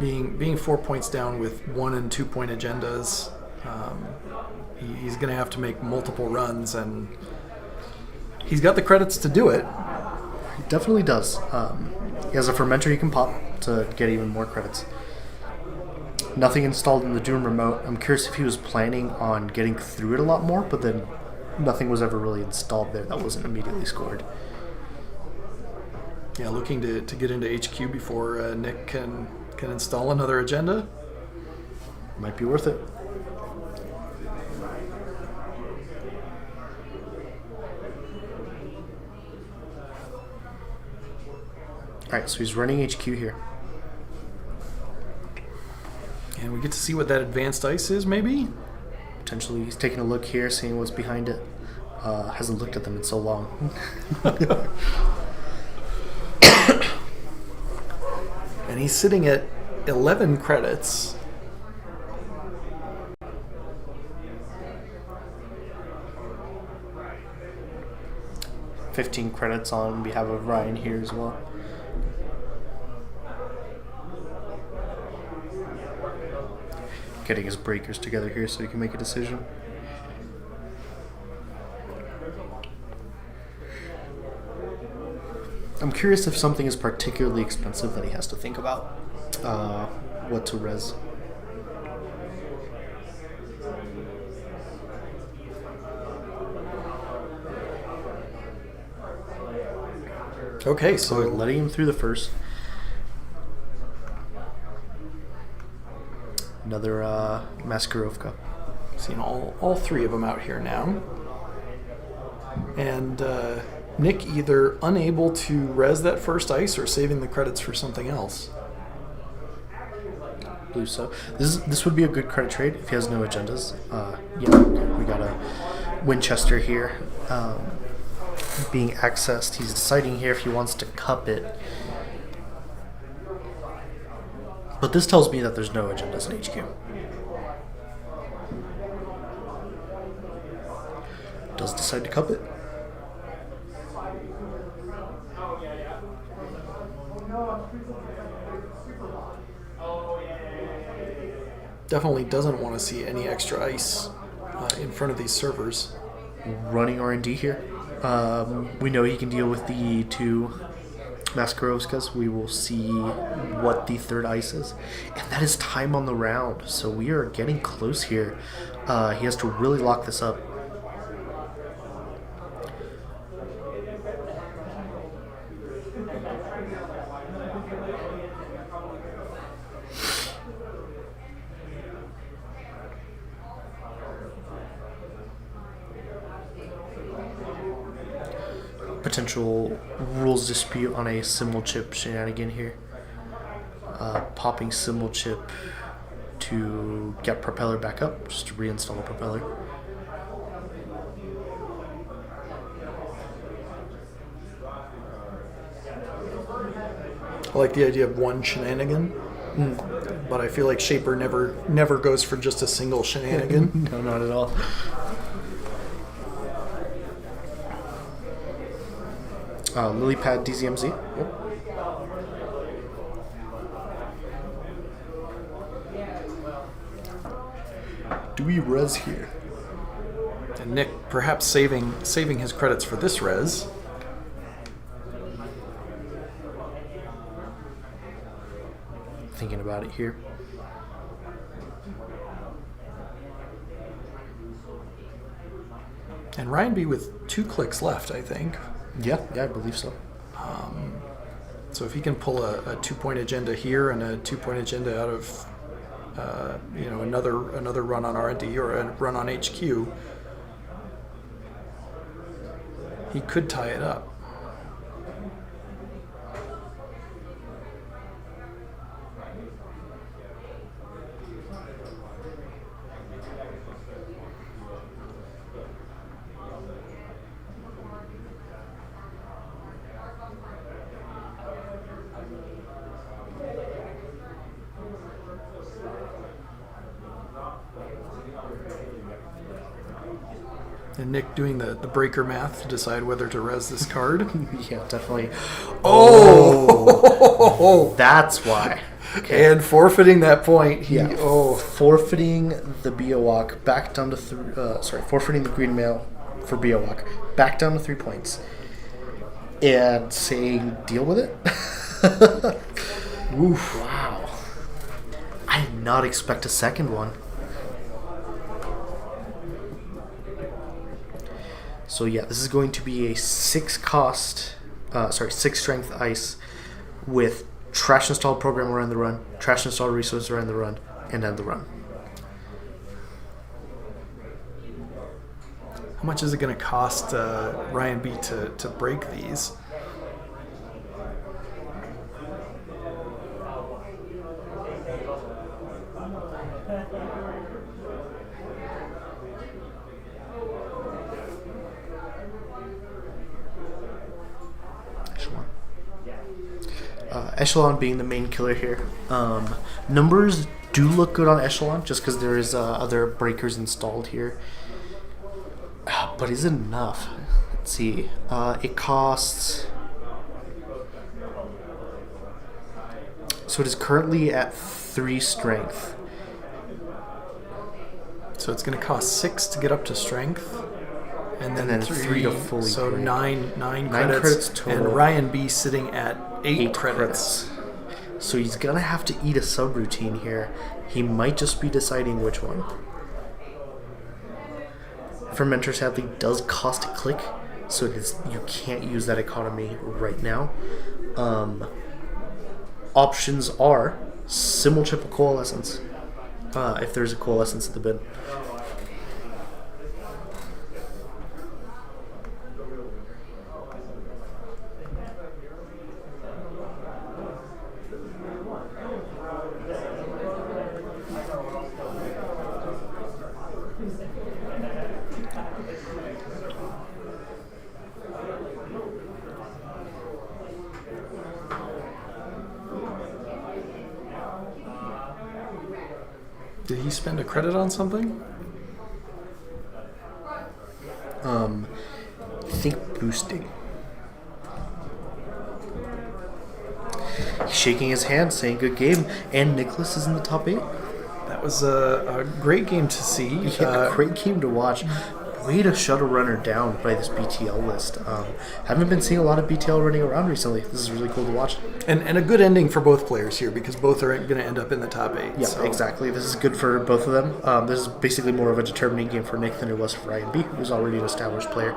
Being 4 points down with 1 and 2 point agendas, he's going to have to make multiple runs, and he's got the credits to do it. He definitely does. He has a fermenter he can pop to get even more credits. Nothing installed in the Doom remote. I'm curious if he was planning on getting through it a lot more, but then nothing was ever really installed there that wasn't immediately scored. Yeah, looking to get into HQ before Nick can install another agenda. Might be worth it. Alright, so he's running HQ here. And we get to see what that advanced ice is, maybe? Potentially he's taking a look here, seeing what's behind it. Hasn't looked at them in so long. And he's sitting at 11 credits. $15 credits on behalf of Ryan here as well. Getting his breakers together here so he can make a decision. I'm curious if something is particularly expensive that he has to think about what to res. Okay, So we're so letting him through the first. Another Maskarovka. seeing all three of them out here now. And Nick either unable to res that first ice or saving the credits for something else. Believe so. This would be a good credit trade if he has no agendas. Yeah, we got a Winchester here being accessed. He's deciding here if he wants to cup it. But this tells me that there's no agendas in HQ. Does decide to cup it. Definitely doesn't want to see any extra ice in front of these servers. Running R&D here. We know he can deal with the two Maskarovskas. We will see what the third ice is. And that is time on the round. So we are getting close here. He has to really lock this up. Potential rules dispute on a symbol chip shenanigan here. Popping symbol chip to get propeller back up, just to reinstall a propeller. I like the idea of one shenanigan, but I feel like Shaper never goes for just a single shenanigan. No, not at all. Lily pad DZMZ. Yep. Do we res here? And Nick perhaps saving his credits for this res. Thinking about it here. And Ryan B with 2 clicks left, I think. Yeah, I believe so. So if he can pull a 2-point agenda here and a 2-point agenda out of another run on R&D or a run on HQ, he could tie it up. And Nick doing the breaker math to decide whether to res this card. Yeah, definitely. Oh! That's why. Okay. And forfeiting that point. Forfeiting the Biowalk back down to forfeiting the green mail for Biowalk back down to 3 points. And saying, deal with it? Oof. Wow. I did not expect a second one. So yeah, this is going to be a 6 strength ice with trash installed program around the run, trash installed resource around the run, and end the run. How much is it going to cost Ryan B to break these? Echelon being the main killer here. Numbers do look good on Echelon just because there is other breakers installed here. But is it enough? Let's see. It costs... So it is currently at 3 strength. So it's going to cost 6 to get up to strength. And then 3 to fully so break. 9 9 credits, credits total. and Ryan B sitting at 8 credits. So he's gonna have to eat a subroutine here. He might just be deciding which one. Fermentor sadly does cost a click, so you can't use that economy right now. Options are Simul Chip of Coalescence, if there's a Coalescence at the bin. Did he spend a credit on something? I think boosting. He's shaking his hand, saying good game, and Nicholas is in the top 8. That was a great game to see. Yeah, a great game to watch. Way to shut a runner down by this BTL list. Haven't been seeing a lot of BTL running around recently. This is really cool to watch. And a good ending for both players here because both are going to end up in the top 8. Yeah, so. exactly. This is good for both of them. This is basically more of a determining game for Nick than it was for Ryan B, who's already an established player.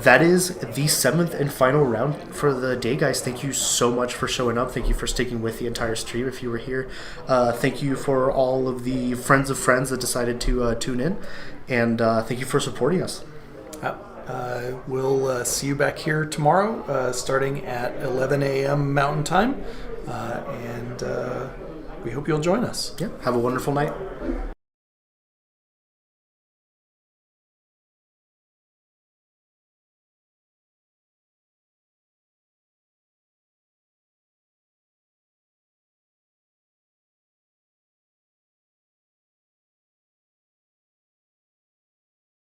That is the 7th and final round for the day, guys. Thank you so much for showing up. Thank you for sticking with the entire stream if you were here. Thank you for all of the friends of friends that decided to tune in. And thank you for supporting us. We'll see you back here tomorrow starting at 11 a.m. Mountain Time. And we hope you'll join us. Yeah, have a wonderful night.